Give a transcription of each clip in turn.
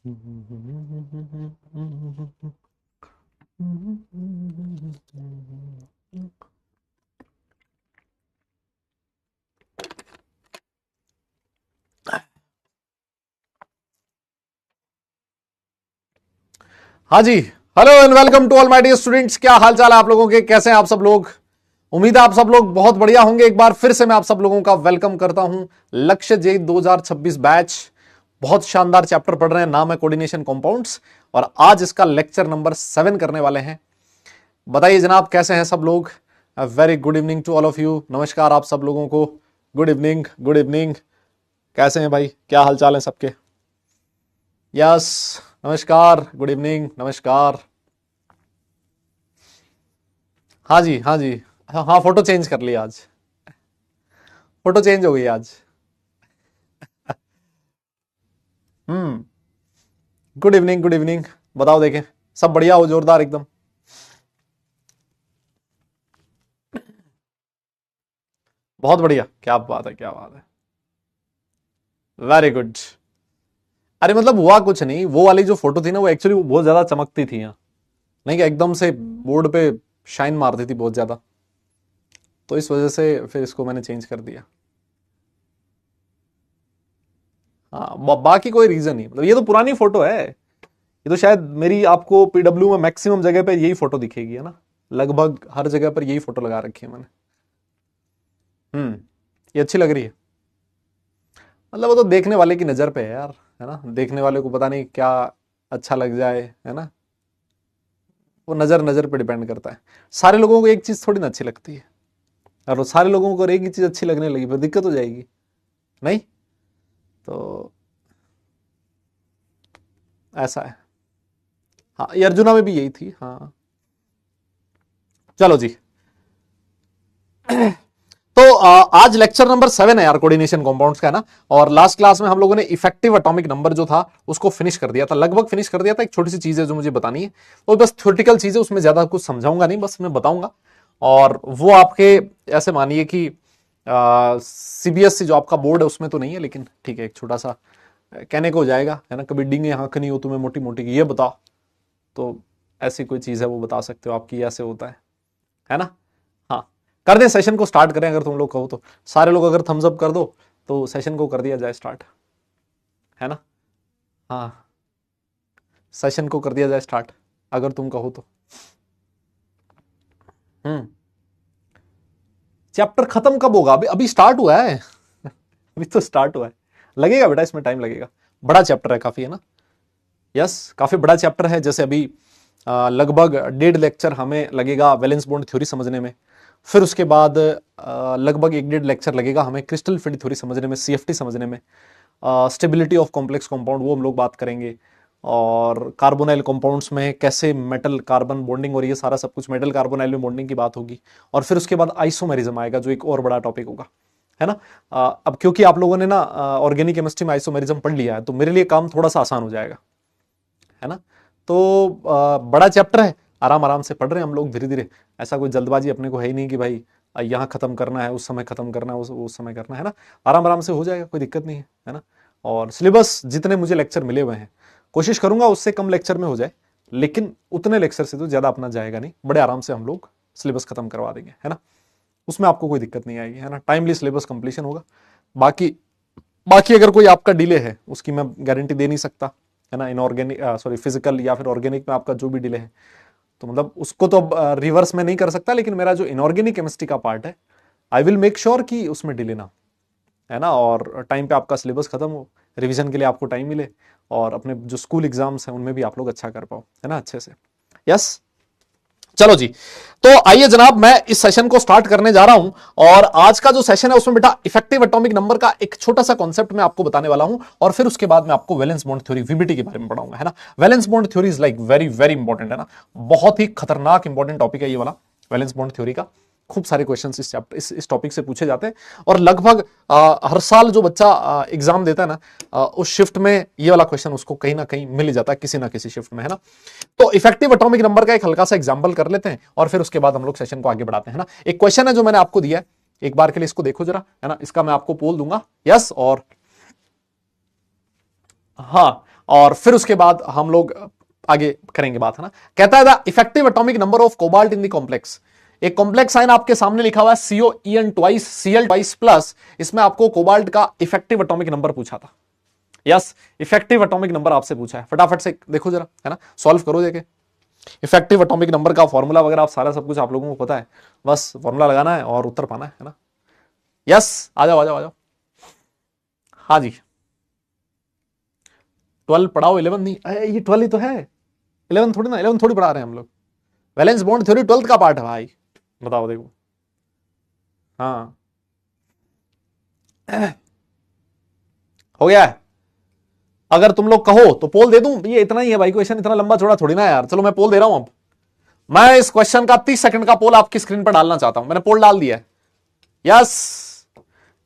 हाँ जी। Hello and welcome to all my dear students. क्या हाल चाल है आप लोगों के, कैसे हैं आप सब लोग? उम्मीद है आप सब लोग बहुत बढ़िया होंगे। एक बार फिर से मैं आप सब लोगों का वेलकम करता हूं लक्ष्य जे 2026 बैच। बहुत शानदार चैप्टर पढ़ रहे हैं, नाम है कोऑर्डिनेशन कंपाउंड्स, और आज इसका लेक्चर नंबर 7 करने वाले हैं। बताइए जनाब, कैसे हैं सब लोग? Very good evening to all of you. नमस्कार आप सब लोगों को। Good evening, good evening. कैसे हैं भाई, क्या हाल चाल है सबके? यस, नमस्कार, गुड इवनिंग, नमस्कार। हाँ जी, हाँ जी। हाँ हाँ, फोटो चेंज कर लिया आज। फोटो चेंज हो गई आज। Hmm. Good evening, good evening. बताओ, देखें सब बढ़िया हो, जोरदार एकदम। बहुत बढ़िया, क्या बात है, क्या बात है। Very good. अरे मतलब हुआ कुछ नहीं, वो वाली जो फोटो थी ना, वो एक्चुअली बहुत ज्यादा चमकती थी यहाँ। नहीं कि एकदम से बोर्ड पे शाइन मारती थी बहुत ज्यादा, तो इस वजह से फिर इसको मैंने चेंज कर दिया। हाँ, बाकी कोई रीजन नहीं। मतलब ये तो पुरानी फोटो है, ये तो शायद मेरी आपको पीडब्ल्यू में मैक्सिमम जगह पे यही फोटो दिखेगी, है ना? लगभग हर जगह पर यही फोटो लगा रखी है मैंने। ये अच्छी लग रही है। मतलब वो तो देखने वाले की नजर पे है यार, है ना? देखने वाले को पता नहीं क्या अच्छा लग जाए, है ना? वो नजर नजर पे डिपेंड करता है। सारे लोगों को एक चीज थोड़ी ना अच्छी लगती है, और वो सारे लोगों को एक ही चीज अच्छी लगने लगी फिर दिक्कत हो जाएगी। नहीं, तो ऐसा है। हाँ, ये अर्जुना में भी यही थी। हाँ, चलो जी। तो आज लेक्चर नंबर 7 है यार, कोऑर्डिनेशन कंपाउंड्स का, है ना? और लास्ट क्लास में हम लोगों ने इफेक्टिव एटॉमिक नंबर जो था उसको फिनिश कर दिया था, लगभग फिनिश कर दिया था। एक छोटी सी चीज है जो मुझे बतानी है, तो बस थ्योरेटिकल चीज है, उसमें ज्यादा कुछ समझाऊंगा नहीं, बस मैं बताऊंगा। और वो आपके ऐसे मानिए कि सीबीएसई जो आपका बोर्ड है उसमें तो नहीं है, लेकिन ठीक है, एक छोटा सा कहने को हो जाएगा, है ना? कभी डींगे हाँक नहीं हो तुम्हें मोटी मोटी की, ये बताओ। तो ऐसी कोई चीज है वो बता सकते हो आपकी, ऐसे होता है ना? हाँ, कर दें सेशन को स्टार्ट करें, अगर तुम लोग कहो तो। सारे लोग अगर थम्स अप कर दो तो सेशन को कर दिया जाए स्टार्ट, है ना? हाँ, सेशन को कर दिया जाए स्टार्ट, अगर तुम कहो तो। हम्म। चैप्टर खत्म कब होगा? अभी अभी स्टार्ट हुआ है। अभी तो स्टार्ट हुआ है, लगेगा बेटा, इसमें टाइम लगेगा। बड़ा चैप्टर है काफी, है ना? यस, काफी बड़ा चैप्टर है। जैसे अभी लगभग 1.5 लेक्चर हमें लगेगा वैलेंस बॉन्ड थ्योरी समझने में। फिर उसके बाद लगभग 1-1.5 लेक्चर लगेगा हमें क्रिस्टल फील्ड थ्योरी समझने में, सीएफटी समझने में। स्टेबिलिटी ऑफ कॉम्प्लेक्स कंपाउंड वो हम लोग बात करेंगे। और कार्बोनाइल कंपाउंड्स में कैसे मेटल कार्बन बॉन्डिंग, और ये सारा सब कुछ मेटल कार्बोनाइल में बॉन्डिंग की बात होगी। और फिर उसके बाद आइसोमेरिज्म आएगा, जो एक और बड़ा टॉपिक होगा, है ना? अब क्योंकि आप लोगों ने ना ऑर्गेनिक केमिस्ट्री में आइसोमेरिज्म पढ़ लिया है, तो मेरे लिए काम थोड़ा सा आसान हो जाएगा, है ना? तो बड़ा चैप्टर है, आराम आराम से पढ़ रहे हैं हम लोग, धीरे धीरे। ऐसा कोई जल्दबाजी अपने को है ही नहीं कि भाई यहाँ खत्म करना है, उस समय खत्म करना है, उस समय करना है ना? आराम आराम से हो जाएगा, कोई दिक्कत नहीं है ना? और सिलेबस जितने मुझे लेक्चर मिले हुए हैं, कोशिश करूंगा उससे कम लेक्चर में हो जाए, लेकिन उतने लेक्चर से तो ज्यादा अपना जाएगा नहीं। बड़े आराम से हम लोग सिलेबस खत्म करवा देंगे, है ना? उसमें आपको कोई दिक्कत नहीं आएगी, है ना? टाइमली सिलेबस कंप्लीशन होगा। बाकी बाकी अगर कोई आपका डिले है, उसकी मैं गारंटी दे नहीं सकता, है ना? इनऑर्गेनिक सॉरी फिजिकल या फिर ऑर्गेनिक में आपका जो भी डिले है, तो मतलब उसको तो रिवर्स में नहीं कर सकता, लेकिन मेरा जो इनऑर्गेनिक केमिस्ट्री का पार्ट है, आई विल मेक श्योर कि उसमें डिले ना, है ना? और टाइम पे आपका सिलेबस खत्म हो, रिवीजन के लिए आपको टाइम मिले, और अपने जो स्कूल एग्जाम्स हैं उनमें भी आप लोग अच्छा कर पाओ, है ना? अच्छे से। यस, चलो जी। तो आइए जनाब, मैं इस सेशन को स्टार्ट करने जा रहा हूं। और आज का जो सेशन है उसमें बेटा इफेक्टिव एटॉमिक नंबर का एक छोटा सा कॉन्सेप्ट मैं आपको बताने वाला हूं, और फिर उसके बाद मैं आपको वैलेंस बॉन्ड थ्योरी वीबीटी के बारे में पढ़ाऊंगा, है ना? Valence bond theory is like very very important, है ना? बहुत ही खतरनाक इंपॉर्टेंट टॉपिक है ये वाला, वैलेंस बॉन्ड थ्योरी का। खूब सारे क्वेश्चंस इस चैप्टर इस टॉपिक से पूछे जाते हैं, और लगभग हर साल जो बच्चा एग्जाम देता है ना, उस शिफ्ट में ये वाला क्वेश्चन उसको कहीं ना कहीं मिल ही जाता है, किसी ना किसी शिफ्ट में, है ना? तो इफेक्टिव एटॉमिक नंबर का एक हल्का सा एग्जांपल कर लेते हैं, और फिर उसके बाद हम लोग सेशन को आगे बढ़ाते हैं, ना? एक क्वेश्चन है जो मैंने आपको दिया है, एक बार के लिए इसको देखो जरा, है ना? इसका मैं आपको पोल दूंगा, यस और हाँ। और फिर उसके बाद हम लोग आगे करेंगे बात, है ना। कहता है the effective atomic number of cobalt in the complex. एक कॉम्प्लेक्स आयन आपके सामने लिखा हुआ है COEN twice Cl twice plus, इसमें आपको कोबाल्ट का इफेक्टिव एटॉमिक नंबर पूछा था। यस, इफेक्टिव एटॉमिक नंबर आपसे पूछा है, फटाफट से देखो जरा, है ना, सॉल्व करो देखे। इफेक्टिव एटॉमिक नंबर का फॉर्मूला वगैरह आप सारा सब कुछ आप लोगों को पता है, बस फॉर्मूला लगाना है और उत्तर पाना है ना। यस, आ जाओ आ जाओ आ जाओ। हाँ जी, 12 पढ़ाओ, 11 नहीं, ये 12 ही तो है, 11 थोड़ी ना, 11 थोड़ी पढ़ा रहे हैं हम लोग। वैलेंस बॉन्ड थ्योरी 12th का पार्ट है भाई, बताओ देखो। हाँ हो गया है। अगर तुम लोग कहो तो पोल दे दूं, ये इतना ही है भाई, क्वेश्चन इतना लंबा चौड़ा थोड़ी ना यार। चलो मैं पोल दे रहा हूं। अब मैं इस क्वेश्चन का 30 सेकंड का पोल आपकी स्क्रीन पर डालना चाहता हूं। मैंने पोल डाल दिया है। यस,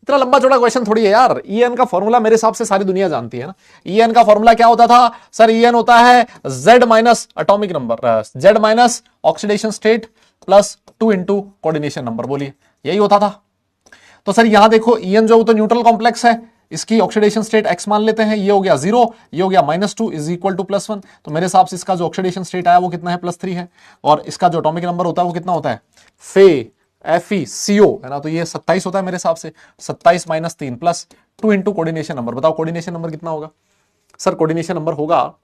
इतना लंबा चौड़ा क्वेश्चन थोड़ी है यार। EN का फॉर्मूला मेरे हिसाब से सारी दुनिया जानती है ना। EN का फॉर्मूला क्या होता था सर? EN होता है Z minus atomic number, Z minus oxidation state plus 2 into coordination number. बोलिए, यही होता था। तो सर यहां देखो, EN जो तो न्यूट्रल कॉम्प्लेक्स है, इसकी ऑक्सीडेशन स्टेट x मान लेते हैं, ये हो गया 0, ये हो गया -2 इज इक्वल टू +1। तो मेरे हिसाब से इसका जो ऑक्सीडेशन स्टेट आया वो कितना है? +3 है। और इसका जो एटॉमिक नंबर होता है वो कितना होता है? FeCO, है ना। तो ये 27 होता है मेरे हिसाब से। 27 - 3 प्लस 2 इंटू कोऑर्डिनेशन नंबर। बताओ कोऑर्डिनेशन नंबर कितना होगा? सर कोऑर्डिनेशन नंबर होगा,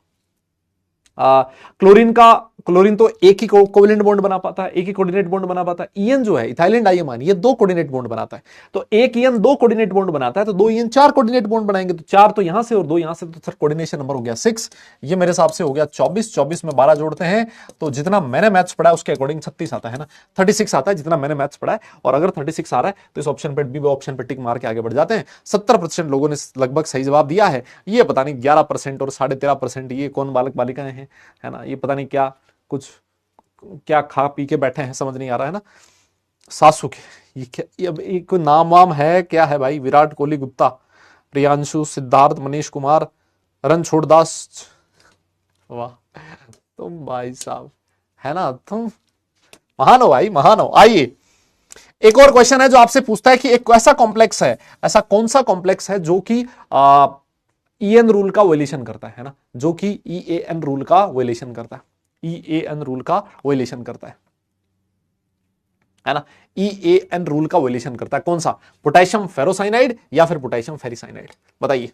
क्लोरीन तो एक ही कोवेलेंट बॉन्ड बना पाता है, एक ही कोऑर्डिनेट बॉन्ड बना पाता है। EN जो है, इथाइलिन डाइअमाइन, ये 2 कोऑर्डिनेट बॉन्ड बनाता है। तो एक EN 2 कोऑर्डिनेट बॉन्ड बनाता है, तो 2 EN 4 कोऑर्डिनेट बॉन्ड बनाएंगे। तो 4 तो यहां से और 2 यहां से, तो सर कोऑर्डिनेशन नंबर हो गया 6। ये मेरे हिसाब से हो गया 24। 24 में 12 जोड़ते हैं तो जितना मैंने मैथ्स पढ़ा है उसके अकॉर्डिंग 36 आता है ना, 36 आता है जितना मैंने मैथ्स पढ़ा है। और अगर 36 आ रहा है तो इस ऑप्शन पर, बी ऑप्शन पर टिक मार के आगे बढ़ जाते हैं। 70% लोगों ने लगभग सही जवाब दिया है। ये पता नहीं 11% और 13.5% ये कौन बालक बालिकाएं हैं, है ना। ये पता नहीं क्या कुछ क्या खा पी के बैठे हैं, समझ नहीं आ रहा है ना। सासू के ये क्या, ये अब एक नाम वाम है क्या है भाई? विराट कोहली गुप्ता, प्रियांशु, सिद्धार्थ, मनीष कुमार, रणछोड़ दास। वाह, तुम भाई साहब, है ना, तुम महान हो भाई, महान हो। आइए, एक और क्वेश्चन है जो आपसे पूछता है कि एक ऐसा कॉम्प्लेक्स है, ऐसा कौन सा कॉम्प्लेक्स है जो कि EN रूल का वोलेशन करता है ना, जो कि EAN रूल का वोलेशन करता है, EAN रूल का वोलेशन करता है ना। EAN रूल का वोलेशन करता है कौन सा? पोटेशियम फेरोसाइनाइड या फिर पोटेशियम फेरिसाइनाइड? बताइए,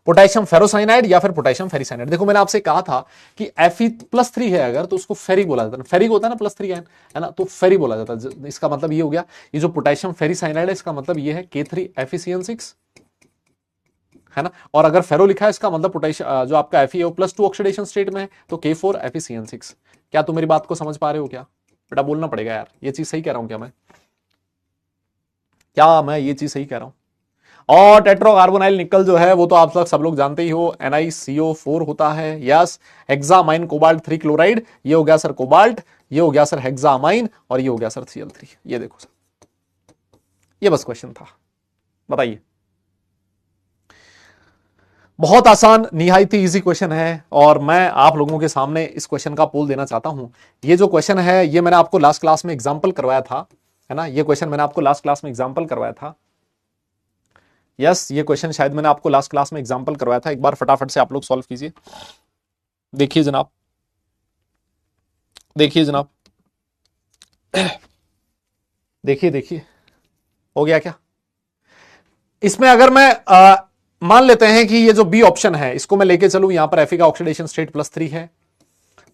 पोटेशियम फेरोसाइनाइड या फिर पोटेशियम फेरिसाइनाइड। देखो मैंने आपसे कहा था कि Fe+3 है अगर, तो उसको फेरिक बोला जाता है। फेरिक होता है ना +3 आयन, है ना, तो फेरिक बोला जाता है। इसका मतलब ये हो गया, ये जो पोटेशियम फेरिसाइनाइड है इसका मतलब ये है K3FeCN6, है ना। और अगर फेरो लिखा है इसका मतलब पोटेशियम जो आपका FeO+2 ऑक्सीडेशन स्टेट में है, तो K4FeCN6। क्या तुम मेरी बात को समझ पा रहे हो? क्या बेटा बोलना पड़ेगा यार, ये चीज सही कह रहा हूं क्या मैं? क्या मैं ये चीज सही कह रहा हूं? और टेट्रोकार्बोनाइल निकल जो है वो तो आप सब लोग जानते ही हो, NiCO4 होता है। यस, हेक्सामाइन कोबाल्ट 3 क्लोराइड, ये हो गया सर कोबाल्ट, ये हो गया सर हेक्सामाइन, और ये हो गया सर Cl3। ये देखो सर, ये बस क्वेश्चन था। बताइए, बहुत आसान, निहायती इजी क्वेश्चन है। और मैं आप लोगों के सामने इस क्वेश्चन का पोल देना चाहता हूं। ये जो क्वेश्चन है ये मैंने आपको लास्ट क्लास में एग्जांपल करवाया था, है ना। ये क्वेश्चन मैंने आपको लास्ट क्लास में एग्जांपल करवाया था। यस, ये क्वेश्चन शायद मैंने आपको लास्ट क्लास में एग्जांपल करवाया था। एक बार फटाफट से आप लोग सॉल्व कीजिए। देखिए जनाब, देखिए जनाब, देखिए देखिए, हो गया क्या? इसमें अगर मैं मान लेते हैं कि ये जो बी ऑप्शन है इसको मैं लेके चलूं, यहां पर Fe का ऑक्सीडेशन स्टेट +3 है,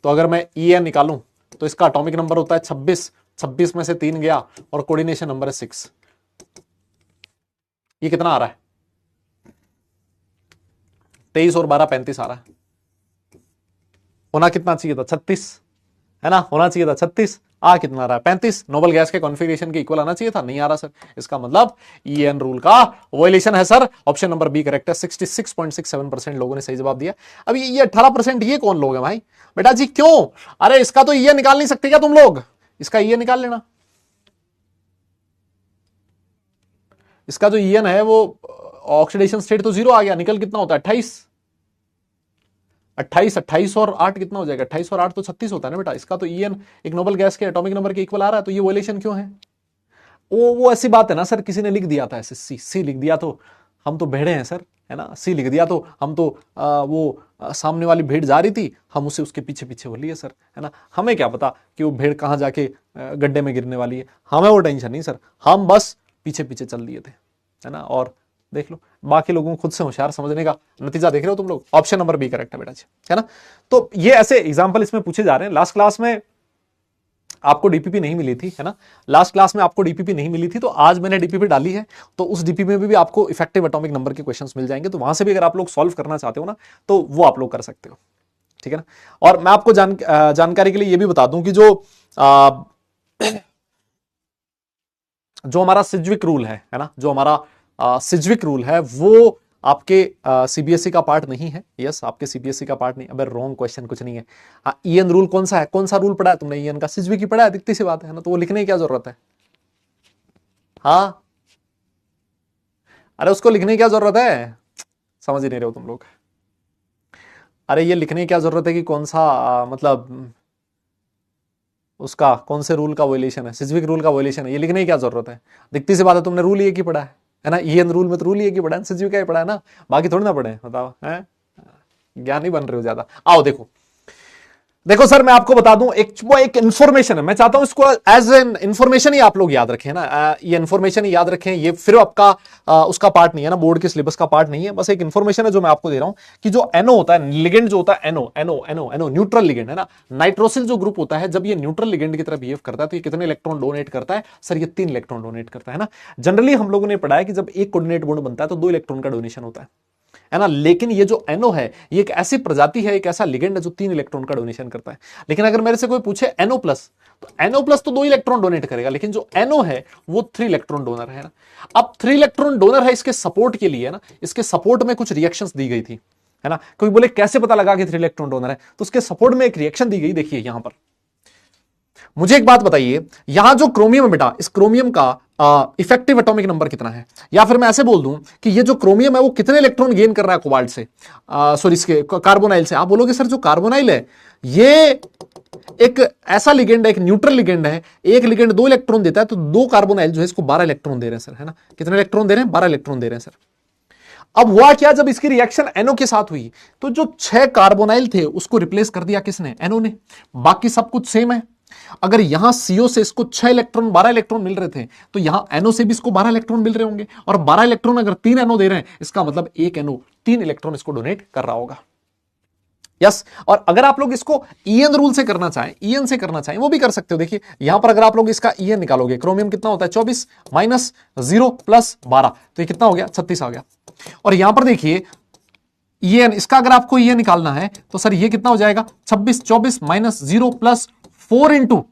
तो अगर मैं EN निकालूं तो इसका एटॉमिक नंबर होता है 26। 26 में से 3 गया और कोऑर्डिनेशन नंबर है 6। ये कितना आ रहा है? 23 और 12 35 आ रहा है। होना कितना चाहिए था? 36, है ना, होना चाहिए था 36। आ कितना आ रहा है? 35। नोबल गैस के कॉन्फ़िगरेशन के इक्वल आना चाहिए था, नहीं आ रहा सर। इसका मतलब EN रूल का वोलेशन है sir. Option number B correct है। 66.67% लोगों ने सही जवाब दिया। अब ये 18% ये कौन लोग हैं भाई? बेटा जी क्यों? अरे इसका तो EN निकाल नहीं सकते क्या तुम लोग? इसका EN निकाल लेना। इसका जो EN है वो ऑक्सीडेशन स्टेट तो 0 आ गया, निकल कितना होता है? 28। 28 28 और 8 कितना हो जाएगा? 28 और 8 तो 36 होता है ना बेटा। इसका तो EN एक नोबल गैस के एटॉमिक नंबर के इक्वल आ रहा है, तो ये वोलेशन क्यों है? वो ऐसी बात है ना सर, किसी ने लिख दिया था ऐसे, सी लिख दिया तो हम तो भेड़े हैं सर। है ना, सी लिख दिया तो हम तो सामने वाली भेड़ जा रही थी, हम उसे उसके पीछे पीछे हो लिए सर, है ना, हमें क्या पता कि वो भेड़ कहाँ जाके गड्ढे में गिरने वाली है, हमें वो टेंशन नहीं सर, हम बस पीछे पीछे चल दिए थे, है ना। और देख लो बाकी लोगों को खुद से होशियार समझने का नतीजा देख रहे हो तुम लोग। ऑप्शन नंबर बी करेक्ट है बेटा जी, है ना। तो ये ऐसे एग्जाम्पल इसमें पूछे जा रहे हैं। लास्ट क्लास में आपको डीपीपी नहीं मिली थी, है ना, लास्ट क्लास में आपको डीपीपी नहीं मिली थी, तो आज मैंने डीपीपी डाली है, तो उस डीपीपी में भी आपको इफेक्टिव एटॉमिक नंबर के क्वेश्चंस मिल जाएंगे, तो वहां से भी अगर आप लोग सॉल्व करना चाहते हो ना, तो वो आप लोग कर सकते हो, ठीक है ना। और मैं आपको जानकारी के लिए ये भी बता दूं कि जो हमारा सिज्विक रूल है ना, जो हमारा सिज्विक रूल है वो आपके सीबीएसई का पार्ट नहीं है। यस, आपके सीबीएसई का पार्ट नहीं। अबे रॉन्ग क्वेश्चन, कुछ नहीं है। ईएन रूल कौन सा है, कौन सा रूल पढ़ा है तुमने, ईएन का सिज्विक ही पढ़ा है, दिखती सी बात है ना, तो वो लिखने की क्या जरूरत है। हाँ, अरे उसको लिखने की क्या जरूरत है, समझ ही नहीं रहे हो तुम लोग। अरे ये लिखने की क्या जरूरत है कि कौन सा मतलब उसका कौन से रूल का वोलेशन है, सिज्विक रूल का वोलेशन है, ये लिखने की क्या जरूरत है। दिखती सी बात है, तुमने रूल एक ही पढ़ा है ना, ईएन रूल में तो रूल एक ही पढ़ा है, सिज्विक का ही पढ़ा है ना, बाकी थोड़ी ना पढ़े, बताओ, है ज्ञानी बन रहे हो ज्यादा। आओ देखो, देखो सर मैं आपको बता दूं, वो एक इन्फॉर्मेशन है, मैं चाहता हूं इसको एज एन इन्फॉर्मेशन ही आप लोग याद रखें ना, ये इन्फॉर्मेशन ही याद रखें, ये फिर आपका उसका पार्ट नहीं है ना, बोर्ड के सिलेबस का पार्ट नहीं है, बस एक इन्फॉर्मेशन है जो मैं आपको दे रहा हूं कि जो एनओ होता है, लिगेंड जो होता है, NO NO NO NO neutral ligand है ना, नाइट्रोसिल जो ग्रुप होता है, जब ये न्यूट्रल लिगेंड की तरह बिहेव करता है तो ये कितने इलेक्ट्रॉन डोनेट करता है, सर ये 3 इलेक्ट्रॉन डोनेट करता है ना। जनरली हम लोगों ने पढ़ा है कि जब एक कोऑर्डिनेट बॉन्ड बनता है तो 2 इलेक्ट्रॉन का डोनेशन होता है ना, लेकिन ये जो एनओ है ये एक ऐसी प्रजाति है, एक ऐसा लिगेंड है जो 3 इलेक्ट्रॉन का डोनेशन करता है। लेकिन अगर मेरे से कोई पूछे एनओ प्लस, तो एनओ प्लस तो 2 इलेक्ट्रॉन डोनेट करेगा, लेकिन जो एनओ है वो 3 इलेक्ट्रॉन डोनर है ना। अब 3 इलेक्ट्रॉन डोनर है, इसके सपोर्ट के लिए ना, इसके सपोर्ट में कुछ रिएक्शंस दी गई थी, है ना। कोई बोले कैसे पता लगा कि 3 इलेक्ट्रॉन डोनर है, तो उसके सपोर्ट में एक रिएक्शन दी गई, देखिए यहां पर। मुझे एक बात बताइए, यहां जो क्रोमियम है बेटा, इस क्रोमियम का इफेक्टिव एटॉमिक नंबर कितना है, या फिर मैं ऐसे बोल दूं कि ये जो क्रोमियम है वो कितने इलेक्ट्रॉन गेन कर रहा है कोबाल्ट से, सॉरी इसके कार्बोनाइल से। आप बोलोगे सर जो कार्बोनाइल है ये एक ऐसा लिगेंड है, एक न्यूट्रल लिगेंड है, एक लिगेंड 2 इलेक्ट्रॉन देता है, तो 2 कार्बोनाइल जो है इसको 12 इलेक्ट्रॉन दे रहे हैं सर, है ना। कितने इलेक्ट्रॉन दे रहे हैं, 12 इलेक्ट्रॉन दे रहे हैं सर। अब हुआ क्या, जब इसकी रिएक्शन एनओ के साथ हुई तो जो 6 कार्बोनाइल थे उसको रिप्लेस कर दिया किसने, एनओ ने, बाकी सब कुछ सेम है। अगर यहां सीओ से इसको 6 इलेक्ट्रॉन 12 इलेक्ट्रॉन मिल रहे थे, तो यहां एनओ से भी इसको 12 इलेक्ट्रॉन मिल रहे होंगे, और 12 इलेक्ट्रॉन अगर 3 एनओ दे रहे हैं, इसका मतलब एक एनओ 3 इलेक्ट्रॉन इसको डोनेट कर रहा होगा। यस, और अगर आप लोग इसको ईएन रूल से करना चाहें, ईएन से करना चाहें, वो भी कर सकते हो। देखिए यहां पर अगर आप लोग इसका ईएन निकालोगे, क्रोमियम कितना होता है 24 माइनस 0 प्लस 12, तो ये कितना हो गया 36 आ गया। और यहां पर देखिए ईएन, इसका अगर आपको ईएन निकालना है तो सर ये कितना हो जाएगा 26, 24 माइनस 0 प्लस 4 इंटू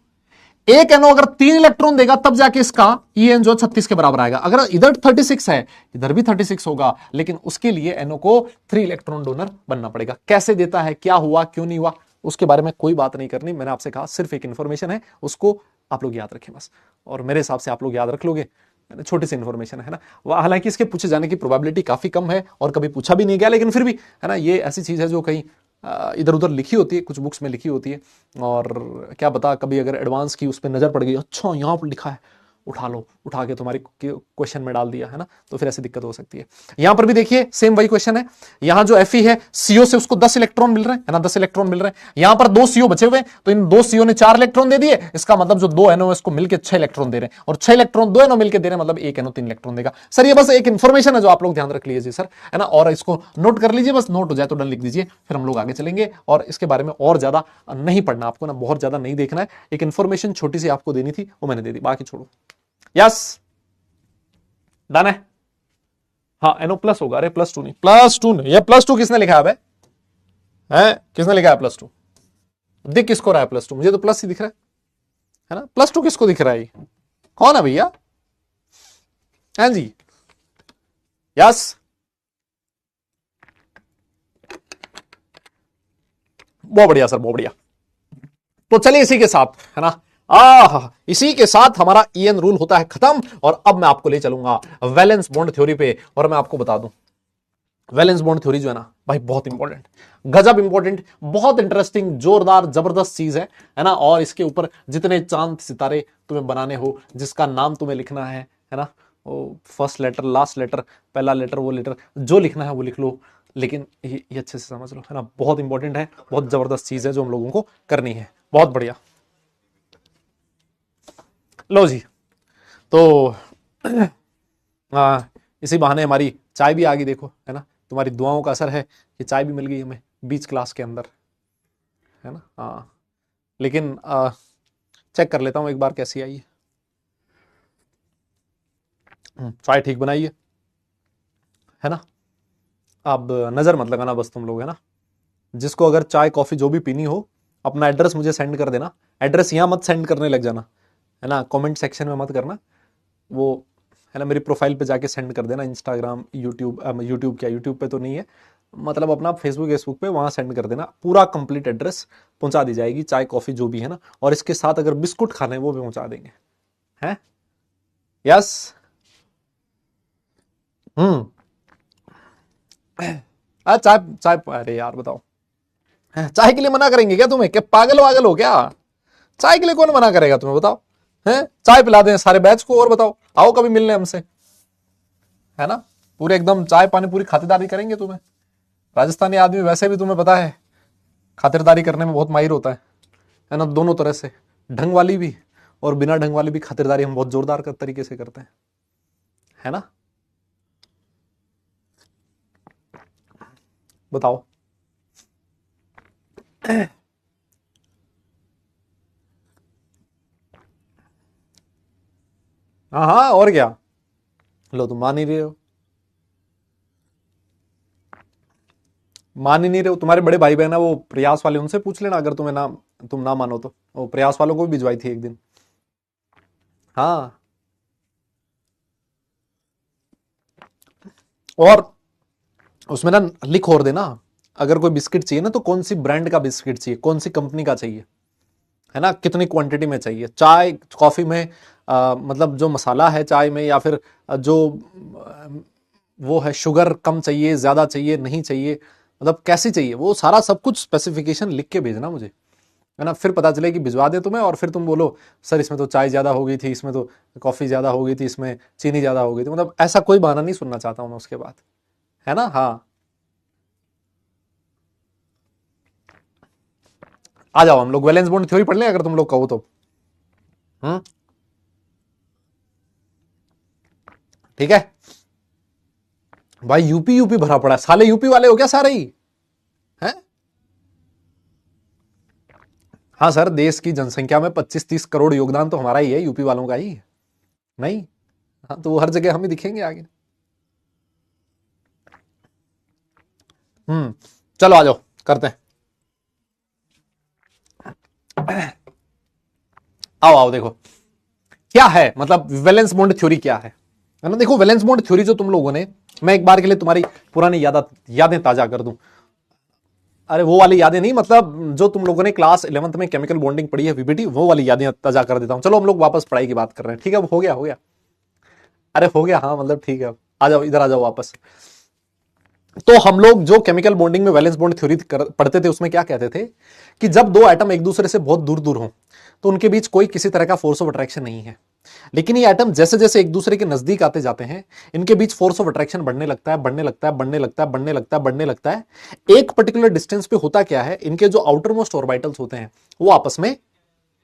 एक एनओ अगर 3 इलेक्ट्रॉन देगा तब जाके इसका ईएन जो 36 के बराबर आएगा। अगर इधर 36 है इधर भी 36 होगा, लेकिन उसके लिए एनओ को 3 इलेक्ट्रॉन डोनर बनना पड़ेगा। कैसे देता है, क्या हुआ, क्यों नहीं हुआ, उसके बारे में कोई बात नहीं करनी। मैंने आपसे कहा सिर्फ एक इंफॉर्मेशन है, उसको आप लोग याद रखें बस, और मेरे हिसाब से आप लोग याद रख लोगे। छोटी सी इंफॉर्मेशन है ना, हालांकि इसके पूछे जाने की प्रोबेबिलिटी काफी कम है और कभी पूछा भी नहीं गया, लेकिन फिर भी है ना, ये ऐसी चीज है जो कहीं इधर उधर लिखी होती है, कुछ बुक्स में लिखी होती है, और क्या पता कभी अगर एडवांस की उस पर नजर पड़ गई, अच्छा यहाँ पर लिखा है, उठा लो, उठा के तुम्हारी क्वेश्चन में डाल दिया, है ना, तो फिर ऐसी दिक्कत हो सकती है। यहां पर भी देखिए सेम वही क्वेश्चन है, यहां जो Fe है सीओ से उसको 10 इलेक्ट्रॉन मिल रहे हैं, है ना, 10 इलेक्ट्रॉन मिल रहे हैं। यहां पर 2 सीओ बचे हुए, तो इन 2 सीओ ने 4 इलेक्ट्रॉन दे दिए, इसका मतलब जो 2 एनओ इसको मिलकर 6 इलेक्ट्रॉन दे रहे हैं, और 6 इलेक्ट्रॉन 2 एनओ मिलकर दे रहे हैं, मतलब 1 एनओ 3 इलेक्ट्रॉन देगा। सर ये बस एक इंफॉर्मेशन है जो आप लोग ध्यान रख लीजिए सर, है ना, और इसको नोट कर लीजिए, बस नोट हो जाए तो डन लिख दीजिए, फिर हम लोग आगे चलेंगे। और इसके बारे में और ज्यादा नहीं पढ़ना आपको ना, बहुत ज्यादा नहीं देखना है, एक इंफॉर्मेशन छोटी सी आपको देनी थी वो मैंने दे दी, बाकी छोड़ो। यस डन है। हाँ एनओ प्लस होगा, अरे प्लस 2 नहीं, प्लस 2 नहीं, ये प्लस 2 किसने लिखा है, है किसने लिखा है प्लस 2, दिख किसको रहा है प्लस 2, मुझे तो प्लस ही दिख रहा है ना, प्लस 2 किसको दिख रहा है, कौन है भैया, हाँ जी यस, बहुत बढ़िया सर, बहुत बढ़िया। तो चलिए इसी के साथ, है ना, इसी के साथ हमारा ईएन रूल होता है खत्म, और अब मैं आपको ले चलूंगा वैलेंस बॉन्ड थ्योरी पे, और मैं आपको बता दूं वैलेंस बॉन्ड थ्योरी जो है ना भाई बहुत इंपॉर्टेंट, गजब इंपॉर्टेंट, बहुत इंटरेस्टिंग, जोरदार जबरदस्त चीज है ना, और इसके ऊपर जितने चांद सितारे तुम्हें बनाने हो, जिसका नाम तुम्हें लिखना है ना, वो फर्स्ट लेटर, लास्ट लेटर, पहला लेटर, वो लेटर, जो लिखना है वो लिख लो, लेकिन ये अच्छे से समझ लो, है ना। बहुत इंपॉर्टेंट है, बहुत जबरदस्त चीज है जो हम लोगों को करनी है। बहुत बढ़िया। लो जी, तो इसी बहाने हमारी चाय भी आ गई, देखो, है ना। तुम्हारी दुआओं का असर है कि चाय भी मिल गई हमें बीच क्लास के अंदर, है ना। हाँ, लेकिन चेक कर लेता हूं एक बार कैसी आई है। चाय ठीक बनाई है ना। अब नजर मत लगाना बस तुम लोग, है ना। जिसको अगर चाय कॉफी जो भी पीनी हो, अपना एड्रेस मुझे सेंड कर देना। एड्रेस यहां मत सेंड करने लग जाना, है ना, कमेंट सेक्शन में मत करना वो, है ना। मेरी प्रोफाइल पे जाके सेंड कर देना, इंस्टाग्राम, यूट्यूब क्या, यूट्यूब पे तो नहीं है, मतलब अपना फेसबुक पे वहां सेंड कर देना। पूरा कंप्लीट एड्रेस पहुंचा दी जाएगी, चाय कॉफी जो भी है ना। और इसके साथ अगर बिस्कुट खाने हैं वो भी पहुंचा देंगे, हैं। यस। हम्म। चाय चाय, अरे यार बताओ, चाय के लिए मना करेंगे क्या तुम्हें? क्या पागल वागल हो क्या? चाय के लिए कौन मना करेगा तुम्हें, बताओ। हैं, चाय पिला दें सारे बैच को, और बताओ, आओ कभी मिलने हमसे, है ना। पूरे एकदम चाय पानी पूरी खातिरदारी करेंगे तुम्हें। राजस्थानी आदमी वैसे भी तुम्हें पता है खातिरदारी करने में बहुत माहिर होता है ना। दोनों तरह से, ढंग वाली भी और बिना ढंग वाली भी खातिरदारी हम बहुत जोरदार तरीके से करते हैं, है ना। बताओ। हाँ हाँ, और क्या। लो, तुम मान ही रहे हो, मान ही नहीं रहे हो। तुम्हारे बड़े भाई बहन है वो प्रयास वाले, उनसे पूछ लेना अगर तुम्हें ना, तुम ना मानो तो। वो प्रयास वालों को भी भिजवाई थी एक दिन। हाँ, और उसमें ना लिख और देना, अगर कोई बिस्किट चाहिए ना तो कौन सी ब्रांड का बिस्किट चाहिए, कौन सी कंपनी का चाहिए, है ना, कितनी क्वांटिटी में चाहिए। चाय कॉफी में मतलब जो मसाला है चाय में, या फिर जो वो है शुगर कम चाहिए, ज्यादा चाहिए, नहीं चाहिए, मतलब कैसी चाहिए, वो सारा सब कुछ स्पेसिफिकेशन लिख के भेजना मुझे, है ना। फिर पता चले कि भिजवा दे तुम्हें, और फिर तुम बोलो सर इसमें तो चाय ज्यादा हो गई थी, इसमें तो कॉफी ज्यादा हो गई थी, इसमें चीनी ज्यादा हो गई थी। मतलब ऐसा कोई बहाना नहीं सुनना चाहता हूं मैं उसके बाद, है ना। हाँ, आ जाओ, हम लोग वैलेंस बॉन्ड थ्योरी पढ़ लें अगर तुम लोग कहो तो। हम्म, ठीक है भाई। यूपी यूपी भरा पड़ा है, साले यूपी वाले हो क्या सारे ही, हैं। हाँ सर, देश की जनसंख्या में 25-30 करोड़ योगदान तो हमारा ही है, यूपी वालों का ही नहीं। हाँ, तो वो हर जगह हम ही दिखेंगे आगे। चलो आ जाओ, करते हैं। आओ आओ, देखो क्या है, मतलब वैलेंस बॉन्ड थ्योरी क्या है ना। देखो, वैलेंस बॉन्ड थ्योरी जो तुम लोगों ने, मैं एक बार के लिए तुम्हारी पुरानी यादें ताजा कर दूं। अरे वो वाली यादें नहीं, मतलब जो तुम लोगों ने क्लास 11th में केमिकल बॉन्डिंग पढ़ी है, वीबीटी, वो वाली यादें ताजा कर देता हूं। चलो हम लोग वापस पढ़ाई की बात कर रहे हैं, ठीक है। हो गया, हो गया। अरे हो गया, हाँ, मतलब ठीक है। आ जाओ, इधर आ जाओ वापस। तो हम लोग जो केमिकल बॉन्डिंग में वैलेंस बॉन्ड थ्योरी पढ़ते थे, उसमें क्या कहते थे कि जब दो एटम एक दूसरे से बहुत दूर दूर हों तो उनके बीच कोई किसी तरह का फोर्स ऑफ अट्रैक्शन नहीं है। लेकिन ये एटम जैसे जैसे एक दूसरे के नजदीक आते जाते हैं, इनके बीच फोर्स ऑफ अट्रैक्शन बढ़ने लगता है, बढ़ने लगता है, बढ़ने लगता है, बढ़ने लगता है, बढ़ने लगता है। एक पर्टिकुलर डिस्टेंस पे होता क्या है, इनके जो आउटर मोस्ट ऑर्बिटल्स होते हैं वो आपस में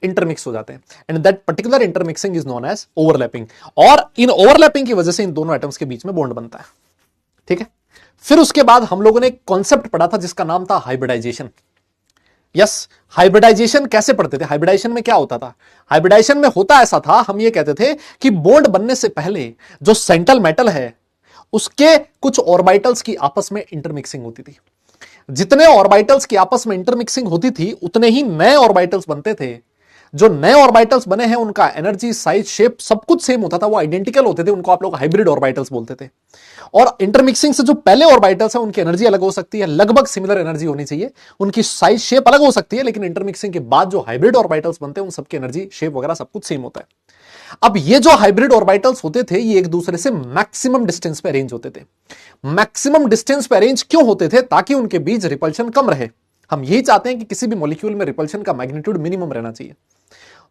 इंटरमिक्स हो जाते हैं, and that particular intermixing is known as overlapping. और इन ओवरलैपिंग की वजह से इन दोनों एटम्स के बीच में बॉन्ड बनता है, ठीक है। फिर उसके बाद हम लोगों ने एक कॉन्सेप्ट पढ़ा था जिसका नाम था हाइब्रिडाइजेशन। यस, हाइब्रिडाइजेशन कैसे पढ़ते थे, हाइब्रिडाइजेशन में क्या होता था। हाइब्रिडाइजेशन में होता ऐसा था, हम ये कहते थे कि बॉन्ड बनने से पहले जो सेंट्रल मेटल है उसके कुछ ऑर्बिटल्स की आपस में इंटरमिक्सिंग होती थी। जितने ऑर्बिटल्स की आपस में इंटरमिक्सिंग होती थी उतने ही नए ऑर्बिटल्स बनते थे। जो नए ऑर्बिटल्स बने हैं उनका एनर्जी, साइज, शेप सब कुछ सेम होता था, वो आइडेंटिकल होते थे, उनको आप लोग हाइब्रिड ऑर्बिटल्स बोलते थे। और इंटरमिक्सिंग से जो पहले ऑर्बिटल्स हैं उनकी एनर्जी अलग हो सकती है, लगभग सिमिलर एनर्जी होनी चाहिए, उनकी साइज शेप अलग हो सकती है, लेकिन इंटरमिक्सिंग के बाद जो हाइब्रिड ऑर्बिटल्स बनते हैं उन सबकी एनर्जी शेप वगैरह सब कुछ सेम होता है। अब ये जो हाइब्रिड ऑर्बिटल्स होते थे ये एक दूसरे से मैक्सिमम डिस्टेंस पे अरेंज होते थे। मैक्सिमम डिस्टेंस पे अरेंज क्यों होते थे? ताकि उनके बीच रिपल्शन कम रहे। हम यही चाहते हैं कि किसी भी मॉलिक्यूल में रिपल्शन का मैग्नीट्यूड मिनिमम रहना चाहिए।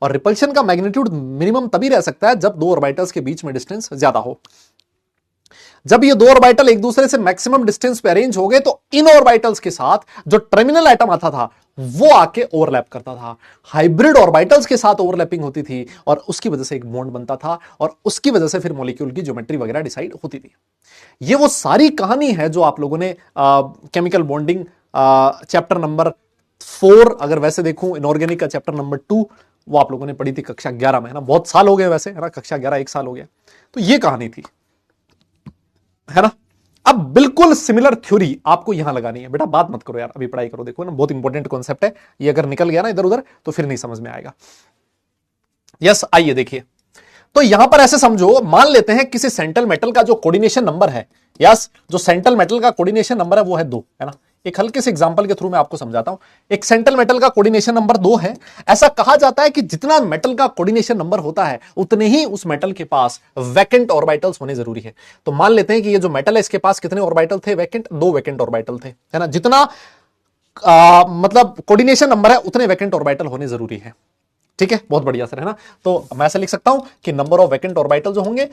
और रिपल्शन का मैग्नीट्यूड मिनिमम तभी रह सकता है जब दो ऑर्बिटल्स के बीच में डिस्टेंस ज्यादा हो। जब ये दो ऑर्बिटल एक दूसरे से मैक्सिमम डिस्टेंस पे अरेंज हो गए तो इन ऑर्बिटल्स के साथ जो टर्मिनल एटम आता था वो आके ओवरलैप करता था। हाइब्रिड ऑर्बिटल्स के साथ ओवरलैपिंग होती थी और उसकी वजह से एक बॉन्ड बनता था और उसकी वजह से फिर मॉलिक्यूल की ज्योमेट्री वगैरह डिसाइड होती थी। ये वो सारी कहानी है जो आप लोगों ने केमिकल बॉन्डिंग चैप्टर नंबर 4, अगर वैसे देखूं इनऑर्गेनिक का चैप्टर नंबर 2, वो आप लोगों ने पढ़ी थी कक्षा 11 में, है ना। बहुत साल हो गए वैसे, है ना, कक्षा 11 एक साल हो गया। तो ये कहानी थी, है ना। अब बिल्कुल सिमिलर थ्योरी आपको यहां लगानी है। बेटा बात मत करो यार, अभी पढ़ाई करो। देखो ना, बहुत इंपॉर्टेंट कॉन्सेप्ट है ये, अगर निकल गया ना इधर उधर तो फिर नहीं समझ में आएगा। यस, आइए देखिए। तो यहां पर ऐसे समझो, मान लेते हैं किसी सेंट्रल मेटल का जो कोऑर्डिनेशन नंबर है, यस, जो सेंट्रल मेटल का कोऑर्डिनेशन नंबर है वो है 2, है ना। एक हल्के से एग्जांपल के थ्रू मैं आपको समझाता हूं। एक सेंट्रल मेटल का कोऑर्डिनेशन नंबर 2 है। ऐसा कहा जाता है कि जितना मेटल का कोऑर्डिनेशन नंबर होता है उतने ही उस मेटल के पास वैकेंट ऑर्बिटल्स होने जरूरी है। तो मान लेते हैं कि ये जो मेटल है इसके पास कितने ऑर्बिटल थे वैकेंट? 2 वैकेंट ऑर्बिटल थे, है ना। जितना मतलब कोऑर्डिनेशन नंबर है उतने वैकेंट ऑर्बिटल होने जरूरी है। ठीक है, बहुत बढ़िया सर, है ना। तो मैं ऐसे लिख सकता हूं कि नंबर ऑफ वैकेंट ऑर्बिटल जो होंगे,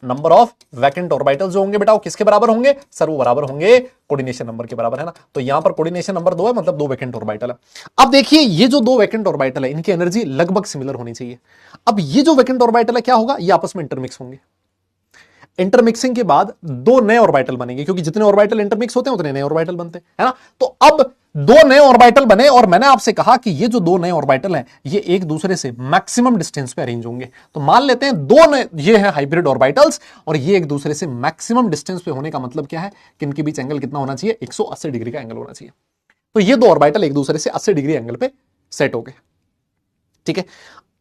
नंबर ऑफ वैकेंट ऑर्बिटल जो होंगे बेटा वो किसके बराबर होंगे सर? वो बराबर होंगे कोऑर्डिनेशन नंबर के बराबर, है ना। तो यहां पर कोऑर्डिनेशन नंबर 2 है, मतलब 2 वैकेंट ऑर्बिटल है। अब देखिए ये जो 2 वैकेंट ऑर्बिटल है इनकी एनर्जी लगभग सिमिलर होनी चाहिए। अब ये जो वैकेंट ऑर्बिटल है क्या होगा? ये आपस में इंटरमिक्स होंगे। इंटरमिक्सिंग के बाद 2 नए ऑर्बिटल बनेंगे, क्योंकि जितने ऑर्बिटल इंटरमिक्स होते हैं उतने नए ऑर्बिटल बनते हैं, है ना। तो अब 2 नए ऑर्बिटल बने और मैंने आपसे कहा कि ये जो 2 नए ऑर्बिटल हैं ये एक दूसरे से मैक्सिमम डिस्टेंस पे अरेंज होंगे। तो मान लेते हैं 2 नए, ये है हाइब्रिड ऑर्बिटल्स और ये एक दूसरे से मैक्सिमम डिस्टेंस पे होने का मतलब क्या है कि इनके बीच एंगल कितना होना चाहिए? 180 डिग्री का एंगल होना चाहिए। तो ये 2 ऑर्बिटल एक दूसरे से 80 डिग्री एंगल पे सेट हो गए। ठीक है,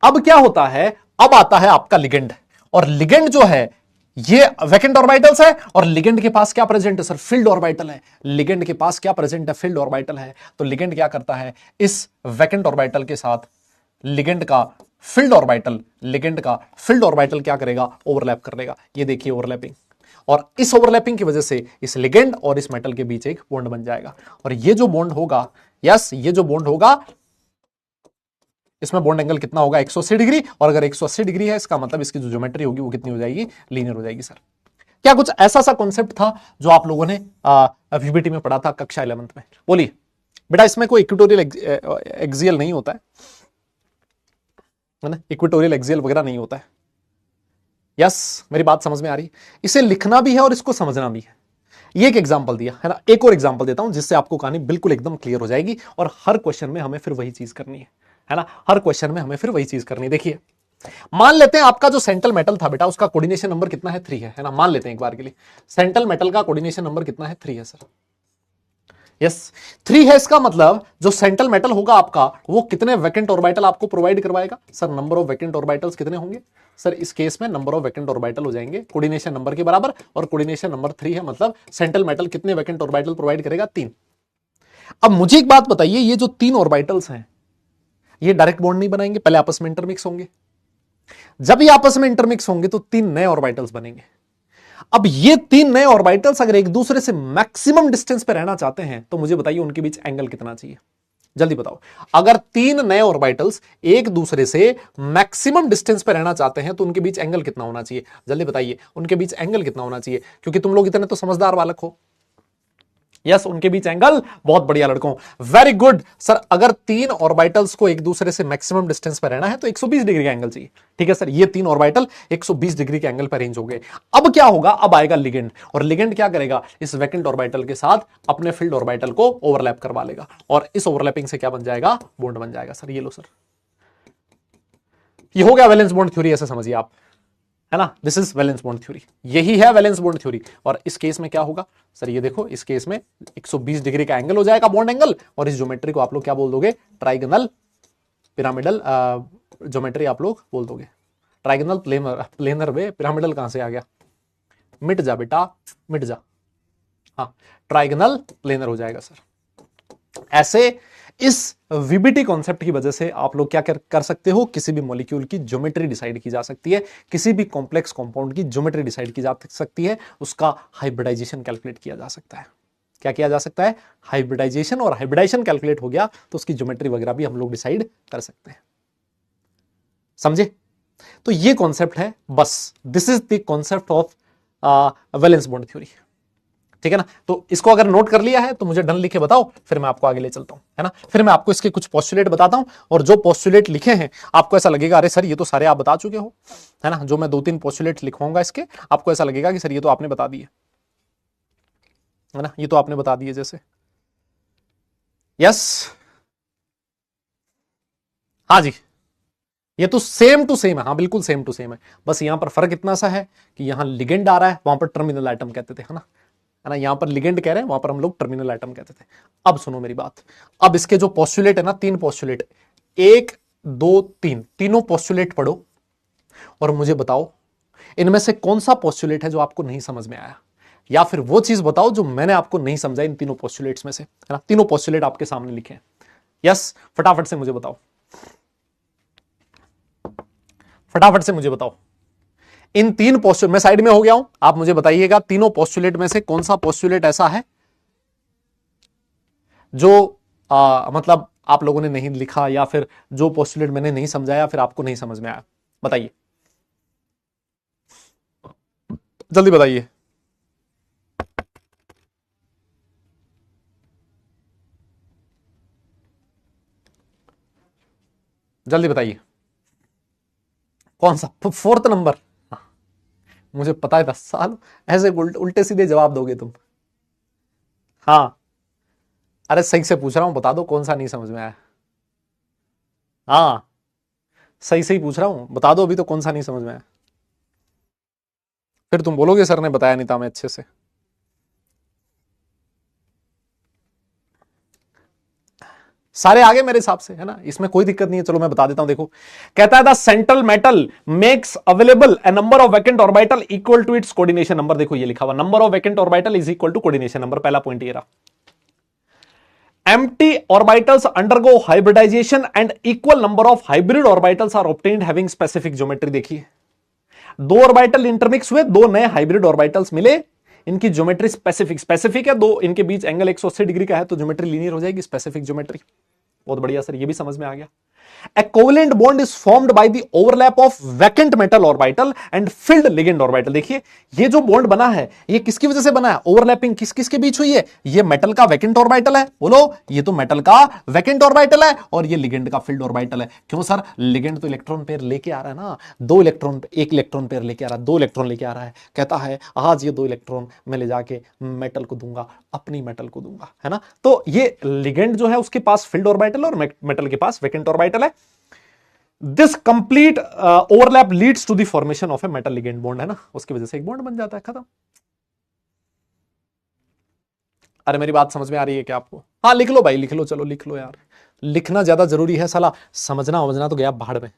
अब क्या होता है? अब आता है आपका लिगेंड, और लिगेंड जो है ये वैकेंट ऑर्बिटल्स है और लिगेंड के पास क्या प्रेजेंट है सर? फील्ड ऑर्बिटल है। लिगेंड के पास क्या प्रेजेंट है? फील्ड ऑर्बिटल है। तो लिगेंड क्या करता है? इस वैकेंट ऑर्बिटल के साथ लिगेंड का फील्ड ऑर्बिटल क्या करेगा? ओवरलैप कर लेगा। ये देखिए ओवरलैपिंग, और इस ओवरलैपिंग की वजह से इस लिगेंड और इस मेटल के बीच एक बॉन्ड बन जाएगा। और ये जो बॉन्ड होगा, यस, ये जो बॉन्ड होगा इसमें बॉन्ड एंगल कितना होगा? 180 डिग्री। और अगर 180 डिग्री है इसका मतलब इसकी जो ज्योमेट्री होगी वो कितनी हो जाएगी? लीनियर हो जाएगी सर। क्या कुछ ऐसा सा कॉन्सेप्ट था जो आप लोगों ने वीबीटी में पढ़ा था कक्षा 11th में? बोलिए बेटा, इसमें कोई इक्वेटोरियल एक्सियल नहीं होता है ना, इक्वेटोरियल एक्सियल वगैरह नहीं होता है। यस, मेरी बात समझ में आ रही? इसे लिखना भी है और इसको समझना भी है। ये एक एग्जांपल दिया है ना, एक और एग्जांपल देता हूं जिससे आपको कहानी बिल्कुल एकदम क्लियर हो जाएगी और हर क्वेश्चन में हमें फिर वही चीज करनी है ना। हर क्वेश्चन में हमें फिर वही चीज करनी है। देखिए, मान लेते हैं आपका जो सेंट्रल मेटल था बेटा उसका कोऑर्डिनेशन नंबर कितना है? 3 है ना। मान लेते हैं एक बार के लिए सेंट्रल मेटल का कोऑर्डिनेशन नंबर कितना है? 3 है सर। यस, 3 है। इसका मतलब जो सेंट्रल मेटल होगा आपका वो कितने वैकेंट ऑर्बिटल आपको प्रोवाइड करवाएगा sir? Number of vacant orbitals कितने होंगे सर? इस केस में नंबर ऑफ वैकेंट ऑर्बिटल हो जाएंगे कोऑर्डिनेशन नंबर के बराबर, और कोऑर्डिनेशन नंबर 3 है, मतलब सेंट्रल मेटल कितने वैकेंट ऑर्बिटल प्रोवाइड करेगा? 3। अब मुझे एक बात बताइए, ये जो 3 ऑर्बिटल्स हैं ये डायरेक्ट बॉन्ड नहीं बनाएंगे, पहले आपस में इंटरमिक्स होंगे। जब ये आपस में इंटरमिक्स होंगे तो 3 नए ऑर्बिटल्स बनेंगे। अब ये 3 नए ऑर्बिटल्स अगर एक दूसरे से मैक्सिमम डिस्टेंस पे रहना चाहते हैं तो मुझे बताइए उनके बीच एंगल कितना चाहिए? जल्दी बताओ। अगर 3 नए ऑर्बिटल्स एक दूसरे से मैक्सिमम डिस्टेंस पे रहना चाहते हैं तो उनके बीच एंगल कितना होना चाहिए? जल्दी बताइए, उनके बीच एंगल कितना होना चाहिए? क्योंकि तुम लोग इतने तो समझदार बालक हो। यस, उनके बीच एंगल, बहुत बढ़िया लड़कों, वेरी गुड सर। अगर 3 ऑर्बिटल्स को एक दूसरे से मैक्सिमम डिस्टेंस पर रहना है तो 120 डिग्री का एंगल चाहिए। ठीक है सर, ये 3 ऑर्बिटल 120 डिग्री के एंगल पर रेंज हो गए। अब क्या होगा? अब आएगा लिगेंड, और लिगेंड क्या करेगा? इस वैकेंट ऑर्बिटल के साथ अपने फील्ड ऑर्बिटल को ओवरलैप करवा लेगा, और इस ओवरलैपिंग से क्या बन जाएगा? बॉन्ड बन जाएगा सर। ये लो सर, ये हो गया वैलेंस बॉन्ड थ्योरी, ऐसे समझिए आप, है ना। This is valence bond theory, यही है वैलेंस बॉन्ड थ्योरी। और इस केस में क्या होगा सर? ये देखो, इस केस में 120 डिग्री का एंगल हो जाएगा, बॉन्ड एंगल, और इस ज्योमेट्री को आप लोग क्या बोल दोगे? ट्राइगोनल पिरामिडल ज्योमेट्री आप लोग बोल दोगे। ट्राइगोनल प्लेनर वे, पिरामिडल कहां से आ गया? मिट जा बेटा, मिट जा। हाँ, ट्राइगोनल प्लेनर हो जाएगा सर। ऐसे इस वीबीटी कॉन्सेप्ट की वजह से आप लोग क्या कर सकते हो? किसी भी मॉलिक्यूल की ज्योमेट्री डिसाइड की जा सकती है, किसी भी कॉम्प्लेक्स कंपाउंड की ज्योमेट्री डिसाइड की जा सकती है, उसका हाइब्रिडाइजेशन कैलकुलेट किया जा सकता है। क्या किया जा सकता है? हाइब्रिडाइजेशन। और हाइब्रिडाइजेशन कैलकुलेट हो गया तो उसकी ज्योमेट्री वगैरह भी हम लोग डिसाइड कर सकते हैं। समझे? तो ये कॉन्सेप्ट है, बस this is the concept of valence bond theory, ठीक है ना? तो इसको अगर नोट कर लिया है तो मुझे डन लिखे बताओ, फिर मैं आपको आगे ले चलता हूं, है ना? फिर मैं आपको इसके कुछ पोस्टुलेट बताता हूं, और जो पोस्टुलेट लिखे हैं आपको ऐसा लगेगा अरे सर ये तो सारे आप बता चुके हो, है ना? जो मैं 2-3 पोस्टुलेट लिखवाऊंगा इसके, आपको ऐसा लगेगा कि सर ये तो आपने बता दिए, है ना? ये तो आपने बता दिए जैसे। यस, हाँ जी, ये तो सेम टू सेम है, हाँ बिल्कुल सेम टू सेम है, बस यहां पर फर्क इतना सा है कि यहां लिगेंड आ रहा है, वहां पर टर्मिनल एटम कहते थे, है ना? यहां पर लिगेंड कह रहे हैं, वहां पर हम लोग टर्मिनल एटम कहते थे। अब सुनो मेरी बात, अब इसके जो पोस्टुलेट है ना, 3 पोस्टुलेट, 1 2 3, तीनों पोस्टुलेट पढ़ो और मुझे बताओ इनमें से कौन सा पोस्टुलेट है जो आपको नहीं समझ में आया, या फिर वो चीज बताओ जो मैंने आपको नहीं समझा इन तीनों पोस्टुलेट्स में से, है ना? तीनों पोस्टुलेट आपके सामने लिखे हैं। यस, फटाफट से मुझे बताओ, फटाफट से मुझे बताओ इन 3 पोस्टुलेट, मैं साइड में हो गया हूं, आप मुझे बताइएगा तीनों पोस्टुलेट में से कौन सा पोस्टुलेट ऐसा है जो मतलब आप लोगों ने नहीं लिखा, या फिर जो पोस्टुलेट मैंने नहीं समझाया फिर आपको नहीं समझ में आया, बताइए, जल्दी बताइए। जल्दी बताइए कौन सा 4th नंबर? मुझे पता है 10 साल ऐसे उल्टे सीधे जवाब दोगे तुम। हाँ, अरे सही से पूछ रहा हूं, बता दो कौन सा नहीं समझ में आया। हाँ, सही सही पूछ रहा हूं, बता दो अभी तो कौन सा नहीं समझ में आया, फिर तुम बोलोगे सर ने बताया नहीं था मैं अच्छे से। सारे आगे मेरे हिसाब से, है ना? इसमें कोई दिक्कत नहीं है, चलो मैं बता देता हूं। देखो, कहता है the central metal makes available a number of vacant orbital equal to its coordination number. देखो ये लिखा हुआ, number of vacant orbital is equal to coordination number, पहला पॉइंट ये रहा। Empty orbitals undergo hybridization and equal number of hybrid orbitals are obtained having specific geometry। देखिए, 2 orbital intermix हुए, 2 नए हाइब्रिड ऑर्बिटल्स मिले, इनकी ज्योमेट्री स्पेसिफिक है, 2 इनके बीच एंगल 180 डिग्री का है, तो ज्योमेट्री लीनियर हो जाएगी, स्पेसिफिक ज्योमेट्री। बहुत बढ़िया सर, ये भी समझ में आ गया। A covalent bond is formed by the overlap of vacant metal orbital and filled ligand orbital। देखिए ये जो बॉन्ड बना है ये किसकी वजह से बना है? ओवरलैपिंग किस किस के बीच हुई है? ये मेटल का वैकेंट ऑर्बिटल है, बोलो, ये तो मेटल का वैकेंट ऑर्बिटल है और ये लिगेंड का फिल्ड ऑर्बिटल है। क्यों सर? लिगेंड तो इलेक्ट्रॉन पेयर लेके आ रहा है ना, 2 इलेक्ट्रॉन, 1 इलेक्ट्रॉन पेयर लेके आ रहा है, 2 इलेक्ट्रॉन लेके आ रहा है, कहता है आज ये 2 इलेक्ट्रॉन मैं ले जाके मेटल को दूंगा, अपनी मेटल को दूंगा, है ना? तो ये लिगेंड जो है उसके पास फिल्ड ऑर्बिटल और मेटल के पास वैकेंट ऑर्बिटल है। This complete overlap leads to the formation of a metal ligand bond, है ना? उसकी वजह से एक बॉन्ड बन जाता है, खत्म। अरे मेरी बात समझ में आ रही है क्या आपको? हाँ लिख लो भाई, लिख लो, चलो लिख लो यार, लिखना ज्यादा जरूरी है, साला समझना समझना तो गया भाड़ में।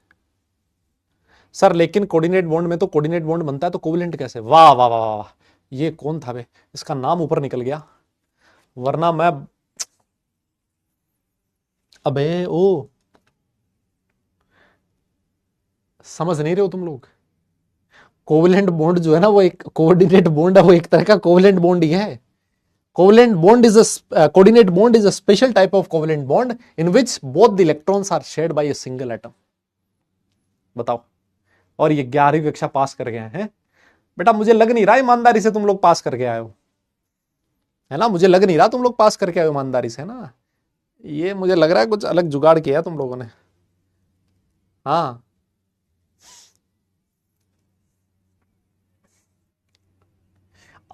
सर लेकिन कोऑर्डिनेट बॉन्ड में तो कोऑर्डिनेट बॉन्ड बनता है तो कोवेलेंट कैसे? वाह वाह वाह वाह, ये कौन था बे? इसका नाम ऊपर निकल गया, वरना मैं, अबे ओ, समझ नहीं रहे हो तुम लोग। कोवेलेंट बॉन्ड जो है ना वो एक कोऑर्डिनेट बॉन्ड है, वो एक तरह का कोवेलेंट बॉन्ड ही है। Covalent bond is a coordinate bond is a special type of covalent bond in which both the electrons are shared by a single atom. बताओ, और ये 11वीं कक्षा पास कर गए हैं बेटा, मुझे लग नहीं रहा ईमानदारी से तुम लोग पास करके आए हो, है ना? मुझे लग नहीं रहा तुम लोग पास करके आए हो ईमानदारी से, है ना? ये मुझे लग रहा है कुछ अलग जुगाड़ किया तुम लोगों ने। हाँ,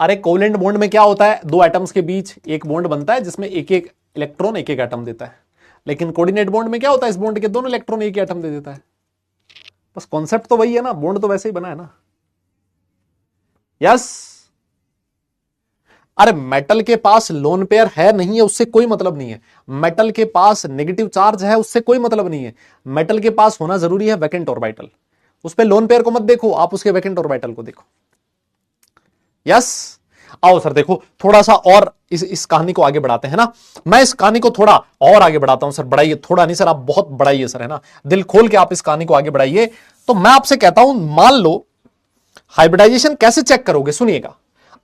अरे कोवेलेंट बॉन्ड में क्या होता है? 2 एटम्स के बीच एक बॉन्ड बनता है जिसमें एक एक इलेक्ट्रॉन एक एक एटम देता है, लेकिन कोऑर्डिनेट बॉन्ड में क्या होता है? इस बॉन्ड के दोनों इलेक्ट्रॉन एक ही एटम दे देता है। बस कॉन्सेप्ट तो वही है ना, बॉन्ड तो वैसे ही बना है ना। यस, अरे मेटल के पास लोन पेयर है नहीं है उससे कोई मतलब नहीं है, मेटल के पास नेगेटिव चार्ज है उससे कोई मतलब नहीं है, मेटल के पास होना जरूरी है वैकेंट ऑर्बिटल। उस पे लोन पेयर को मत देखो, आप उसके वैकेंट ऑर्बिटल को देखो। यस, आओ सर देखो थोड़ा सा और इस कहानी को आगे बढ़ाते हैं ना, मैं इस कहानी को थोड़ा और आगे बढ़ाता हूं सर। बढ़ाइए, थोड़ा नहीं सर, आप बहुत बढ़ाइए सर, है ना? दिल खोल के आप इस कहानी को आगे बढ़ाइए। तो मैं आपसे कहता हूं, मान लो हाइब्रिडाइजेशन कैसे चेक करोगे, सुनिएगा।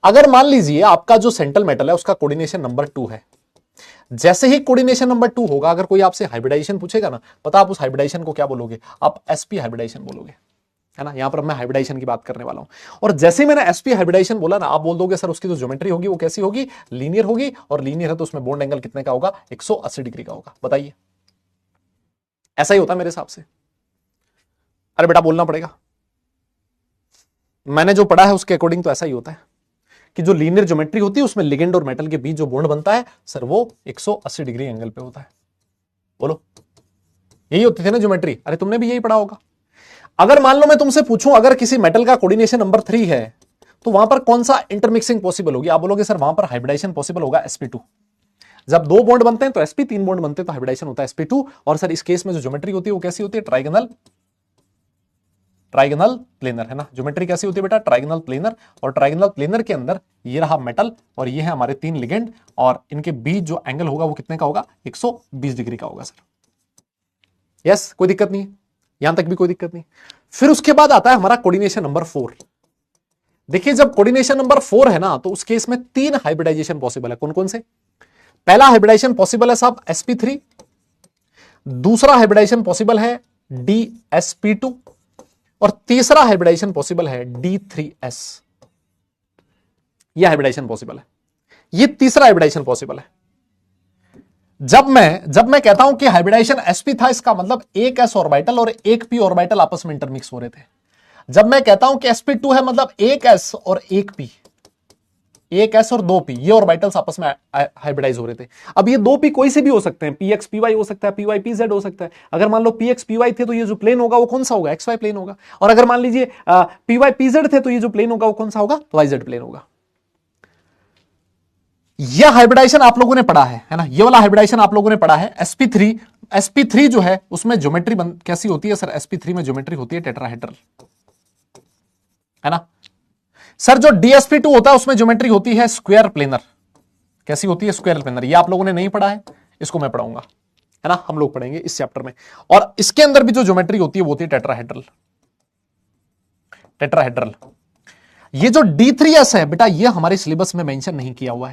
अगर मान लीजिए आपका जो सेंट्रल मेटल है उसका कोऑर्डिनेशन नंबर 2 है, जैसे ही कोऑर्डिनेशन नंबर 2 होगा, अगर कोई आपसे हाइब्रिडाइजेशन पूछेगा ना, पता आप उस हाइब्रिडाइजेशन को क्या बोलोगे? आप एसपी हाइब्रिडाइजेशन बोलोगे, है ना। यहां पर मैं हाइब्रिडाइजेशन की बात करने वाला हूं। और जैसे ही मैंने एसपी हाइब्रिडाइजेशन बोला ना, आप बोल दोगे सर उसकी जो ज्योमेट्री होगी वो कैसी होगी? लीनियर होगी, और लीनियर है तो उसमें बॉन्ड एंगल कितने का होगा? 180 डिग्री का होगा। बताइए, ऐसा ही होता है मेरे हिसाब से। अरे बेटा बोलना पड़ेगा, मैंने जो पढ़ा है उसके अकॉर्डिंग तो ऐसा ही होता है कि जो लीनियर ज्योमेट्री होती है उसमें लिगेंड और मेटल के बीच जो बॉन्ड बनता है सर, वो 180 डिग्री एंगल पे होता है। बोलो, यही होती थी ना ज्योमेट्री? अरे तुमने भी यही पढ़ा होगा। अगर मान लो मैं तुमसे पूछूं, अगर किसी मेटल का कोऑर्डिनेशन नंबर 3 है तो वहां पर कौन सा इंटरमिक्सिंग पॉसिबल होगी? आप बोलोगे सर वहां पर हाइब्रिडाइजेशन पॉसिबल होगा sp2। जब 2 बॉन्ड बनते हैं तो sp, 3 बॉन्ड बनते हैं तो हाइब्रिडाइजेशन होता है sp2। और सर इस केस में जो ज्योमेट्री होती है वो कैसी होती है? ट्राइगोनल प्लेनर, है ना। ज्योमेट्री कैसी होती है बेटा? Trigonal planar. और ट्राइगोनल प्लेनर के अंदर ये रहा मेटल और ये है हमारे 3 लिगेंड, और इनके बीच जो एंगल होगा वो कितने का होगा? 120 डिग्री का होगा सर। यस, कोई दिक्कत नहीं, यहां तक भी कोई दिक्कत नहीं। फिर उसके बाद आता है हमारा कोऑर्डिनेशन नंबर 4। देखिए, जब कोऑर्डिनेशन नंबर 4 है ना, तो उस केस में 3 हाइब्रिडाइजेशन पॉसिबल है। कौन कौन से? पहला हाइब्रिडाइजेशन पॉसिबल है साहब sp3, दूसरा हाइब्रिडाइजेशन पॉसिबल है dsp2, और तीसरा हाइब्रिडाइजेशन पॉसिबल है d3s। यह हाइब्रिडाइजेशन पॉसिबल है, ये तीसरा हाइब्रिडाइजेशन पॉसिबल है। जब मैं कहता हूं कि हाइब्रिडाइजेशन sp था, इसका मतलब एक s ऑर्बिटल और एक p ऑर्बिटल आपस में इंटरमिक्स हो रहे थे। जब मैं कहता हूं कि sp2 है, मतलब एक s और एक p, एक s और 2p, ये ऑर्बिटल्स आपस में हाइब्रिडाइज हो रहे थे। अब ये 2p कोई से भी हो सकते हैं, px py हो सकता है, py pz हो सकता है। अगर मान लो px py थे तो ये जो प्लेन होगा वो कौन सा होगा? xy प्लेन होगा। और अगर मान लीजिए py pz थे तो ये जो प्लेन होगा वो कौन सा होगा? yz प्लेन होगा। यह हाइब्रिडाइजेशन आप लोगों ने पढ़ा है ना, ये वाला हाइब्रिडाइजेशन आप लोगों ने पढ़ा है। sp3 जो है उसमें ज्योमेट्री कैसी होती है सर? sp3 में ज्योमेट्री होती है टेट्राहेड्रल, है ना। सर जो dsp2 होता है उसमें ज्योमेट्री होती है स्क्वायर प्लेनर। कैसी होती है? Square planar. ये आप लोगों ने नहीं पढ़ा है, इसको मैं पढ़ाऊंगा, है ना, हम लोग पढ़ेंगे इस चैप्टर में। और इसके अंदर भी जो ज्योमेट्री होती है वो होती है टेट्राहेड्रल। ये जो d3s है बेटा, ये हमारे सिलेबस में मेंशन नहीं किया हुआ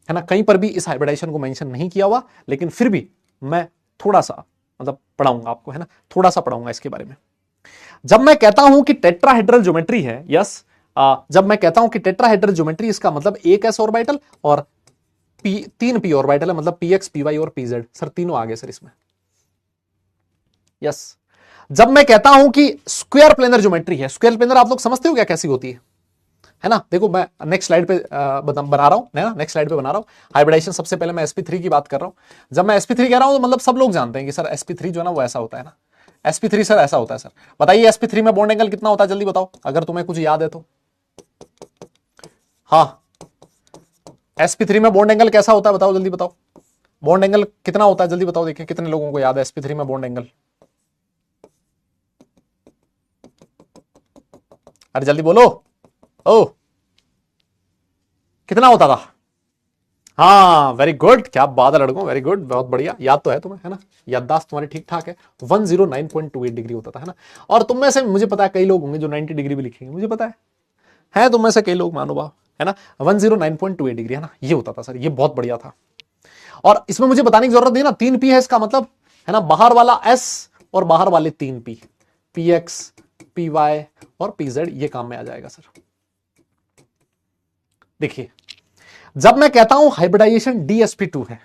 है ना, कहीं पर भी इस हाइब्रिडाइजेशन को मेंशन नहीं किया हुआ, लेकिन फिर भी मैं थोड़ा सा मतलब पढ़ाऊंगा आपको, है ना, थोड़ा सा पढ़ाऊंगा इसके बारे में। जब मैं कहता हूं कि टेट्राहेड्रल ज्योमेट्री है, यस, जब मैं कहता हूं कि टेट्राहेड्रल ज्योमेट्री, इसका मतलब एक s ऑर्बिटल और तीन p ऑर्बिटल है, मतलब px py और pz। सर तीनों आ गए सर इसमें, यस। जब मैं कहता हूं कि स्क्वायर प्लेनर ज्योमेट्री है, स्क्वायर प्लेनर आप लोग समझते हो क्या कैसी होती है ना। देखो मैं नेक्स्ट स्लाइड पे बना रहा हूं, है ना, नेक्स्ट स्लाइड पे बना रहा हूं हाइब्रिडाइजेशन। सबसे पहले मैं sp3 की बात कर रहा हूं। जब मैं sp3 कह रहा हूं तो मतलब सब लोग जानते हैं कि सर sp3 जो है ना वो ऐसा होता है ना। sp3 सर ऐसा होता है। सर बताइए sp3 में बॉन्ड एंगल कितना होता है? जल्दी बताओ, अगर तुम्हें कुछ याद है तो। हाँ, sp3 में बॉन्ड एंगल कैसा होता है? बताओ, जल्दी बताओ, बॉन्ड एंगल कितना होता है? जल्दी बताओ, देखिए कितने लोगों को याद है sp3 में बॉन्ड एंगल? अरे जल्दी बोलो, ओ कितना होता था? हाँ, वेरी गुड, क्या बात है लड़कों, वेरी गुड, बहुत बढ़िया, याद तो है तुम्हें, है ना, याददाश्त तुम्हारी ठीक ठाक है। 109.28 डिग्री होता था, है ना। और तुम में से मुझे पता है कई लोग होंगे जो 90 डिग्री भी लिखेंगे, मुझे पता है तुम में से कई लोग महानुभाव, है ना। 109.28 डिग्री, है ना, ये होता था सर, ये बहुत बढ़िया था। और इसमें मुझे बताने की जरूरत नहीं ना, 3p है इसका मतलब, है ना, बाहर वाला s और बाहर वाले 3p, px py और pz, ये काम में आ जाएगा सर। देखिए, जब मैं कहता हूं हाइब्रिडाइजेशन dsp2 है,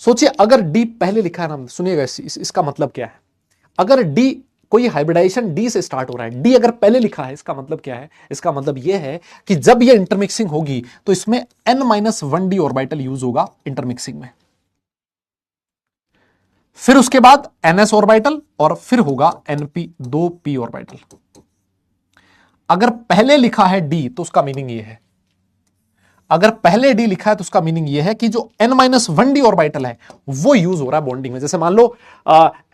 सोचिए अगर d पहले लिखा है ना, सुनिएगा इसका मतलब क्या है। अगर d, कोई हाइब्रिडाइजेशन d से स्टार्ट हो रहा है, d अगर पहले लिखा है, इसका मतलब क्या है? इसका मतलब यह है कि जब यह इंटरमिक्सिंग होगी तो इसमें n-1d ऑर्बिटल यूज होगा इंटरमिक्सिंग में, फिर उसके बाद ns ऑर्बिटल और फिर होगा np, 2p ऑर्बिटल। अगर पहले लिखा है d तो उसका मीनिंग यह है, अगर पहले d लिखा है तो उसका मीनिंग यह है कि जो n-1d ऑर्बिटल है वो यूज हो रहा है बॉन्डिंग में। जैसे मान लो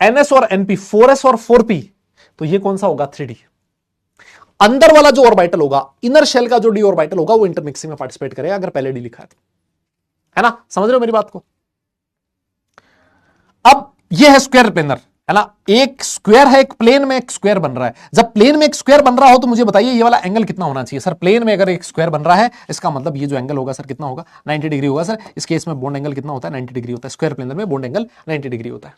ns और np, 4s और 4p, तो ये कौन सा होगा? 3d। अंदर वाला जो ऑर्बिटल होगा, इनर शेल का जो d ऑर्बिटल होगा, वो इंटरमिक्सिंग में पार्टिसिपेट करेगा अगर पहले d लिखा है ना, समझ रहे हो मेरी बात को। अब ये है स्क्वायर प्लेनर, है ना। एक स्क्वायर है, एक प्लेन में एक स्क्वायर बन रहा है। जब प्लेन में एक स्क्वायर बन रहा हो तो मुझे बताइए ये वाला एंगल कितना होना चाहिए सर। प्लेन में अगर एक स्क्वायर बन रहा है इसका मतलब ये जो एंगल होगा सर कितना होगा, 90 डिग्री होगा सर। इस केस में बॉन्ड एंगल कितना होता है, 90 डिग्री होता है। स्क्वायर प्लेन में बॉन्ड एंगल 90 डिग्री होता है।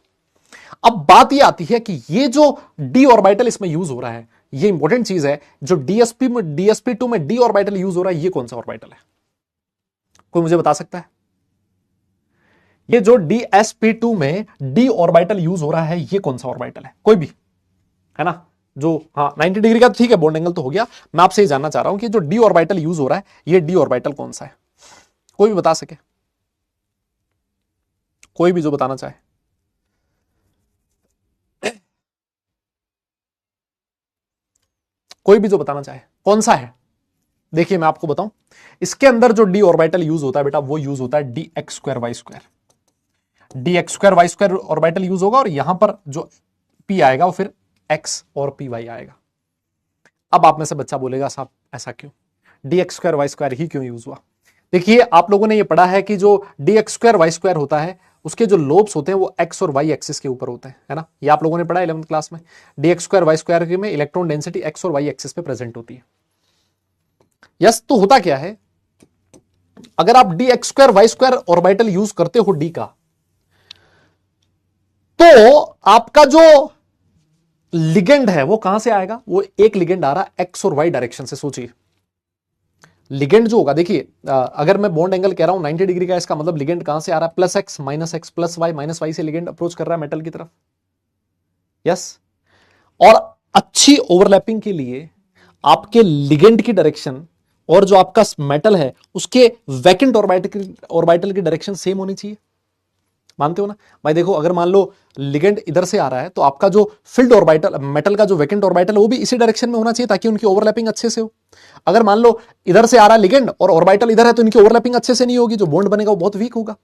अब बात ये आती है कि ये जो डी ऑर्बिटल इसमें यूज हो रहा है, ये इंपॉर्टेंट चीज है, जो DsP2 में डी ऑर्बिटल यूज हो रहा है, ये कौन सा ऑर्बिटल है, कोई मुझे बता सकता है। ये जो DsP2 में डी ऑर्बिटल यूज हो रहा है, ये कौन सा ऑर्बिटल है, कोई भी, है ना। जो हाँ 90 डिग्री का ठीक है, बॉन्ड एंगल तो हो गया। मैं आपसे ये जानना चाह रहा हूं कि जो डी ऑर्बिटल यूज हो रहा है, ये डी ऑर्बिटल कौन सा है, कोई भी बता सके, कोई भी जो बताना चाहे। कोई भी जो बताना चाहे कौन सा है। देखिए मैं आपको बताऊं, इसके अंदर जो डी ऑर्बिटल यूज होता है बेटा, वो यूज होता है dx2y2 ऑर्बिटल यूज होगा, और यहां पर जो p आएगा वो फिर x और py आएगा। अब आप में से बच्चा बोलेगा साहब ऐसा क्यों, dx2y2 ही क्यों यूज हुआ। देखिए आप लोगों ने ये पढ़ा है कि जो dx2y2 होता है, उसके जो लोब्स होते हैं वो x और y एक्सिस के ऊपर होते हैं, है ना। ये आप लोगों ने पढ़ा 11th क्लास में। dx2y2 में इलेक्ट्रॉन डेंसिटी x और y एक्सिस पे प्रेजेंट होती है। यस, तो होता क्या है, अगर आप dx2y2 ऑर्बिटल यूज करते हो d का, तो आपका जो लिगेंड है वो कहां से आएगा, वो एक लिगेंड आ रहा है x और y डायरेक्शन से। सोचिए लिगेंड जो होगा, देखिए अगर मैं बॉन्ड एंगल कह रहा हूं 90 डिग्री का, इसका मतलब लिगेंड कहां से आ रहा है, +x -x +y -y से लिगेंड अप्रोच कर रहा है मेटल की तरफ। यस, और अच्छी ओवरलैपिंग के लिए आपके लिगेंड की डायरेक्शन और जो आपका मेटल है उसके वैकेंट ऑर्बिटल की डायरेक्शन सेम होनी चाहिए। मानते हो ना भाई। देखो अगर मान लो लिगेंड इधर से आ रहा है, तो आपका जो फील्ड ऑर्बिटल मेटल का जो वैकेंट ऑर्बिटल वो भी इसी डायरेक्शन में होना चाहिए, ताकि उनकी ओवरलैपिंग अच्छे से हो। अगर मान लो इधर से आ रहा है लिगेंड और ऑर्बिटल इधर है, तो इनकी ओवरलैपिंग अच्छे से नहीं होगी, जो बॉन्ड बनेगा वो बहुत वीक होगा।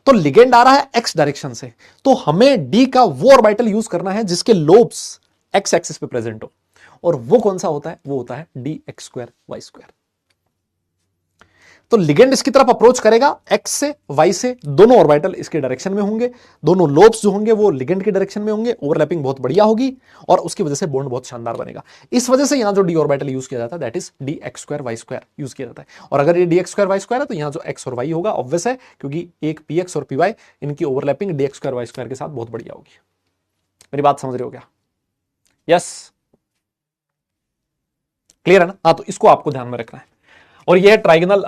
तो लिगेंड आ रहा है एक्स डायरेक्शन से, तो हमें डी का वो ऑर्बिटल यूज करना है जिसके लोब्स एक्स एक्सिस पे प्रेजेंट हो, और वो कौन सा होता है, वो होता है dx2y2। तो लिगेंड इसकी तरफ अप्रोच करेगा x से y से, दोनों ऑर्बिटल इसके डायरेक्शन में होंगे, दोनों लोब्स जो होंगे वो लिगेंड के डायरेक्शन में होंगे, ओवरलैपिंग बहुत बढ़िया होगी, और उसकी वजह से बॉन्ड बहुत शानदार बनेगा। इस वजह से यहां जो डी ऑर्बिटल यूज किया जाता है दैट इज dx2y2 यूज किया जाता है। और अगर ये dx2y2 है तो यहां जो x और y होगा ऑब्वियस है, क्योंकि एक px और py इनकी ओवरलैपिंग dx2y2 के साथ बहुत बढ़िया होगी। मेरी बात समझ रहे हो क्या? यस, क्लियर है ना। हाँ, तो इसको आपको ध्यान में रखना है। और ये है ट्राइगोनल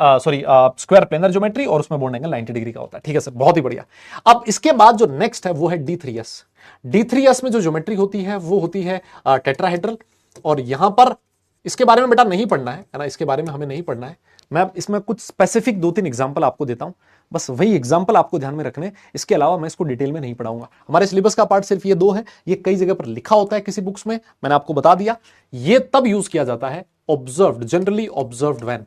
स्क्वायर प्लेनर ज्योमेट्री, और उसमें बॉन्ड एंगल 90 डिग्री का होता है। ठीक है सर, बहुत ही बढ़िया। अब इसके बाद जो नेक्स्ट है वो है D3S। D3S में जो ज्योमेट्री होती है वो होती है टेट्राहेड्रल, और यहां पर इसके बारे में बेटा नहीं पढ़ना है ना, इसके बारे में हमें नहीं पढ़ना है। मैं इसमें कुछ स्पेसिफिक 2-3 एग्जांपल आपको देता हूं, बस वही एग्जांपल आपको ध्यान में रखने, इसके अलावा मैं इसको डिटेल में नहीं पढ़ाऊंगा। हमारे सिलेबस का पार्ट सिर्फ ये 2 है, ये कई जगह पर लिखा होता है किसी बुक्स में, मैंने आपको बता दिया। ये तब यूज किया जाता है observed, generally observed when,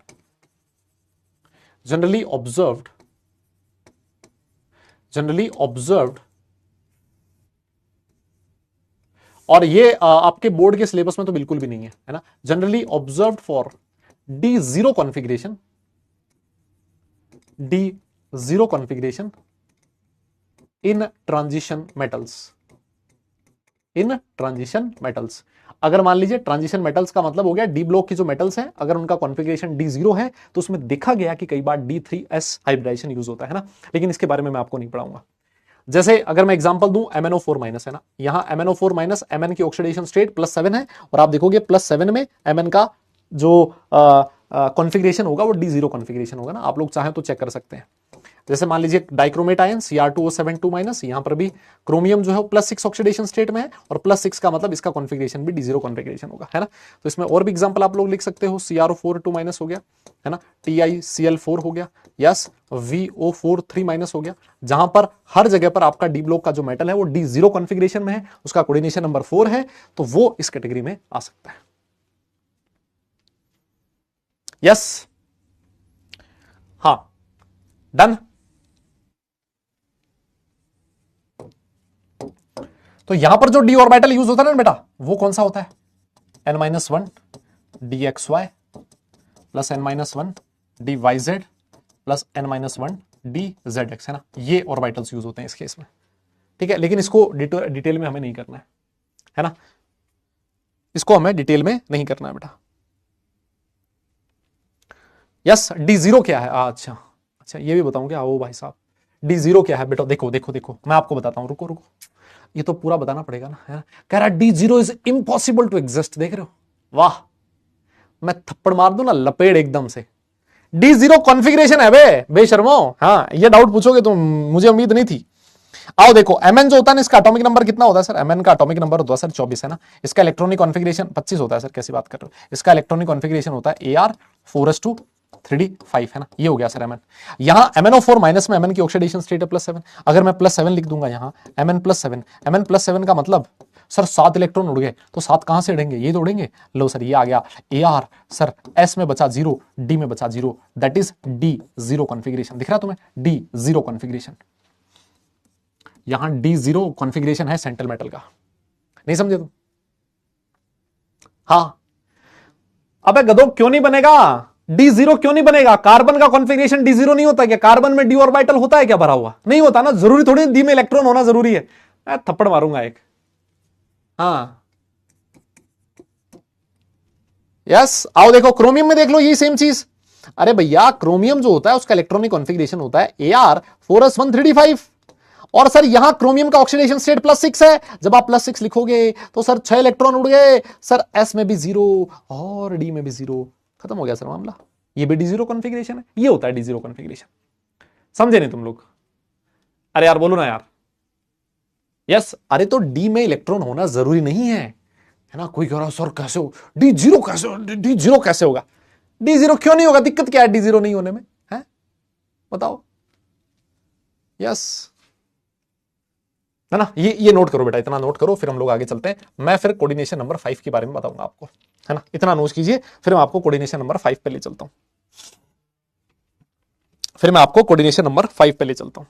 generally observed, और ये आपके बोर्ड के सिलेबस में तो बिल्कुल भी नहीं है ना। Generally observed for D0 configuration in transition metals. अगर मान लीजिए ट्रांजिशन मेटल्स का मतलब हो गया डी ब्लॉक की जो मेटल्स हैं, अगर उनका कॉन्फ़िगरेशन D0 है तो उसमें देखा गया कि कई बार D3S हाइब्रिडाइजेशन यूज होता है ना, लेकिन इसके बारे में मैं आपको नहीं पढ़ाऊंगा। जैसे अगर मैं एग्जांपल दूं MnO4- है ना, यहां MnO4- Mn की ऑक्सीडेशन स्टेट +7 है, और आप देखोगे +7 में Mn का जो कॉन्फ़िगरेशन होगा वो D0 कॉन्फ़िगरेशन होगा ना। आप लोग चाहें तो चेक कर सकते हैं। जैसे मान लीजिए डाइक्रोमेट आयन Cr2O72-, यहां पर भी क्रोमियम जो है वो +6 ऑक्सीडेशन स्टेट में है, और +6 का मतलब इसका कॉन्फ़िगरेशन भी D0 कॉन्फ़िगरेशन होगा, है ना। तो इसमें और भी एग्जांपल आप लोग लिख सकते हो, Cr4 2- हो गया, है ना, TiCl4 हो गया, यस, VO4 3- हो गया, जहां पर हर जगह पर आपका डी ब्लॉक का जो मेटल है वो D0 कॉन्फ़िगरेशन में है, उसका कोऑर्डिनेशन नंबर 4 है, तो वो इस कैटेगरी में आ सकता है। यस, हाँ, डन। तो यहां पर जो डी ऑर्बिटल यूज होता है ना बेटा, वो कौन सा होता है, n-1 dxy plus n-1 dyz plus n-1 dzx, है ना। ये ऑर्बिटल्स यूज होते हैं इस केस में। ठीक है, लेकिन इसको डिटेल में हमें नहीं करना है ना, इसको हमें डिटेल में नहीं करना है बेटा। यस, D0 क्या है? अच्छा अच्छा, ये भी बताऊं क्या? ओ भाई साहब, D0 क्या है बेटा? देखो देखो देखो, मैं आपको बताता हूं, रुको रुको, ये तो पूरा बताना पड़ेगा ना, है ना। कह रहा D0 is impossible to exist, देख रहे हो, वाह, मैं थप्पड़ मार दूं ना लपेड़ एकदम से। D0 कॉन्फ़िगरेशन है बे बेशर्मो, हाँ ये डाउट पूछोगे तो मुझे उम्मीद नहीं थी। आओ देखो, Mn जो होता है ना, इसका एटॉमिक नंबर कितना होता है सर? Mn का एटॉमिक नंबर होता है सर 24 है ना। इसका इलेक्ट्रॉनिक कॉन्फ़िगरेशन 25 होता है सर, कैसी बात कर रहे हो? इसका इलेक्ट्रॉनिक कॉन्फ़िगरेशन होता है Ar 4s2 3d5 है ना, ये हो गया सर Mn। यहां MnO4 माइनस में Mn की ऑक्सीडेशन स्टेट है +7, अगर मैं +7 लिख दूंगा यहां Mn+7 का मतलब सर 7 इलेक्ट्रॉन उड़ गए, तो 7 कहां से उड़ेंगे? ये तो उड़ेंगे। लो सर, ये आ गया Ar सर, S में बचा 0, D में बचा 0, दैट इज D0 कॉन्फ़िगरेशन। दिख रहा तुम्हें? D0 कॉन्फ़िगरेशन, यहां D0 कॉन्फ़िगरेशन है सेंट्रल मेटल का, नहीं समझे तुम? हाँ, अबे गधो क्यों नहीं बनेगा? D0 क्यों नहीं बनेगा? कार्बन का कॉन्फ़िगरेशन D0 नहीं होता क्या? कार्बन में d ऑर्बिटल होता है क्या भरा हुआ? नहीं होता ना, जरूरी थोड़ी D में इलेक्ट्रॉन होना जरूरी है। मैं थप्पड़ मारूंगा एक। हाँ यस, आओ देखो क्रोमियम में देख लो, ये सेम चीज। अरे भैया, क्रोमियम जो होता है उसका इलेक्ट्रॉनिक कॉन्फ़िगरेशन होता है Ar4s1 3d5, और सर यहां क्रोमियम का ऑक्सीडेशन स्टेट +6 है। जब आप +6 लिखोगे तो सर 6 इलेक्ट्रॉन उड़ गए सर, S में भी 0 और D में भी 0, खत्म हो गया सर मामला। ये भी D0 कॉन्फ़िगरेशन है, ये होता है D0 कॉन्फ़िगरेशन। समझे नहीं तुम लोग? अरे यार बोलो ना यार। यस, अरे तो D में इलेक्ट्रॉन होना जरूरी नहीं है ना। कोई कह रहा सर कैसे हो, D0 कैसे, D0 कैसे होगा? D0 क्यों नहीं होगा? दिक्कत क्या है D0 नहीं होने में, है बताओ? यस, है ना, ये नोट करो बेटा, इतना नोट करो, फिर हम लोग आगे चलते हैं। मैं फिर कोऑर्डिनेशन नंबर 5 के बारे में बताऊंगा आपको, है ना, इतना नोट कीजिए, फिर मैं आपको कोऑर्डिनेशन नंबर 5 पे ले चलता हूं। फिर मैं आपको कोऑर्डिनेशन नंबर 5 पे ले चलता हूं।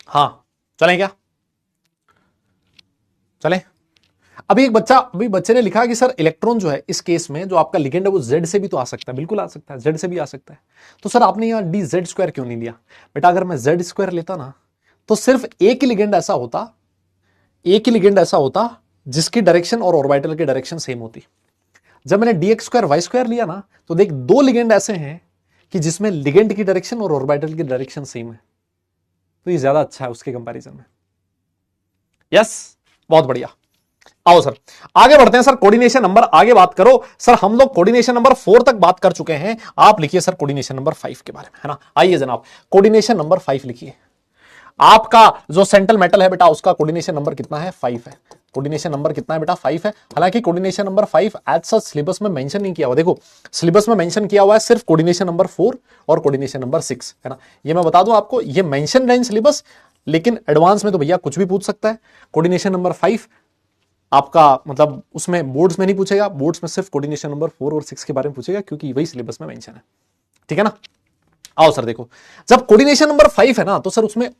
हाँ चलें क्या? चलें। अभी बच्चे ने लिखा कि सर इलेक्ट्रॉन जो है इस केस में जो आपका लिगेंड है वो जेड से भी तो आ सकता है। बिल्कुल आ सकता है, जेड से भी आ सकता है। तो सर आपने यहां DZ² क्यों नहीं लिया? बेटा अगर मैं Z² लेता ना, तो सिर्फ एक ही लिगेंड ऐसा होता जिसकी डायरेक्शन और ऑर्बिटल की डायरेक्शन सेम होती। जब मैंने DX²Y² लिया ना, तो देख दो लिगेंड ऐसे हैं कि जिसमें लिगेंड की डायरेक्शन और ऑर्बिटल की डायरेक्शन सेम है, तो ये ज्यादा अच्छा है उसके कंपैरिजन में। यस, बहुत बढ़िया। आओ सर आगे बढ़ते हैं। सर कोऑर्डिनेशन नंबर आगे बात करो। सर हम लोग कोऑर्डिनेशन नंबर 4 तक बात कर चुके हैं, आप लिखिए सर कोऑर्डिनेशन नंबर 5 के बारे में, है ना। आइए जनाब, कोऑर्डिनेशन नंबर 5 लिखिए। आपका जो सेंट्रल मेटल है बेटा, उसका कोऑर्डिनेशन नंबर कितना है? 5 है। कोऑर्डिनेशन नंबर कितना है बेटा? 5 है। हालांकि coordination number 5 as such syllabus में मेंशन नहीं किया हुआ। देखो सिलेबस में मेंशन किया हुआ है सिर्फ कोऑर्डिनेशन नंबर 4 और कोऑर्डिनेशन नंबर 6, है ना। ये मैं बता दूं आपको, ये मेंशन है सिलेबस, लेकिन एडवांस में तो भैया कुछ भी पूछ सकता है। कोऑर्डिनेशन नंबर 5 आपका मतलब उसमें बोर्ड्स में नहीं पूछेगा, बोर्ड्स में सिर्फ कोऑर्डिनेशन नंबर 4 और 6 के बारे में पूछेगा, क्योंकि वही सिलेबस में मेंशन है, ठीक है ना। आओ सर देखो, जब कोऑर्डिनेशन नंबर 5 है ना, तो सर उसमें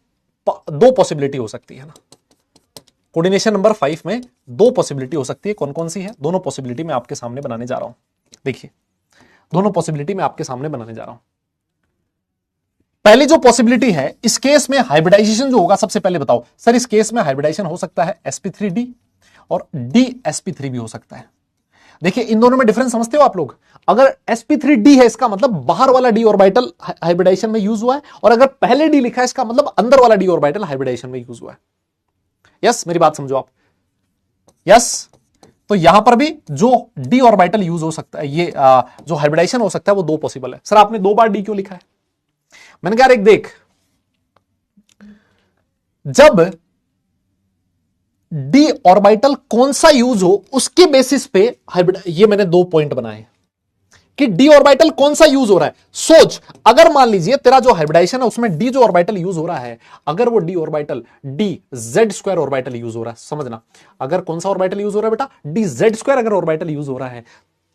दो पॉसिबिलिटी हो सकती है ना। कोऑर्डिनेशन नंबर 5 में दो पॉसिबिलिटी हो सकती है। कौन कौन सी है? दोनों पॉसिबिलिटी मैं आपके सामने बनाने जा रहा हूं। देखिए, दोनों पॉसिबिलिटी मैं आपके सामने बनाने जा रहा हूं। पहली जो पॉसिबिलिटी है, इस केस में हाइब्रिडाइजेशन जो होगा, सबसे पहले बताओ सर, इस केस में हाइब्रिडाइजेशन हो सकता है sp3d और dsp3 भी हो सकता है। देखिए इन दोनों में डिफरेंस समझते हो आप लोग? अगर sp3d है, इसका मतलब बाहर वाला d ऑर्बिटल हाइब्रिडाइजेशन में यूज हुआ है, और अगर पहले d लिखा है, इसका मतलब अंदर वाला d ऑर्बिटल हाइब्रिडाइजेशन में यूज हुआ है। यस, मेरी बात समझो आप। यस, तो यहां पर भी जो d ऑर्बिटल यूज हो सकता है, ये जो हाइब्रिडाइजेशन हो सकता है, वो दो पॉसिबल है। सर आपने दो बार d क्यों लिखा है? मैंने कहा एक देख, जब डी ऑर्बिटल कौन सा यूज हो उसके बेसिस पे हाइब्रिड, ये मैंने दो पॉइंट बनाए। कि डी ऑर्बिटल कौन सा यूज हो रहा है। सोच, अगर मान लीजिए तेरा जो हाइब्रिडाइजेशन है उसमें डी जो ऑर्बिटल यूज हो रहा है, अगर वो D orbital d z square orbital use हो रहा है, समझना, अगर कौन सा ऑर्बिटल यूज हो रहा है बेटा, डी जेड स्क्वायर अगर ऑर्बिटल यूज हो रहा है,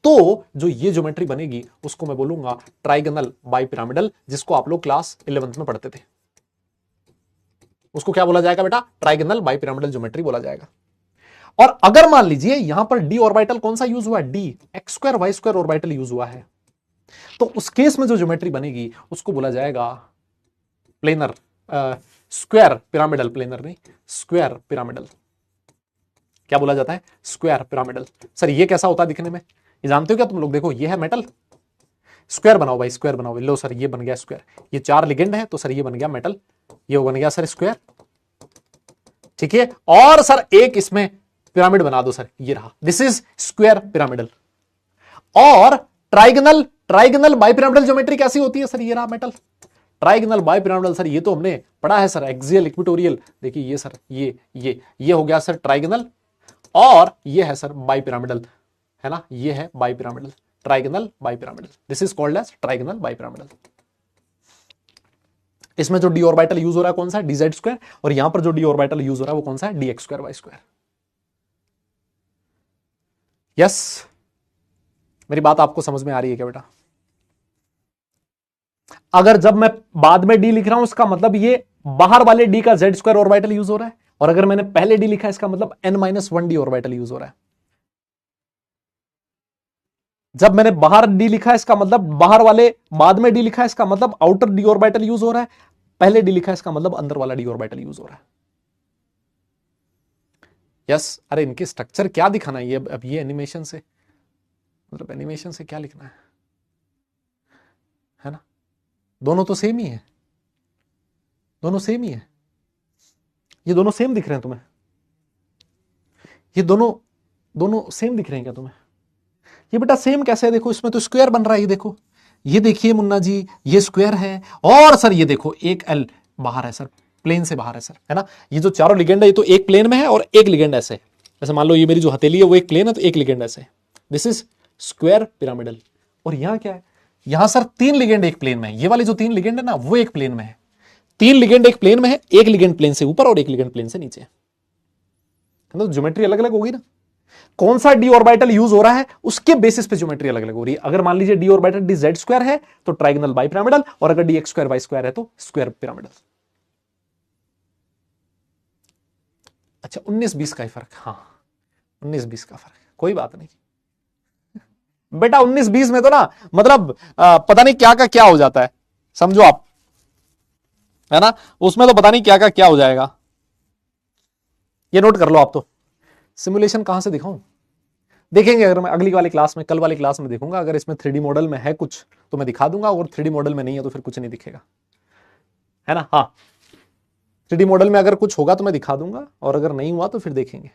तो जो ये ज्योमेट्री बनेगी उसको मैं बोलूंगा ट्राइगोनल बाइपिरामिडल, जिसको आप लोग क्लास 11th में पढ़ते थे। उसको क्या बोला जाएगा बेटा, ट्राइगोनल बाइपिरामिडल ज्योमेट्री बोला जाएगा। और अगर मान लीजिए यहां पर डी ऑर्बिटल कौन सा यूज हुआ है, d x square y square orbital use हुआ है, तो उस केस में जो ज्योमेट्री बनेगी उसको बोला जाएगा प्लेनर स्क्वायर पिरामिडल, प्लेनर नहीं स्क्वायर पिरामिडल। क्या बोला जाता है, स्क्वायर पिरामिडल। सर ये कैसा होता है दिखने में, ये जानते हो क्या तुम लोग, देखो ये है मेटल, स्क्वायर बनाओ भाई, स्क्वायर बनाओ, लो सर ये बन गया स्क्वायर, ये 4 लिगेंड है तो सर ये बन गया मेटल, ये बन गया सर स्क्वायर, ठीक है। और सर एक इसमें पिरामिड बना दो सर, ये रहा, दिस इज स्क्वायर पिरामिडल। और ट्राइगोनल ट्राइगोनल बाइपिरामिडल ज्योमेट्री कैसी होती है सर, ये रहा मेटल। ट्राइगोनल बाइपिरामिडल सर ये तो हमने पढ़ा है सर, एक्सियल इक्वेटोरियल, देखिए ये सर ये हो गया सर ट्राइगोनल, और ये है सर बाइपिरामिडल, है ना, ये है bipyramidal, trigonal bipyramidal, this is called as trigonal bipyramidal. इसमें जो डी ऑर्बिटल यूज हो रहा है कौन सा है, डी जेड स्क्वायर, और यहां पर जो डी ऑर्बिटल यूज हो रहा है वो कौन सा है, d x square y square. Yes, मेरी बात आपको समझ में आ रही है क्या बेटा। अगर जब मैं बाद में डी लिख रहा हूं इसका मतलब ये बाहर वाले डी का जेड स्क्वायर ऑर्बिटल यूज हो रहा है, और अगर मैंने पहले डी लिखा है इसका मतलब n-1 डी ऑर्बिटल यूज हो रहा है। जब मैंने बाहर डी लिखा है इसका मतलब बाहर वाले, बाद में डी लिखा है इसका मतलब आउटर डी ऑर्बिटल यूज हो रहा है, पहले डी लिखा है इसका मतलब अंदर वाला डी ऑर्बिटल यूज हो रहा है। यस, अरे इनकी स्ट्रक्चर क्या दिखाना है ये, अब ये एनिमेशन से, मतलब एनिमेशन से क्या लिखना है ना, दोनों तो सेम ही है, दोनों सेम ही है, ये दोनों सेम दिख रहे हैं तुम्हें, ये दोनों सेम दिख रहे हैं क्या तुम्हें, ये बेटा सेम कैसे है, देखो इसमें तो स्क्वायर बन रहा है, ये देखो, ये देखिए मुन्ना जी ये स्क्वायर है, और सर ये देखो एक एल बाहर है सर, प्लेन से बाहर है सर, है ना, ये जो चारों लिगेंड है ये तो एक प्लेन में है और एक लिगेंड ऐसे, जैसे मान लो ये मेरी जो हथेली है वो एक प्लेन है तो एक लिगेंड ऐसे, दिस इज स्क्वायर पिरामिडल। और यहां क्या है, यहां सर 3 लिगेंड एक प्लेन में है, ये वाले जो 3 लिगेंड है ना वो एक प्लेन में है, 3 लिगेंड एक प्लेन में है, एक लिगेंड प्लेन से ऊपर और एक लिगेंड प्लेन से नीचे, तो ज्योमेट्री अलग अलग होगी ना, कौन सा डी ऑर्बिटल यूज हो रहा है उसके बेसिस पे ज्योमेट्री अलग अलग हो रही है। अगर मान लीजिए d orbital d z square है तो ट्राइगोनल बाइपिरामिडल, और अगर d x square y square है तो स्क्वायर पिरामिडल। अच्छा 19-20 का ही फर्क, हाँ 19-20 का फर्क, कोई बात नहीं बेटा, 19-20 में तो ना मतलब पता नहीं क्या का क्या हो जाता है, समझो आप, है ना, उसमें तो पता नहीं क्या का क्या हो जाएगा, ये नोट कर लो आप। तो सिमुलेशन कहां से दिखाऊं, देखेंगे अगर मैं अगली वाली क्लास में, कल वाली क्लास में देखूंगा, अगर इसमें 3D मॉडल में है कुछ तो मैं दिखा दूंगा, और 3D मॉडल में नहीं है तो फिर कुछ नहीं दिखेगा, है ना, हाँ 3D मॉडल में अगर कुछ होगा तो मैं दिखा दूंगा, और अगर नहीं हुआ तो फिर देखेंगे,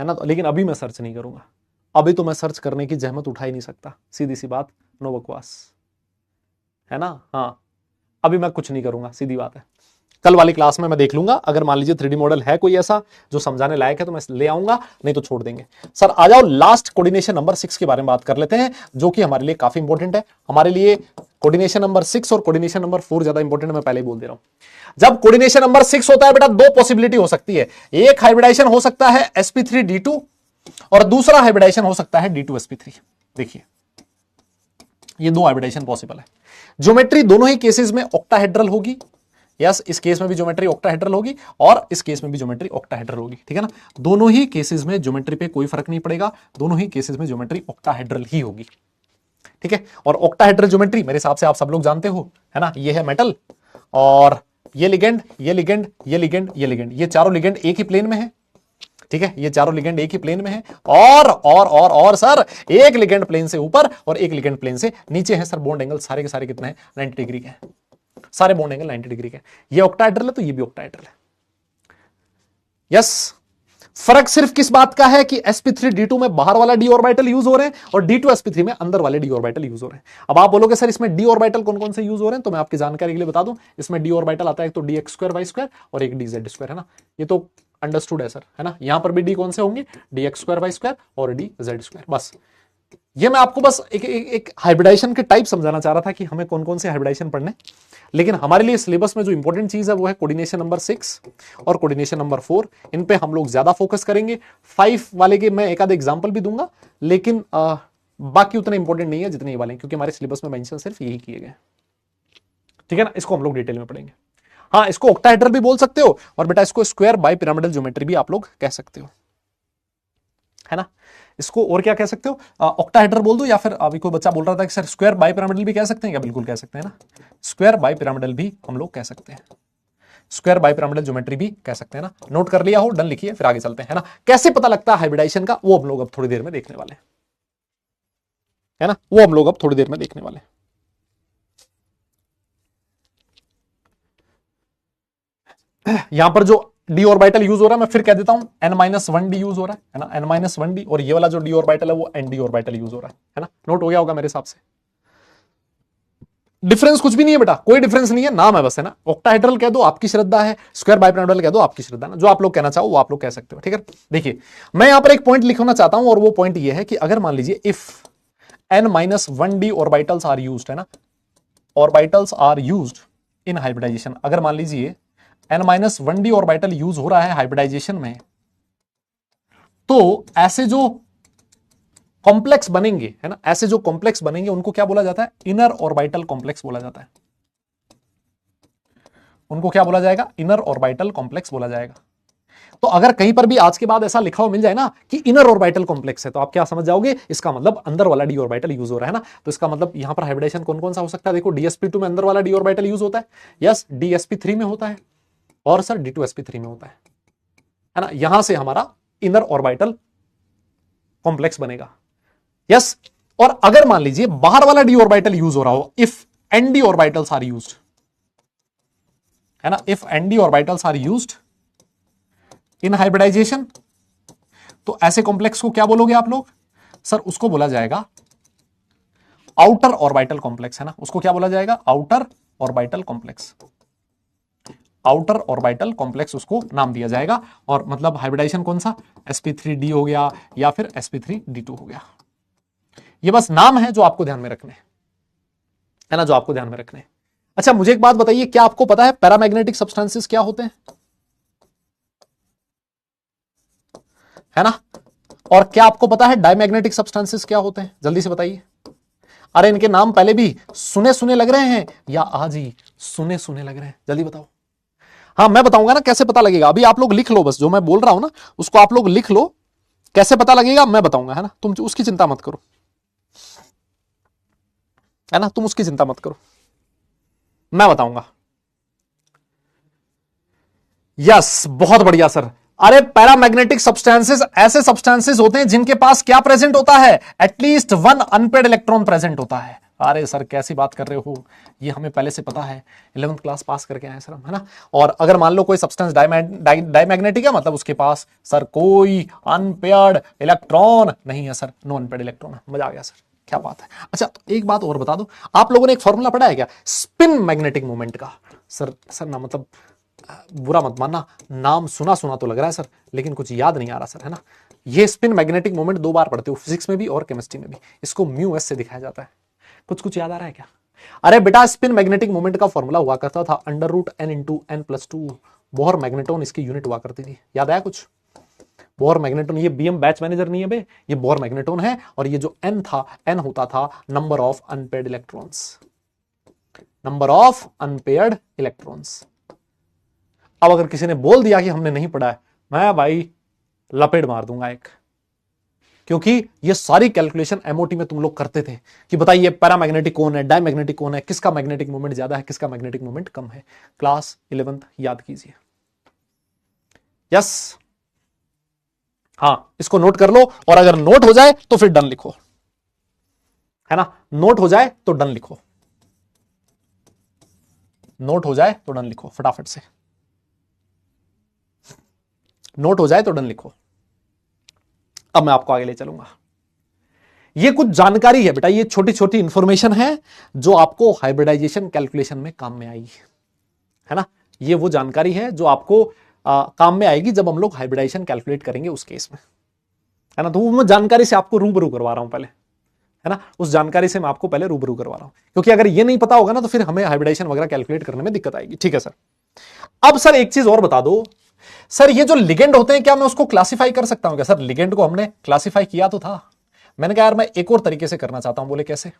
है ना, लेकिन अभी मैं सर्च नहीं करूंगा, अभी तो मैं सर्च करने की जहमत उठा ही नहीं सकता, सीधी सी बात, नो बकवास, है ना, हाँ अभी मैं कुछ नहीं करूंगा, सीधी बात है। कल वाली क्लास में मैं देख लूंगा, अगर मान लीजिए 3D मॉडल है कोई ऐसा जो समझाने लायक है तो मैं ले आऊंगा, नहीं तो छोड़ देंगे। सर आ जाओ लास्ट कोऑर्डिनेशन नंबर 6 के बारे में बात कर लेते हैं, जो कि हमारे लिए काफी इंपॉर्टेंट है। हमारे लिए कोऑर्डिनेशन नंबर 6 और कोऑर्डिनेशन नंबर 4 ज्यादा इंपॉर्टेंट है, मैं पहले ही बोल दे रहा हूं। जब कोऑर्डिनेशन नंबर 6 होता है बेटा, 2 पॉसिबिलिटी हो सकती है, एक हाइब्रिडाइजेशन हो सकता है sp3d2 और दूसरा हाइब्रिडाइजेशन हो सकता है d2sp3। देखिए ये 2 हाइब्रिडाइजेशन पॉसिबल है। ज्योमेट्री दोनों ही केसेस में ऑक्टाहेड्रल होगी, यस इस केस में भी ज्योमेट्री ऑक्टाहेड्रल होगी और इस केस में भी ज्योमेट्री ऑक्टाहेड्रल होगी, ठीक है ना, दोनों ही केसेस में ज्योमेट्री पे कोई फर्क नहीं पड़ेगा, दोनों ही केसेस में ज्योमेट्री ऑक्टाहेड्रल ही होगी, ठीक है। और ऑक्टाहेड्रल ज्योमेट्री मेरे हिसाब से आप सब लोग जानते हो, है ना, ये है मेटल, और ये लिगेंड ये लिगेंड ये लिगेंड ये लिगेंड, ये चारों लिगेंड एक ही प्लेन में है, ठीक है, ये चारों लिगेंड एक ही प्लेन में है, और सर एक लिगेंड प्लेन से ऊपर और एक लिगेंड प्लेन से नीचे है। सर बॉन्ड एंगल सारे के सारे कितने हैं, 90 डिग्री के हैं, सारे बॉन्ड एंगल 90 डिग्री के। ये ऑक्टाहेड्रल है तो ये भी ऑक्टाहेड्रल है, यस। फर्क सिर्फ किस बात का है कि sp3d2 में बाहर वाला d ऑर्बिटल यूज हो रहे हैं और d2sp3 में अंदर वाले d ऑर्बिटल यूज हो रहे हैं। अब आप बोलोगे सर इसमें d ऑर्बिटल कौन कौन से यूज हो रहे हैं, तो मैं आपकी जानकारी के लिए बता दूं, इसमें d ऑर्बिटल आता है एक तो dx स्क्वायर वाई स्क्वायर और एक dz स्क्वायर, है ना, ये तो अंडरस्टूड है सर, है ना। यहां पर भी d कौन से होंगे, dx स्क्वायर वाई स्क्वायर और dz स्क्वायर, बस ये मैं आपको बस एक हाइब्रिडाइजेशन के टाइप समझाना चाह रहा था कि हमें कौन कौन से हाइब्रिडाइजेशन पढ़ने, लेकिन हमारे लिए सिलेबस में जो इंपॉर्टेंट चीज है वो है कोऑर्डिनेशन नंबर 6 और कोऑर्डिनेशन नंबर 4। इन पे हम लोग ज्यादा फोकस करेंगे। 5 वाले के मैं एक आध एग्जांपल भी दूंगा, लेकिन बाकी उतने इंपॉर्टेंट नहीं है जितने ये वाले हैं, क्योंकि हमारे सिलेबस में मेंशन सिर्फ यही किए गए। ठीक है ना, इसको हम लोग डिटेल में पढ़ेंगे। हाँ, इसको ऑक्टाहेड्रल भी बोल सकते हो, और बेटा इसको स्क्वायर बाय पिरामिडल ज्योमेट्री भी आप लोग कह सकते हो, है ना। इसको और क्या कह सकते हो, ऑक्टाहेड्रल बोल दो, या फिर अभी कोई बच्चा बोल रहा था कि सर स्क्वायर बाय पिरामिडल भी कह सकते हैं क्या? बिल्कुल कह सकते हैं ना, स्क्वायर बाय पिरामिडल भी हम लोग कह सकते हैं, स्क्वायर बाय पिरामिडल ज्योमेट्री भी कह सकते हैं ना। नोट कर लिया हो, डन लिखिए, फिर आगे चलते हैं, है ना। कैसे पता लगता है हाइब्रिडाइजेशन का, वो हम लोग अब थोड़ी देर में देखने वाले हैं, है ना, वो हम लोग अब थोड़ी देर में देखने वाले हैं। यहां पर जो डी ऑर्बिटल यूज हो रहा है, मैं फिर कह देता हूं, n-1d यूज हो रहा है ना, n-1d, और ये वाला जो डी ऑर्बिटल है वो nd ऑर्बिटल यूज हो रहा है ना। नोट हो गया होगा मेरे हिसाब से। डिफरेंस कुछ भी नहीं है बेटा, कोई डिफरेंस नहीं है, नाम है बस, है ना। ऑक्टाहेड्रल कह दो, आपकी श्रद्धा है, स्क्वायर बाइपिरामिडल कह दो, आपकी श्रद्धा ना, जो आप लोग कहना चाहो वो आप लोग कह सकते हो, ठीक है। देखिए, मैं यहां पर एक पॉइंट लिखना चाहता हूं, और वो पॉइंट ये है कि अगर मान लीजिए if n-1d orbitals are used, है ना, orbitals are used in hybridization, अगर मान लीजिए n-1d ऑर्बिटल यूज हो रहा है हाइब्रिडाइजेशन में, तो ऐसे जो कॉम्प्लेक्स बनेंगे, है ना, ऐसे जो कॉम्प्लेक्स बनेंगे उनको क्या बोला जाता है? इनर ऑर्बिटल कॉम्प्लेक्स बोला जाता है। उनको क्या बोला जाएगा? इनर ऑर्बिटल कॉम्प्लेक्स बोला जाएगा। तो अगर कहीं पर भी आज के बाद ऐसा लिखा हुआ मिल जाए ना कि इनर ऑर्बिटल कॉम्प्लेक्स है, तो आप क्या समझ जाओगे? इसका मतलब अंदर वाला डी ऑर्बिटल यूज हो रहा है ना। तो इसका मतलब यहां पर हाइब्रिडेशन कौन कौन सा हो सकता है? देखो, DsP2 में अंदर वाला डी ऑर्बिटल यूज होता है, यस, DsP3 में होता है, और सर D2sP3 में होता है ना। यहां से हमारा इनर ऑर्बिटल कॉम्प्लेक्स बनेगा, यस। और अगर मान लीजिए बाहर वाला डी ऑर्बिटल यूज हो रहा हो, if nd orbitals are used, है ना, if nd orbitals are used in hybridization, तो ऐसे कॉम्प्लेक्स को क्या बोलोगे आप लोग? सर उसको बोला जाएगा आउटर ऑर्बिटल कॉम्प्लेक्स, है ना। उसको क्या बोला जाएगा? Outer orbital complex, outer orbital complex उसको नाम दिया जाएगा। और मतलब हाइब्रिडाइजेशन कौन सा? sp3d हो गया, या फिर sp3d2 हो गया। ये बस नाम है जो आपको ध्यान में रखने, है ना, जो आपको ध्यान में रखने। अच्छा, मुझे एक बात बताइए, क्या आपको पता है पैरामैग्नेटिक सब्सटेंसेस क्या होते हैं, है ना? और क्या आपको पता है डायमैग्नेटिक सब्सटेंसेस क्या होते हैं? जल्दी से बताइए। अरे इनके नाम पहले भी सुने सुने लग रहे हैं, या आज ही सुने सुने लग रहे हैं? जल्दी बताओ। हाँ, मैं बताऊंगा ना कैसे पता लगेगा। अभी आप लोग लिख लो, बस जो मैं बोल रहा हूं ना उसको आप लोग लिख लो, कैसे पता लगेगा मैं बताऊंगा, है ना। तुम उसकी चिंता मत करो, है ना, तुम उसकी चिंता मत करो, मैं बताऊंगा। यस, बहुत बढ़िया सर। अरे पैरामैग्नेटिक सब्सटेंसेस ऐसे सब्सटेंसेस होते हैं जिनके पास क्या प्रेजेंट होता है? At least one unpaired electron present होता है। अरे सर कैसी बात कर रहे हो, ये हमें पहले से पता है, 11th क्लास पास करके आए सर हम, है ना। और अगर मान लो कोई सब्सटेंस डायमैग्नेटिक है, मतलब उसके पास सर कोई अनपेयर्ड इलेक्ट्रॉन नहीं है सर, नो अनपेयर्ड इलेक्ट्रॉन है। मजा आ गया सर, क्या बात है। अच्छा, तो एक बात और बता दो, आप लोगों ने एक फॉर्मूला पढ़ा है क्या स्पिन मैग्नेटिक मोमेंट का? सर ना, मतलब बुरा मत मानना, नाम सुना सुना तो लग रहा है सर, लेकिन कुछ याद नहीं आ रहा सर, है ना। ये स्पिन मैग्नेटिक मोमेंट 2 बार पढ़ते हो, फिजिक्स में भी और केमिस्ट्री में भी। इसको म्यू एस से दिखाया जाता है। कुछ याद आ रहा है क्या? अरे बेटा, स्पिन मैग्नेटिक मोमेंट का फॉर्मूला हुआ करता था √n×n+2। बोहर मैग्नेटोन इसकी यूनिट हुआ करती थी, याद आया कुछ? बोहर मैग्नेटोन, ये बीएम बैच मैनेजर नहीं है बे, ये बोहर मैग्नेटोन है। और ये जो n था, n होता था number of unpaired electrons, number of unpaired electrons. अब अगर किसी ने बोल दिया कि हमने नहीं पढ़ा है, मैं भाई लपेट मार दूंगा एक, क्योंकि ये सारी कैलकुलेशन एमओटी में तुम लोग करते थे कि बताइए पैरामैग्नेटिक कौन है, डायमैग्नेटिक कौन है, किसका मैग्नेटिक मोमेंट ज्यादा है, किसका मैग्नेटिक मोमेंट कम है। क्लास 11th याद कीजिए, यस। हाँ, इसको नोट कर लो, और अगर नोट हो जाए तो फिर डन लिखो, है ना। नोट हो जाए तो डन लिखो, नोट हो जाए तो डन लिखो फटाफट से, नोट हो जाए तो डन लिखो। अब मैं आपको आगे ले चलूंगा। ये कुछ जानकारी है बेटा, ये छोटी छोटी इंफॉर्मेशन है जो आपको हाइब्रिडाइजेशन कैलकुलेशन में काम में आएगी, है ना। ये वो जानकारी है जो आपको काम में आएगी जब हम लोग हाइब्रिडाइजेशन कैलकुलेट करेंगे उस केस में, है ना। तो वो मैं जानकारी से आपको रूबरू करवा रहा हूं पहले, है ना, उस जानकारी से मैं आपको पहले रूबरू करवा रहा हूं, क्योंकि अगर ये नहीं पता होगा ना तो फिर हमें हाइब्रिडाइजेशन वगैरह कैलकुलेट करने में दिक्कत आएगी। ठीक है सर। अब सर एक चीज और बता दो सर, ये जो लिगेंड होते हैं क्या मैं उसको क्लासिफाई कर सकता हूं क्या? सर लिगेंड को हमने क्लासिफाई किया तो था, मैंने कहा यार मैं एक और तरीके से करना चाहता हूं। बोले कैसे?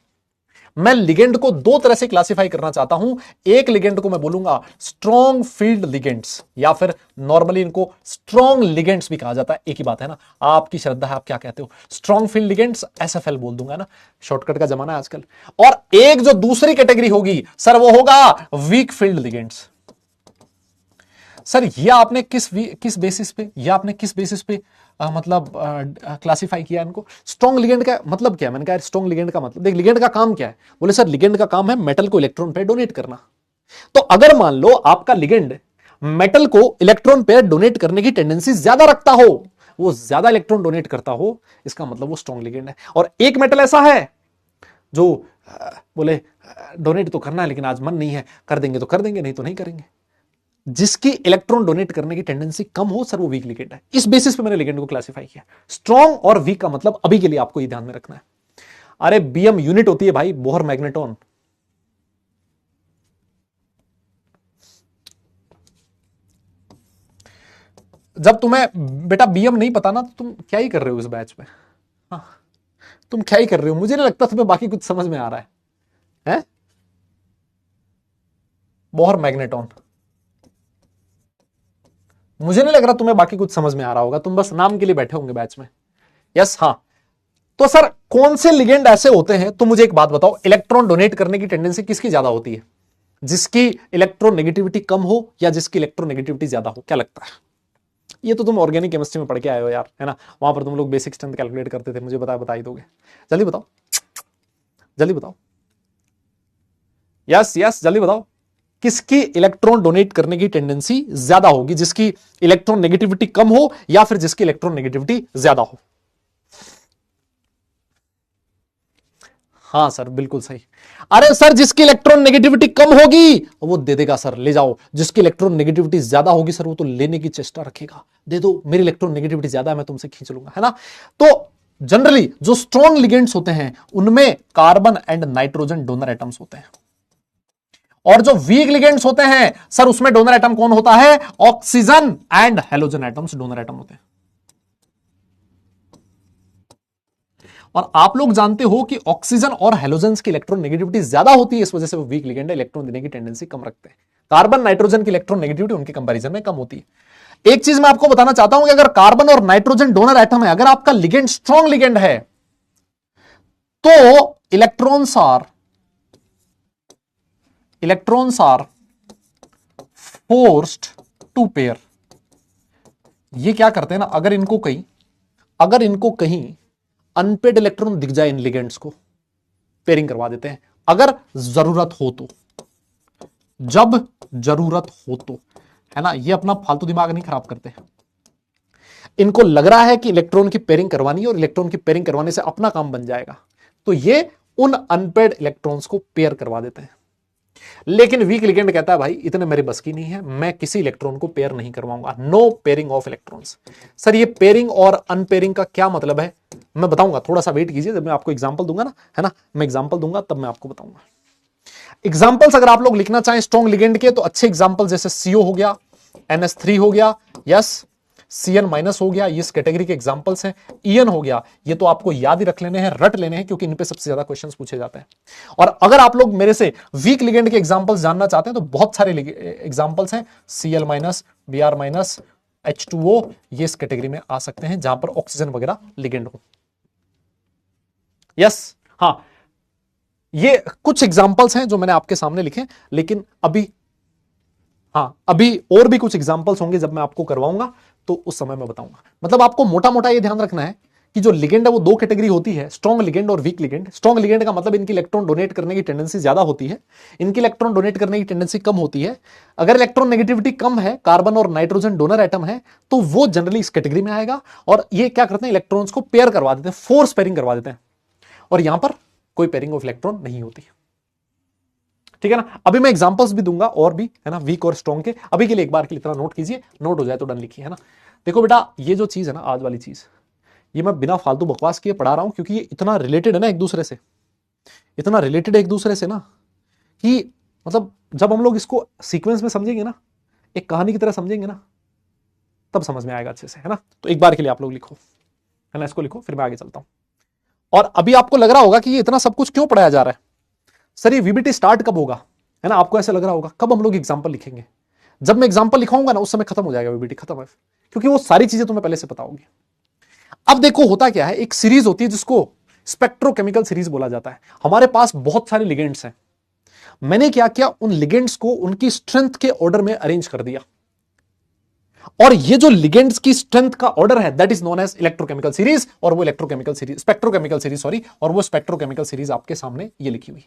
मैं लिगेंड को दो तरह से क्लासिफाई करना चाहता हूं। एक लिगेंड को मैं बोलूंगा स्ट्रॉन्ग फील्ड लिगेंड्स, या फिर नॉर्मली इनको स्ट्रॉन्ग लिगेंड्स भी कहा जाता है, एक ही बात है ना, आपकी श्रद्धा है आप क्या कहते हो, स्ट्रॉन्ग फील्ड लिगेंड्स, एसएफएल बोल दूंगा ना, शॉर्टकट का जमाना है आजकल। और एक जो दूसरी कैटेगरी होगी सर वो होगा वीक फील्ड लिगेंड्स। सर ये आपने किस बेसिस पे, ये आपने किस बेसिस पे मतलब क्लासिफाई किया इनको? स्ट्रॉन्ग लिगेंड का मतलब क्या है? मैंने कहा स्ट्रॉन्ग लिगेंड का मतलब, देख लिगेंड का काम क्या है? बोले सर लिगेंड का काम है मेटल को इलेक्ट्रॉन पेयर डोनेट करना। तो अगर मान लो आपका लिगेंड मेटल को इलेक्ट्रॉन पेयर डोनेट करने की टेंडेंसी ज्यादा रखता हो, वो ज्यादा इलेक्ट्रॉन डोनेट करता हो, इसका मतलब वो स्ट्रॉन्ग लिगेंड है। और एक मेटल ऐसा है जो बोले डोनेट तो करना है लेकिन आज मन नहीं है, कर देंगे तो कर देंगे, नहीं तो नहीं करेंगे, जिसकी इलेक्ट्रॉन डोनेट करने की टेंडेंसी कम हो सर वो वीक लिगेंड है। इस बेसिस पे मैंने लिगेंड को क्लासिफाई किया। स्ट्रॉन्ग और वीक का मतलब अभी के लिए आपको ये ध्यान में रखना है। अरे बीएम यूनिट होती है भाई, बोहर मैग्नेटॉन। जब तुम्हें बेटा बीएम नहीं पता ना तो तुम क्या ही कर रहे हो इस बैच में? हाँ, तुम क्या ही कर रहे हो? मुझे नहीं लगता तुम्हें बाकी कुछ समझ में आ रहा है? बोहर मैग्नेटॉन, मुझे नहीं लग रहा तुम्हें बाकी कुछ समझ में आ रहा होगा, तुम बस नाम के लिए बैठे होंगे बैच में। यस हाँ, तो सर कौन से लिगेंड ऐसे होते हैं, तो मुझे एक बात बताओ, इलेक्ट्रॉन डोनेट करने की टेंडेंसी किसकी ज्यादा होती है? जिसकी इलेक्ट्रॉन नेगेटिविटी कम हो या जिसकी इलेक्ट्रॉन नेगेटिविटी ज्यादा हो? क्या लगता है? ये तो तुम ऑर्गेनिक केमिस्ट्री में पढ़ के आए हो यार, है ना, वहां पर तुम लोग बेसिक स्ट्रेंथ कैलकुलेट करते थे, मुझे बता ही दोगे। जल्दी बताओ, जल्दी बताओ, यस यस जल्दी बताओ, किसकी इलेक्ट्रॉन डोनेट करने की टेंडेंसी ज्यादा होगी? जिसकी इलेक्ट्रॉन नेगेटिविटी कम हो या फिर जिसकी इलेक्ट्रॉन नेगेटिविटी ज्यादा हो? हाँ सर बिल्कुल सही। अरे सर जिसकी इलेक्ट्रॉन नेगेटिविटी कम होगी वो दे देगा सर, ले जाओ। जिसकी इलेक्ट्रॉन नेगेटिविटी ज्यादा होगी सर वो तो लेने की चेष्टा रखेगा, दे दो, मेरी इलेक्ट्रॉन नेगेटिविटी ज्यादा है मैं तुमसे खींच लूंगा, है ना। तो जनरली जो स्ट्रॉन्ग लिगेंड्स होते हैं उनमें carbon and nitrogen donor atoms होते हैं, और जो वीक लिगेंड्स होते हैं सर उसमें डोनर एटम कौन होता है? Oxygen and halogen atoms donor atom होते हैं। और आप लोग जानते हो कि ऑक्सीजन और हेलोजन की इलेक्ट्रॉन नेगेटिविटी ज्यादा होती है, इस वजह से वो वीक लिगेंड है, इलेक्ट्रॉन देने की टेंडेंसी कम रखते हैं। कार्बन नाइट्रोजन की इलेक्ट्रॉन नेगेटिविटी उनके कंपैरिजन में कम होती है। एक चीज मैं आपको बताना चाहता हूं कि अगर कार्बन और नाइट्रोजन डोनर एटम है, अगर आपका लिगेंड स्ट्रॉन्ग लिगेंड है तो electrons are forced to pair. ये क्या करते हैं ना, अगर इनको कहीं अनपेड इलेक्ट्रॉन दिख जाए इन लिगेंड्स को पेयरिंग करवा देते हैं, अगर जरूरत हो तो, जब जरूरत हो तो, है ना। ये अपना फालतू दिमाग नहीं खराब करते। इनको लग रहा है कि इलेक्ट्रॉन की पेयरिंग करवानी है और इलेक्ट्रॉन की पेयरिंग करवाने से अपना काम बन जाएगा, तो ये उन अनपेड इलेक्ट्रॉन्स को पेयर करवा देते हैं। लेकिन वीक लिगेंड कहता है भाई इतने मेरे बस की नहीं है, मैं किसी इलेक्ट्रॉन को पेयर नहीं करवाऊंगा, no pairing of electrons. Sir ये पेयरिंग और अनपेयरिंग का क्या मतलब है मैं बताऊंगा, थोड़ा सा वेट कीजिए, जब मैं आपको एग्जांपल दूंगा ना, है ना, मैं एग्जांपल दूंगा तब मैं आपको बताऊंगा। एग्जांपल्स अगर आप लोग लिखना चाहें स्ट्रॉन्ग लिगेंड के तो अच्छे एग्जांपल जैसे CO हो गया, NH3 हो गया, यस CN माइनस हो गया, ये इस कैटेगरी के एग्जांपल्स हैं। EN हो गया, ये तो आपको याद ही रख लेने हैं, रट लेने हैं, क्योंकि इन पे सबसे ज्यादा क्वेश्चंस पूछे जाते हैं। और अगर आप लोग मेरे से वीक लिगेंड के एग्जांपल्स जानना चाहते हैं तो बहुत सारे एग्जांपल्स हैं, Cl minus, Br minus, H2O, ये इस कैटेगरी में आ सकते हैं जहां पर ऑक्सीजन वगैरह लिगेंड हो। यस हाँ, ये कुछ एग्जांपल्स हैं जो मैंने आपके सामने लिखे, लेकिन अभी अभी और भी कुछ एग्जांपल्स होंगे, जब मैं आपको करवाऊंगा तो उस समय मैं बताऊंगा। मतलब आपको मोटा मोटा ये ध्यान रखना है कि जो लिगेंड है वो दो कैटेगरी होती है, स्ट्रॉन्ग लिगेंड और वीक लिगेंड। स्ट्रॉन्ग लिगेंड का मतलब इनकी इलेक्ट्रॉन डोनेट करने की टेंडेंसी ज्यादा होती है, इनकी इलेक्ट्रॉन डोनेट करने की टेंडेंसी कम होती है। अगर इलेक्ट्रॉन नेगेटिविटी कम है, कार्बन और नाइट्रोजन डोनर एटम है, तो वो जनरली इस कैटेगरी में आएगा। और ये क्या करते हैं, इलेक्ट्रॉन्स को पेयर करवा देते हैं, फोर्स पेयरिंग करवा देते हैं, और यहां पर कोई पेयरिंग ऑफ इलेक्ट्रॉन नहीं होती। ठीक है ना। अभी मैं एग्जांपल्स भी दूंगा और भी, है ना, वीक और स्ट्रॉन्ग के। अभी के लिए एक बार के लिए इतना नोट कीजिए, नोट हो जाए तो डन लिखिए, है ना। देखो बेटा, ये जो चीज है ना, आज वाली चीज, ये मैं बिना फालतू बकवास किए पढ़ा रहा हूं क्योंकि ये इतना रिलेटेड है ना एक दूसरे से, इतना रिलेटेड है एक दूसरे से ना कि मतलब जब हम लोग इसको सीक्वेंस में समझेंगे ना, एक कहानी की तरह समझेंगे ना, तब समझ में आएगा अच्छे से, है ना। तो एक बार के लिए आप लोग लिखो, है ना, इसको लिखो, फिर मैं आगे चलता हूं। और अभी आपको लग रहा होगा कि ये इतना सब कुछ क्यों पढ़ाया जा रहा है, सर ये वीबीटी स्टार्ट कब होगा, है ना। आपको ऐसा लग रहा होगा कब हम लोग एग्जाम्पल लिखेंगे, जब मैं एग्जाम्पल लिखाऊंगा ना उस समय खत्म हो जाएगा वीबीटी, खत्म है, क्योंकि वो सारी चीजें तुम्हें पहले से पता होगी। अब देखो होता क्या है, एक सीरीज होती है जिसको स्पेक्ट्रोकेमिकल सीरीज बोला जाता है। हमारे पास बहुत सारे लिगेंड्स हैं, मैंने क्या किया, उन लिगेंड्स को उनकी स्ट्रेंथ के ऑर्डर में अरेंज कर दिया, और ये जो लिगेंड्स की स्ट्रेंथ का ऑर्डर है that is known as electrochemical series, और वो electrochemical series spectrochemical series sorry, और वो स्पेक्ट्रोकेमिकल सीरीज आपके सामने ये लिखी हुई।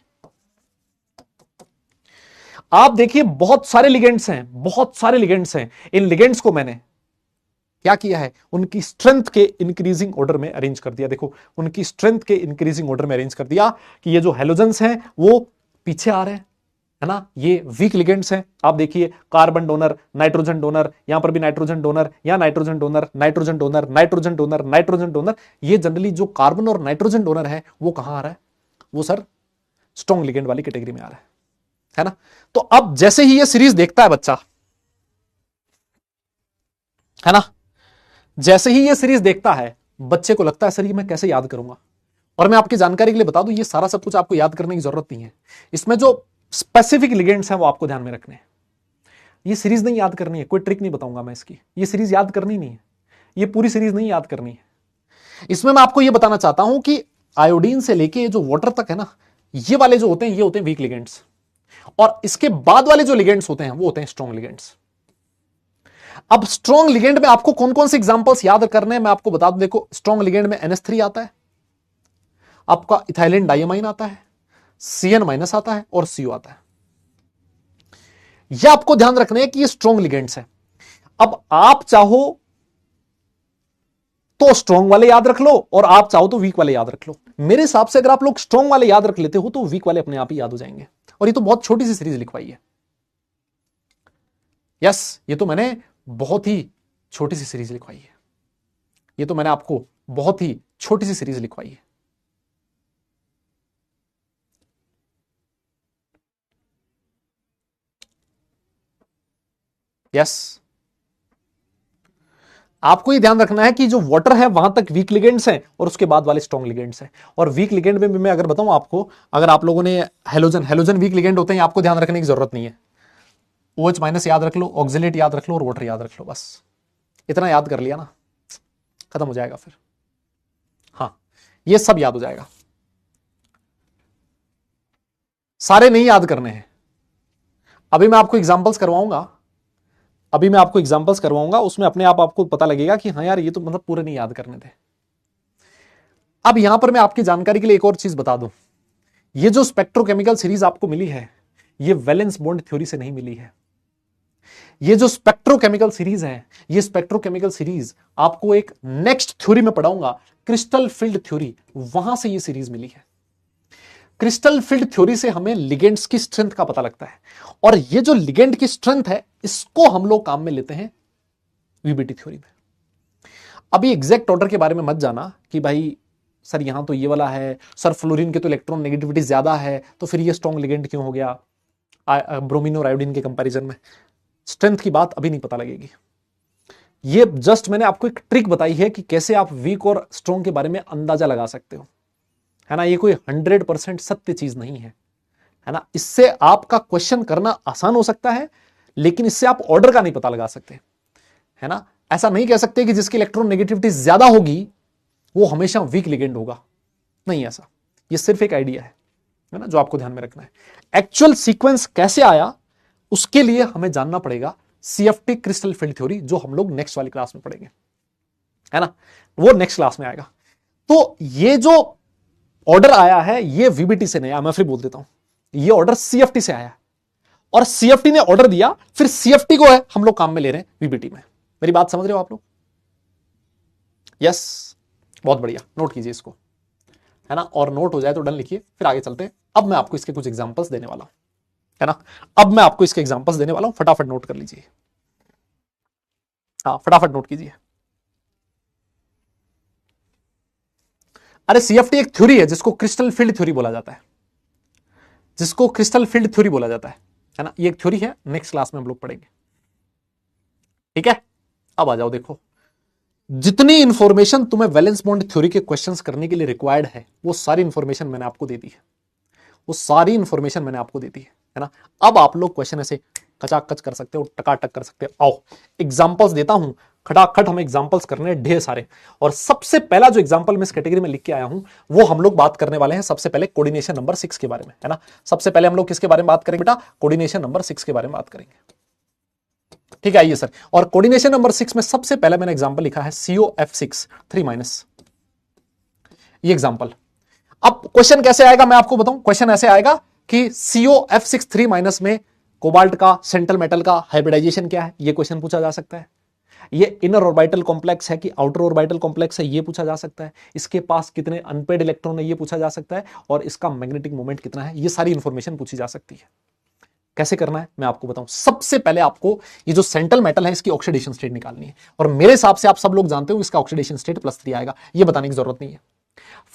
आप देखिए बहुत सारे लिगेंड्स हैं, बहुत सारे लिगेंड्स हैं। इन लिगेंड्स को मैंने क्या किया है, उनकी स्ट्रेंथ के इंक्रीजिंग ऑर्डर में अरेंज कर दिया। देखो उनकी स्ट्रेंथ के इंक्रीजिंग ऑर्डर में अरेंज कर दिया कि ये जो हेलोजेंस हैं वो पीछे आ रहे हैं, है ना, ये वीक लिगेंड्स हैं। आप देखिए कार्बन डोनर, नाइट्रोजन डोनर, यहां पर भी नाइट्रोजन डोनर, यहां nitrogen donor, nitrogen donor, nitrogen donor, nitrogen donor. ये जनरली जो कार्बन और नाइट्रोजन डोनर है वो कहां आ रहा है, वो सर स्ट्रॉन्ग लिगेंड वाली कैटेगरी में आ रहा है ना। तो अब जैसे ही ये सीरीज देखता है बच्चा, है ना, जैसे ही ये सीरीज देखता है बच्चे को लगता है सर ये मैं कैसे याद करूंगा। और मैं आपकी जानकारी के लिए बता दूं ये सारा सब कुछ आपको याद करने की जरूरत नहीं है, इसमें जो स्पेसिफिक लिगेंड्स हैं वो आपको ध्यान में रखने हैं। ये सीरीज नहीं याद करनी है, कोई ट्रिक नहीं बताऊंगा मैं इसकी, ये सीरीज याद करनी नहीं है, ये पूरी सीरीज नहीं याद करनी है। इसमें मैं आपको ये बताना चाहता हूं कि आयोडीन से लेके जो वाटर तक है ना, ये वाले जो होते हैं ये होते हैं वीक लिगेंड्स, और इसके बाद वाले जो लिगेंड्स होते हैं वो होते हैं स्ट्रॉन्ग लिगेंड्स। अब स्ट्रॉन्ग लिगेंड में आपको कौन कौन से एग्जांपल्स याद करने हैं मैं आपको बता दूं। देखो स्ट्रॉन्ग लिगेंड में NH3 आता है, आपका इथाइलिन डाइमाइन आता है, CN- आता है और CO आता है। यह आपको ध्यान रखना है कि ये स्ट्रॉन्ग लिगेंड्स हैं। अब आप चाहो तो स्ट्रॉन्ग वाले याद रख लो और आप चाहो तो वीक वाले याद रख लो। मेरे हिसाब से अगर आप लोग स्ट्रॉन्ग वाले याद रख लेते हो तो वीक वाले अपने आप ही याद हो जाएंगे। और ये तो बहुत छोटी सी सीरीज लिखवाई है, यस ये तो मैंने बहुत ही छोटी सी सीरीज लिखवाई है, ये तो मैंने आपको बहुत ही छोटी सी सीरीज लिखवाई है। यस आपको ये ध्यान रखना है कि जो वाटर है वहां तक वीक लिगेंड्स हैं और उसके बाद वाले स्ट्रॉन्ग लिगेंड्स हैं। और वीक लिगेंड में भी मैं अगर बताऊं आपको, अगर आप लोगों ने हेलोजन वीक लिगेंड होते हैं, आपको ध्यान रखने की जरूरत नहीं है। OH- याद रख लो, ऑक्सिलेट याद रख लो और वाटर याद रख लो, बस इतना याद कर लिया ना खत्म हो जाएगा फिर। हाँ ये सब याद हो जाएगा, सारे नहीं याद करने हैं। अभी मैं आपको एग्जांपल्स करवाऊंगा, उसमें अपने आप आपको पता लगेगा कि हाँ यार ये तो मतलब पूरे नहीं याद करने थे। अब यहां पर मैं आपकी जानकारी के लिए एक और चीज बता दूं, ये जो स्पेक्ट्रोकेमिकल सीरीज आपको मिली है ये वैलेंस बॉन्ड थ्योरी से नहीं मिली है। ये जो स्पेक्ट्रोकेमिकल सीरीज है, ये स्पेक्ट्रोकेमिकल सीरीज आपको एक नेक्स्ट थ्योरी में पढ़ाऊंगा, क्रिस्टल फील्ड थ्योरी, वहां से ये सीरीज मिली है। क्रिस्टल फील्ड थ्योरी से हमें लिगेंड्स की स्ट्रेंथ का पता लगता है, और ये जो लिगेंड की स्ट्रेंथ है इसको हम लोग काम में लेते हैं वीबीटी थ्योरी में। अभी एग्जैक्ट ऑर्डर के बारे में मत जाना कि भाई सर यहां तो ये वाला है, सर फ्लोरीन के तो इलेक्ट्रॉन नेगेटिविटी ज्यादा है तो फिर ये स्ट्रॉन्ग लिगेंड क्यों हो गया ब्रोमीन और आयोडीन के कंपैरिजन में। स्ट्रेंथ की बात अभी नहीं पता लगेगी, ये जस्ट मैंने आपको एक ट्रिक बताई है कि कैसे आप वीक और स्ट्रॉन्ग के बारे में अंदाजा लगा सकते हो, है ना। ये कोई 100% सत्य चीज नहीं है ना। इससे आपका क्वेश्चन करना आसान हो सकता है लेकिन इससे आप ऑर्डर का नहीं पता लगा सकते, है ना। ऐसा नहीं कह सकते कि जिसकी इलेक्ट्रॉन नेगेटिविटी ज्यादा होगी वो हमेशा वीक लिगेंड होगा, नहीं ऐसा। ये सिर्फ एक आइडिया है ना, जो आपको ध्यान में रखना है। एक्चुअल सीक्वेंस कैसे आया उसके लिए हमें जानना पड़ेगा CFT क्रिस्टल फील्ड थ्योरी, जो हम लोग नेक्स्ट वाली क्लास में पढ़ेंगे, है ना, वो नेक्स्ट क्लास में आएगा। तो ये जो ऑर्डर आया है ये VBT से नहीं आया, मैं फिर बोल देता हूं, ये ऑर्डर CFT से आया और CFT ने ऑर्डर दिया, फिर CFT को है हम लोग काम में ले रहे हैं VBT में। मेरी बात समझ रहे हो आप लोग? यस बहुत बढ़िया, नोट कीजिए इसको, है ना, और नोट हो जाए तो डन लिखिए, फिर आगे चलते हैं। अब मैं आपको इसके कुछ एग्जांपल्स देने वाला हूं, है ना, अब मैं आपको इसके एग्जांपल्स देने वाला हूं, फटाफट नोट कर लीजिए। हाँ फटाफट नोट कीजिए। अरे सीएफटी एक थ्योरी है जिसको क्रिस्टल फील्ड थ्योरी बोला जाता है, जिसको क्रिस्टल फील्ड थ्योरी बोला जाता है ना। ये एक थ्योरी है, नेक्स्ट क्लास में हम लोग पढ़ेंगे, ठीक है। अब आ जाओ, देखो जितनी इंफॉर्मेशन तुम्हें वैलेंस बॉन्ड थ्योरी के क्वेश्चंस करने के लिए रिक्वायर्ड है वो सारी इंफॉर्मेशन मैंने आपको दे दी है, वो सारी इंफॉर्मेशन मैंने आपको दे दी है ना। अब आप लोग क्वेश्चन ऐसे कचाकच कर सकते हो, टकाटक कर सकते हो। आओ एग्जांपल्स देता हूं, खटाखट हमें एग्जांपल्स करने हैं ढेर सारे। और सबसे पहला जो एग्जांपल मैं इस कैटेगरी में लिख के आया हूं वो हम लोग बात करने वाले हैं सबसे पहले कोऑर्डिनेशन नंबर 6 के बारे में, है ना। सबसे पहले हम लोग किसके बारे में बात करेंगे बेटा? कोऑर्डिनेशन नंबर 6 के बारे में बात करेंगे, ठीक है। आइए सर, और कोऑर्डिनेशन नंबर 6 में सबसे पहले मैंने एग्जांपल लिखा है COF6 3-, ये एग्जांपल। अब क्वेश्चन कैसे आएगा मैं आपको बताऊं। क्वेश्चन ऐसे आएगा कि COF6 3- में कोबाल्ट का, सेंट्रल मेटल का हाइब्रिडाइजेशन क्या है, ये क्वेश्चन पूछा जा सकता है। ये इनर ऑर्बिटल कॉम्प्लेक्स है कि आउटर ऑर्बिटल कॉम्प्लेक्स है, ये पूछा जा सकता है। इसके पास कितने अनपेड इलेक्ट्रॉन है, ये पूछा जा सकता है। और इसका मैग्नेटिक मोमेंट कितना है, ये सारी इंफॉर्मेशन पूछी जा सकती है। कैसे करना है मैं आपको बताऊं। सबसे पहले आपको ये जो सेंट्रल मेटल है इसकी ऑक्सीडेशन स्टेट निकालनी है, और मेरे हिसाब से आप सब लोग जानते हो इसका ऑक्सीडेशन स्टेट +3 आएगा, ये बताने की जरूरत नहीं है।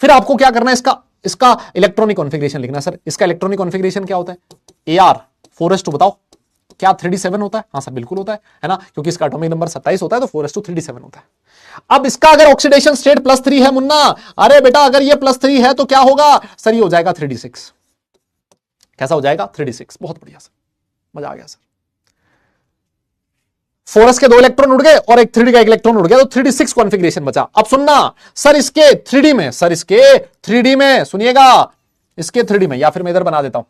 फिर आपको क्या करना है, इसका इलेक्ट्रॉनिक कॉन्फ़िगरेशन लिखना है। सर इसका इलेक्ट्रॉनिक कॉन्फ़िगरेशन क्या होता है? AR 4s2, बताओ क्या 3d7 होता है? हाँ सर बिल्कुल होता है ना, क्योंकि इसका एटॉमिक नंबर 27 होता है तो 4s2 3d7 होता है। अब इसका अगर ऑक्सीडेशन स्टेट +3 है मुन्ना, अरे बेटा अगर ये +3 है तो क्या होगा सर? ये हो जाएगा 3d6। कैसा हो जाएगा? 3d6। बहुत बढ़िया सर, मजा आ गया सर। 4s के 2 इलेक्ट्रॉन उड़ गए और एक 3d का 1 इलेक्ट्रॉन उड़ गया, तो 3d6 कॉन्फ़िगरेशन बचा। अब सुनना सर, इसके 3d में, सर इसके 3d में सुनिएगा, इसके 3d में, या फिर मैं इधर बना देता हूं,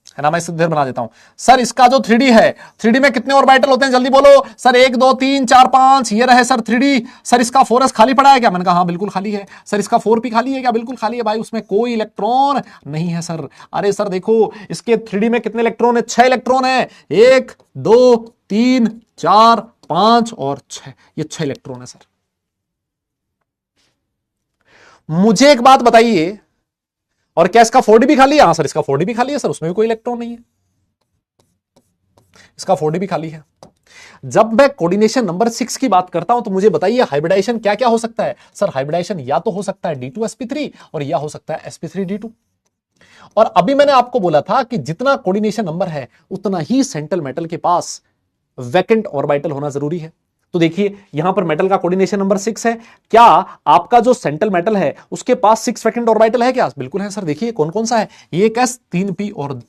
है ना, मैं इधर बना देता हूं। सर इसका जो 3d है, 3d में कितने ऑर्बिटल होते हैं? जल्दी बोलो सर। 1 2 3 4 5, ये रहे सर 3d। सर इसका 4s खाली पड़ा है क्या? मैंने कहा हाँ बिल्कुल खाली है। सर इसका 4p खाली है क्या? बिल्कुल खाली है भाई, उसमें कोई इलेक्ट्रॉन नहीं है सर। अरे सर देखो इसके 3d में कितने इलेक्ट्रॉन है? 6 इलेक्ट्रॉन है। 1 2 3 4 5 और 6, ये 6 इलेक्ट्रॉन है सर। मुझे एक बात बताइए, और क्या इसका 4d भी खाली है? हाँ सर इसका 4d भी खाली है सर, उसमें भी कोई इलेक्ट्रॉन नहीं है, इसका 4d भी खाली है। जब मैं कोऑर्डिनेशन नंबर 6 की बात करता हूं तो मुझे बताइए हाइब्रिडाइजेशन क्या क्या हो सकता है? सर हाइब्रिडाइजेशन या तो हो सकता है D2sp3 और या हो सकता है sp3d2। और अभी मैंने आपको बोला था कि जितना कोऑर्डिनेशन नंबर है उतना ही सेंट्रल मेटल के पास वैकेंट ऑर्बिटल होना जरूरी है। तो देखिए यहां पर मेटल का कोऑर्डिनेशन नंबर 6 है। क्या आपका जो सेंट्रल मेटल है उसके पास 6 वैकेंट ऑर्बिटल है क्या? बिल्कुल है सर। देखिए कौन कौन सा है, ये एक S 3p और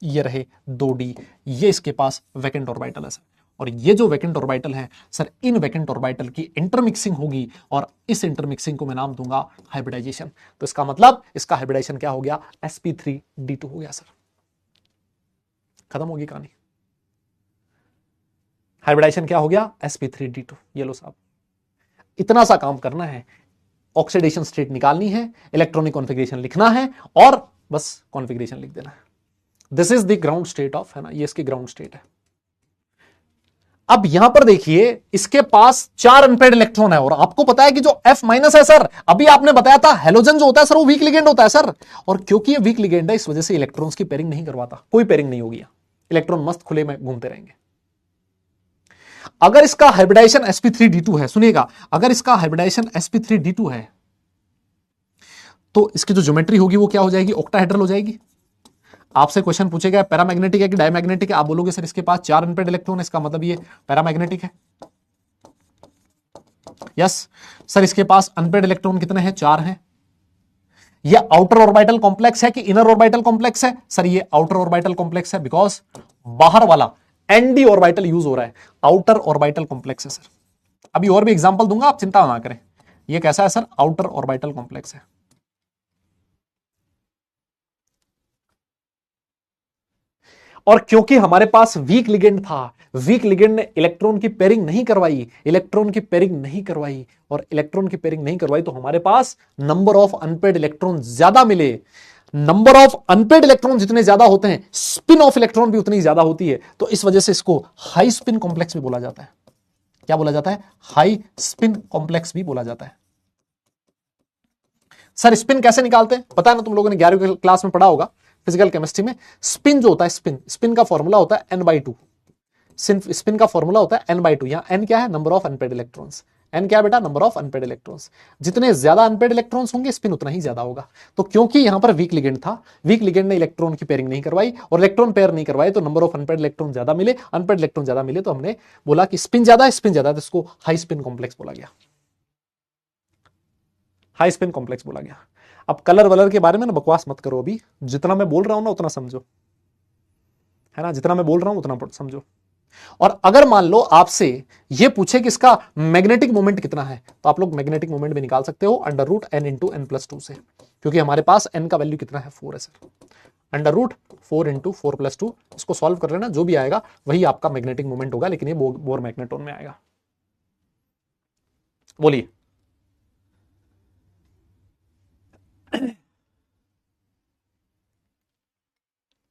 ये रहे 2d, ये इसके पास वैकेंट ऑर्बिटल है सर। और ये जो वैकेंट ऑर्बिटल है सर, इन वैकेंट ऑर्बिटल की इंटरमिक्सिंग होगी और इस इंटरमिक्सिंग को मैं नाम दूंगा हाइब्रिडाइजेशन। तो इसका मतलब इसका हाइब्रिडाइजेशन क्या हो गया? sp3d2 हो गया सर। खत्म होगी कहानी। हाइब्रिडाइजेशन क्या हो गया? sp3d2। ये लो साहब, इतना सा काम करना है, ऑक्सीडेशन स्टेट निकालनी है, इलेक्ट्रॉनिक कॉन्फ़िगरेशन लिखना है और बस कॉन्फ़िगरेशन लिख देना है। This is the ground state of, है ना, ये इसकी ग्राउंड स्टेट है। अब यहां पर देखिए इसके पास 4 अनपेड इलेक्ट्रॉन है, और आपको पता है कि जो F- है सर, अभी आपने बताया था हेलोजन जो होता है सर वो वीक लिगेंड होता है सर। और क्योंकि ये वीक लिगेंड है इस वजह से इलेक्ट्रॉन्स की पेयरिंग नहीं करवाता, कोई पेयरिंग नहीं होगी, इलेक्ट्रॉन मस्त खुले में घूमते रहेंगे। अगर इसका हाइब्रिडाइजेशन sp3d2 है, सुनिएगा, अगर इसका हाइब्रिडाइजेशन sp3d2 है तो इसकी जो ज्योमेट्री होगी वो क्या हो जाएगी? ऑक्टाहेड्रल हो जाएगी। आपसे क्वेश्चन पूछेगा पैरामैग्नेटिक है कि डायमैग्नेटिक है, आप बोलोगे सर इसके पास 4 अनपेड इलेक्ट्रॉन है, इसका मतलब ये पैरामैग्नेटिक है। यस सर, इसके पास अनपेड इलेक्ट्रॉन कितने हैं? 4 हैं। ये आउटर ऑर्बिटल कॉम्प्लेक्स है कि इनर ऑर्बिटल कॉम्प्लेक्स है? सर ये आउटर ऑर्बिटल कॉम्प्लेक्स है, बिकॉज बाहर वाला एनडी ऑर्बिटल यूज हो रहा है, आउटर ऑर्बिटल कॉम्प्लेक्स है सर। अभी और भी एग्जांपल दूंगा, आप चिंता ना करें। ये कैसा है सर? आउटर ऑर्बिटल कॉम्प्लेक्स है। और क्योंकि हमारे पास वीक लिगेंड था, वीक लिगेंड ने इलेक्ट्रॉन की पेयरिंग नहीं करवाई, इलेक्ट्रॉन की पेयरिंग नहीं करवाई, और इलेक्ट्रॉन की पेयरिंग नहीं करवाई तो हमारे पास नंबर ऑफ अनपेड इलेक्ट्रॉन ज्यादा मिले। नंबर ऑफ अनपेड इलेक्ट्रॉन जितने ज्यादा होते हैं, स्पिन ऑफ इलेक्ट्रॉन भी उतनी ज्यादा होती है। तो इस वजह से इसको हाई स्पिन कॉम्प्लेक्स भी बोला जाता है। क्या बोला जाता है? हाई स्पिन कॉम्प्लेक्स भी बोला जाता है। सर स्पिन कैसे निकालते हैं? पता है ना, तुम लोगों ने 11वीं क्लास में पढ़ा होगा फिजिकल केमिस्ट्री में। स्पिन जो होता है, स्पिन का फॉर्मूला होता है n/2। स्पिन का फॉर्मूला होता है n/2। यहां n क्या है? Number of unpaired electrons. N क्या है बेटा, नंबर ऑफ अनपेड इलेक्ट्रॉन्स। जितने ज्यादा अनपेड इलेक्ट्रॉन्स होंगे स्पिन उतना ही ज्यादा होगा। तो क्योंकि यहां पर वीक लिगेंड था, वीक लिगेंड ने इलेक्ट्रॉन की पेयरिंग नहीं करवाई और इलेक्ट्रॉन पेयर नहीं करवाए, तो नंबर ऑफ अनपेड इलेक्ट्रॉन ज्यादा मिले। अनपेड इलेक्ट्रॉन ज्यादा मिले तो हमने बोला कि स्पिन ज्यादा है, स्पिन ज्यादा है, तो इसको हाई स्पिन कॉम्प्लेक्स बोला गया, हाई स्पिन कॉम्प्लेक्स बोला गया। अब कलर वलर के बारे में ना बकवास मत करो, अभी जितना मैं बोल रहा हूं ना उतना समझो, है ना, जितना मैं बोल रहा हूं उतना समझो। और अगर मान लो आपसे ये पूछे कि इसका मैग्नेटिक मोमेंट कितना है, तो आप लोग मैग्नेटिक मोमेंट भी निकाल सकते हो under root n into n plus 2 से, क्योंकि हमारे पास एन का वैल्यू कितना है, 4 है sir. Under root 4 into 4 plus 2, इसको सॉल्व कर लेना, जो भी आएगा वही आपका मैग्नेटिक मोमेंट होगा, लेकिन ये बोर मैग्नेटोन में आएगा। बोलिए,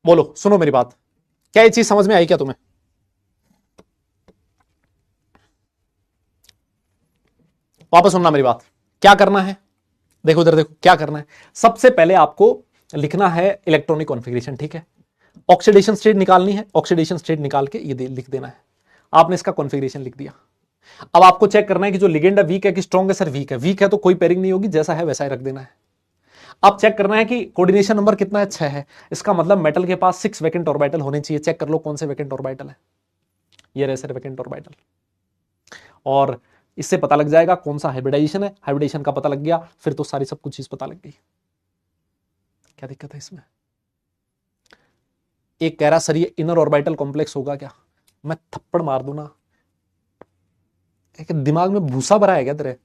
बोलो, सुनो मेरी बात, क्या ये चीज समझ में आई क्या तुम्हें? वापस सुनना मेरी बात, क्या करना है, देखो इधर देखो, क्या करना है। सबसे पहले आपको लिखना है इलेक्ट्रॉनिक कॉन्फ़िगरेशन, ठीक है। ऑक्सीडेशन स्टेट निकालनी है, ऑक्सीडेशन स्टेट निकाल के ये लिख देना है। आपने इसका कॉन्फ़िगरेशन लिख दिया। अब आपको चेक करना है कि जो लिगेंड है वीक है कि स्ट्रॉन्ग है। सर वीक है, वीक है तो कोई पेयरिंग नहीं होगी, जैसा है वैसा ही रख देना है। अब चेक करना है कि कोऑर्डिनेशन नंबर कितना है, 6 है। इसका मतलब मेटल के पास 6 वैकेंट ऑर्बिटल होने चाहिए। चेक कर लो कौन से वैकेंट ऑर्बिटल है, ये रहे सर वैकेंट ऑर्बिटल। और इससे पता लग जाएगा कौन सा हाइब्रिडाइजेशन है। हाइब्रिडाइजेशन का पता लग गया, फिर तो सारी सब कुछ चीज पता लग गई। क्या दिक्कत है इसमें? एक कह रहा सर ये इनर ऑर्बिटल कॉम्प्लेक्स होगा क्या? मैं थप्पड़ मार दूं ना, एक दिमाग में भूसा भरा है क्या तेरे?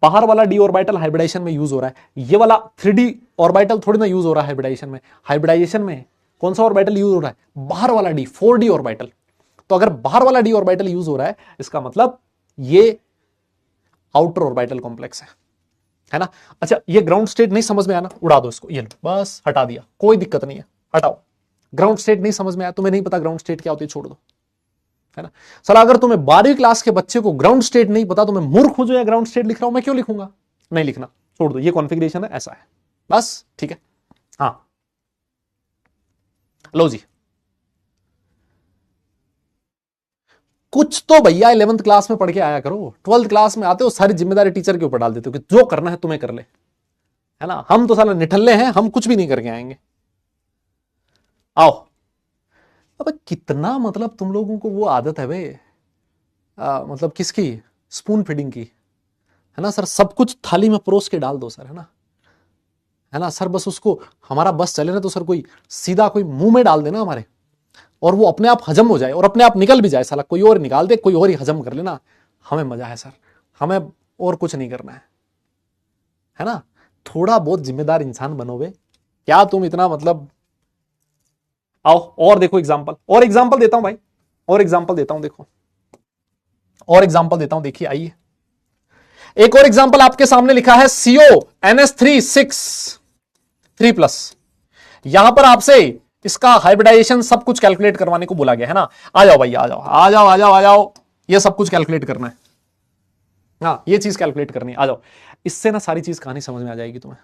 बाहर वाला डी ऑर्बिटल हाइब्रिडाइजेशन में यूज हो रहा है, ये वाला 3D ऑर्बिटल थोड़ी ना यूज हो रहा है हाइब्रिडाइजेशन में। हाइब्रिडाइजेशन में कौन सा ऑर्बिटल यूज हो रहा है? बाहर वाला डी, 4D ऑर्बिटल। तो अगर बाहर वाला डी ऑर्बिटल यूज हो रहा है, इसका मतलब ये आउटर ऑर्बिटल कॉम्प्लेक्स है ना। अच्छा, ये ग्राउंड स्टेट नहीं समझ में आया ना, उड़ा दो इसको, ये लो बस हटा दिया, कोई दिक्कत नहीं है, हटाओ। ग्राउंड स्टेट नहीं समझ में आया, तुम्हें नहीं पता ग्राउंड स्टेट क्या होती है, छोड़ दो, है ना। सर अगर तुम्हें 12वीं क्लास के बच्चे को ग्राउंड स्टेट नहीं पता तो मैं मूर्ख हूं जो ग्राउंड स्टेट लिख रहा हूं, मैं क्यों लिखूंगा? नहीं लिखना, छोड़ दो, ये कॉन्फ़िगरेशन है, ऐसा है बस, ठीक है। हाँ लो जी, कुछ तो भैया 11th क्लास में पढ़ के आया करो। 12th क्लास में आते हो सारी जिम्मेदारी टीचर के ऊपर डाल देते हो कि जो करना है तुम्हें कर ले, है ना। हम तो साला निठल्ले हैं, हम कुछ भी नहीं करके आएंगे। आओ, अब कितना मतलब तुम लोगों को वो आदत है भाई, मतलब किसकी? स्पून फीडिंग की, है ना सर। सब कुछ थाली में परोस के डाल दो सर, है ना सर। बस उसको हमारा बस चले ना तो सर कोई सीधा कोई मुंह में डाल देना हमारे, और वो अपने आप हजम हो जाए और अपने आप निकल भी जाए। साला कोई और निकाल दे, कोई और ही हजम कर लेना, हमें मजा है सर, हमें और कुछ नहीं करना है ना। थोड़ा बहुत जिम्मेदार इंसान बनो बे, क्या तुम इतना मतलब। आओ और देखो एग्जाम्पल, और एग्जाम्पल देता हूं भाई, और एग्जाम्पल देता हूं, देखो और एग्जाम्पल देता हूं, देखिए आइए। एक और एग्जाम्पल आपके सामने लिखा है CO NS3 6 यहां पर आपसे इसका हाइब्रिडाइजेशन सब कुछ कैलकुलेट करवाने को बोला गया है ना। आ जाओ भैया, आ जाओ आ जाओ आ जाओ आ जाओ, ये सब कुछ कैलकुलेट करना है, हाँ ये चीज कैलकुलेट करनी है, आ जाओ। इससे ना सारी चीज कहानी समझ में आ जाएगी तुम्हें,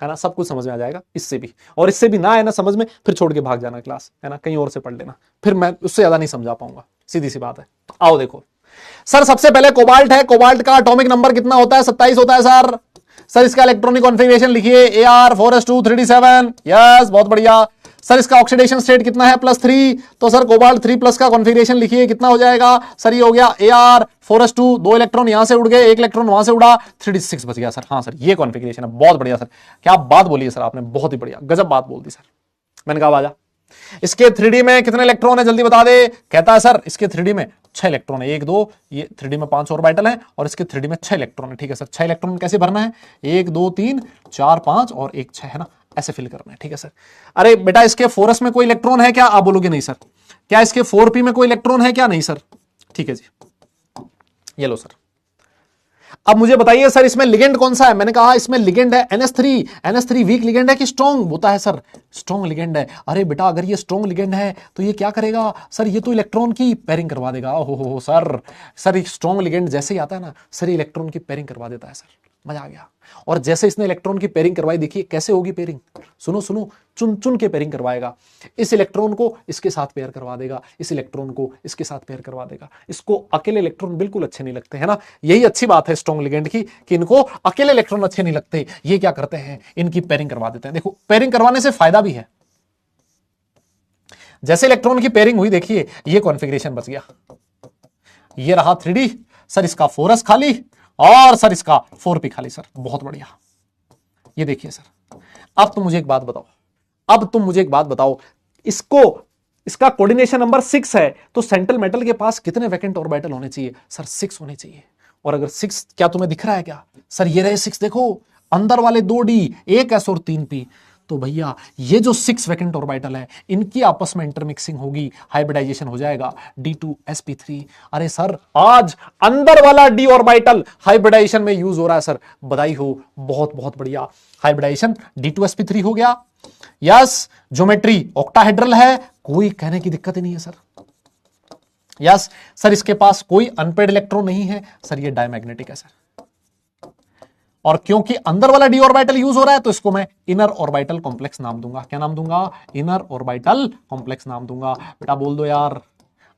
है ना, सब कुछ समझ में आ जाएगा इससे भी। और इससे भी ना है ना समझ में, फिर छोड़ के भाग जाना क्लास, है ना, कहीं और से पढ़ लेना, फिर मैं उससे ज्यादा नहीं समझा पाऊंगा, सीधी सी बात है। आओ देखो सर, सबसे पहले कोबाल्ट है, कोबाल्ट का एटॉमिक नंबर कितना होता है? 27 होता है सर। सर इसका इलेक्ट्रॉनिक कॉन्फ़िगरेशन लिखिए, Ar4s2 3d7, यस बहुत बढ़िया। सर इसका ऑक्सीडेशन स्टेट कितना है? +3, तो सर कोबाल्ट 3+ का कॉन्फ़िगरेशन लिखिए, कितना हो जाएगा सर? ये हो गया Ar4s2, 2 इलेक्ट्रॉन यहां से उड़ गए, 1 इलेक्ट्रॉन वहां से उड़ा, 3d6 बच गया सर। हाँ सर ये कॉन्फ़िगरेशन है, बहुत बढ़िया सर, क्या बात बोली है सर आपने, बहुत ही बढ़िया, गजब बात बोल दी सर। मैंने कहा आजा, इसके 3D में कितने इलेक्ट्रॉन है जल्दी बता दे। कहता है सर इसके 3D में 6 इलेक्ट्रॉन है, 1 2, ये 3D में 5 ऑर्बिटल है और इसके 3D में 6 इलेक्ट्रॉन है। ठीक है सर, 6 इलेक्ट्रॉन कैसे भरना है? 1 2 3 4 5 और 1 6, है ना, ऐसे फिल करना है। ठीक है सर। अरे बेटा इसके 4s में कोई इलेक्ट्रॉन है क्या? आप बोलोगे नहीं सर। क्या इसके 4p में कोई इलेक्ट्रॉन है क्या? नहीं सर। ठीक है जी, ये लो सर। अब मुझे बताइए सर इसमें लिगेंड कौन सा है? मैंने कहा इसमें लिगेंड है NS3। NS3 वीक लिगेंड है कि स्ट्रॉन्ग? होता है सर स्ट्रॉन्ग लिगेंड है। अरे बेटा अगर ये स्ट्रॉन्ग लिगेंड है तो ये क्या करेगा सर? ये तो इलेक्ट्रॉन की पेयरिंग करवा देगा। ओहो सर, सर स्ट्रॉन्ग लिगेंड जैसे ही आता है ना सर, इलेक्ट्रॉन की पेयरिंग करवा देता है सर। मजा आ गया। और जैसे इसने इलेक्ट्रॉन की पेयरिंग करवाई, देखिए कैसे होगी पेयरिंग, सुनो सुनो, चुन चुन के पेयरिंग करवाएगा। इस इलेक्ट्रॉन को इसके साथ पेयर करवा देगा, इस इलेक्ट्रॉन को इसके साथ पेयर करवा देगा। इसको अकेले इलेक्ट्रॉन बिल्कुल अच्छे नहीं लगते, है ना। यही अच्छी बात है स्ट्रॉन्ग लिगेंड की, कि इनको अकेले इलेक्ट्रॉन अच्छे नहीं लगते। ये क्या करते हैं, इनकी पेयरिंग करवा देते हैं। देखो पेयरिंग करवाने से फायदा भी है। जैसे इलेक्ट्रॉन की पेयरिंग हुई, देखिए ये कॉन्फ़िगरेशन बच गया, ये रहा 3D सर, इसका 4s खाली और सर इसका 4p खाली सर, बहुत बढ़िया। ये देखिए सर, अब तुम मुझे एक बात बताओ, अब तुम मुझे एक बात बताओ, इसको इसका कोऑर्डिनेशन नंबर 6 है, तो सेंट्रल मेटल के पास कितने वैकेंट ऑर्बिटल होने चाहिए सर? 6 होने चाहिए। और अगर 6, क्या तुम्हें दिख रहा है क्या सर? ये रहे 6, देखो अंदर वाले 2d, एक s और 3p। तो भैया ये जो 6 वैकेंट ऑर्बिटल है, इनकी आपस में इंटरमिक्सिंग होगी, हाइब्रिडाइजेशन हो जाएगा d2sp3। अरे सर आज अंदर वाला d ऑर्बिटल हाइब्रिडाइजेशन में यूज हो रहा है सर, बधाई हो, बहुत बहुत बढ़िया। हाइब्रिडाइजेशन d2sp3 हो गया। यस, ज्योमेट्री ऑक्टाहेड्रल है, कोई कहने की दिक्कत ही नहीं है सर। यस सर, इसके पास कोई अनपेड इलेक्ट्रॉन नहीं है सर, ये डायमैग्नेटिक है सर। और क्योंकि अंदर वाला डी ऑर्बिटल यूज हो रहा है, तो इसको मैं इनर ऑर्बिटल कॉम्प्लेक्स नाम दूंगा। क्या नाम दूंगा? इनर ऑर्बिटल कॉम्प्लेक्स नाम दूंगा। बेटा बोल दो यार,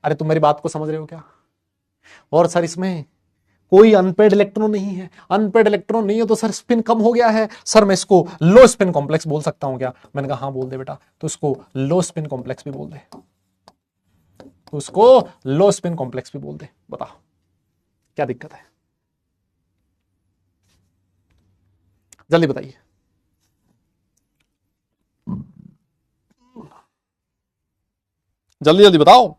अरे तुम मेरी बात को समझ रहे हो क्या? और सर इसमें कोई अनपेड इलेक्ट्रॉन नहीं है, अनपेड इलेक्ट्रॉन नहीं है तो सर स्पिन कम हो गया है सर, मैं इसको लो स्पिन कॉम्प्लेक्स बोल सकता हूं क्या? मैंने कहा हाँ बोल दे बेटा, तो इसको लो स्पिन कॉम्प्लेक्स भी बोल दे, तो उसको लो स्पिन कॉम्प्लेक्स भी बोल दे। बता क्या दिक्कत है, जल्दी बताइए। जल्दी जल्दी बताओ।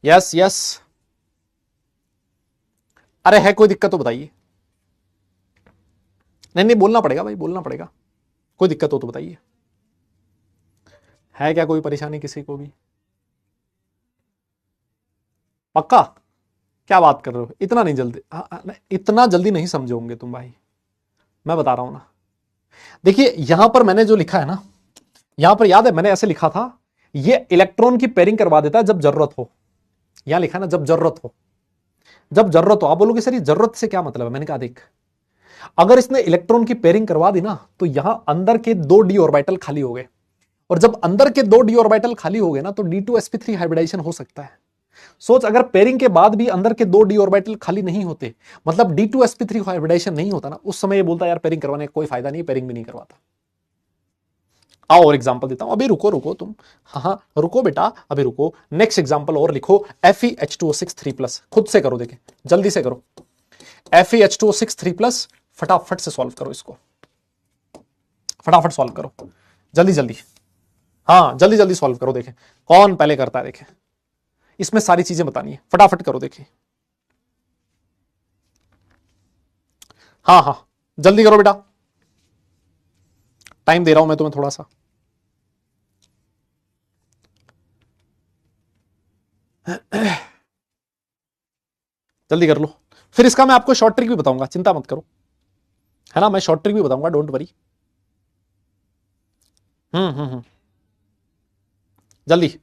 यस यस, अरे है कोई दिक्कत तो बताइए। नहीं नहीं, बोलना पड़ेगा भाई, बोलना पड़ेगा, कोई दिक्कत हो तो बताइए। है क्या कोई परेशानी किसी को भी? पक्का? क्या बात कर रहे हो, इतना नहीं जल्दी? इतना जल्दी नहीं समझोगे तुम भाई, मैं बता रहा हूं ना। देखिए यहां पर मैंने जो लिखा है ना, यहां पर याद है मैंने ऐसे लिखा था, ये इलेक्ट्रॉन की पेयरिंग करवा देता है जब जरूरत हो। यहां लिखा है ना, जब जरूरत हो, जब जरूरत हो। आप बोलोगे सर ये जरूरत से क्या मतलब है? मैंने कहा देख, अगर इसने इलेक्ट्रॉन की पेयरिंग करवा दी ना, तो यहां अंदर के 2d ऑर्बिटल खाली हो गए, और जब अंदर के 2d ऑर्बिटल खाली हो गए ना, तो d2sp3 हाइब्रिडाइजेशन हो सकता है। सोच, अगर पेयरिंग के बाद भी अंदर के 2d ऑर्बिटल खाली नहीं होते, मतलब d2sp3 हाइब्रिडाइजेशन नहीं होता ना, उस समय ये बोलता यार पेयरिंग करवाने का कोई फायदा नहीं, पेयरिंग भी नहीं करवाता। आओ और एग्जांपल देता हूं, अभी रुको रुको तुम, हाँ हाँ रुको बेटा, अभी रुको। नेक्स्ट एग्जांपल और लिखो, FeH2O6 3+, खुद से करो, देखें जल्दी से करो। FeH2O6 3+, फटाफट से सॉल्व करो इसको, फटाफट सॉल्व करो, जल्दी जल्दी, हाँ जल्दी जल्दी सॉल्व करो। देखें कौन पहले करता है, देखें इसमें सारी चीजें बतानी है, फटाफट करो। देखें हाँ हाँ जल्दी करो बेटा, टाइम दे रहा हूं मैं तुम्हें थोड़ा सा। जल्दी कर लो, फिर इसका मैं आपको शॉर्ट ट्रिक भी बताऊंगा, चिंता मत करो, है ना, मैं शॉर्ट ट्रिक भी बताऊंगा, डोंट वरी। हम्म, जल्दी।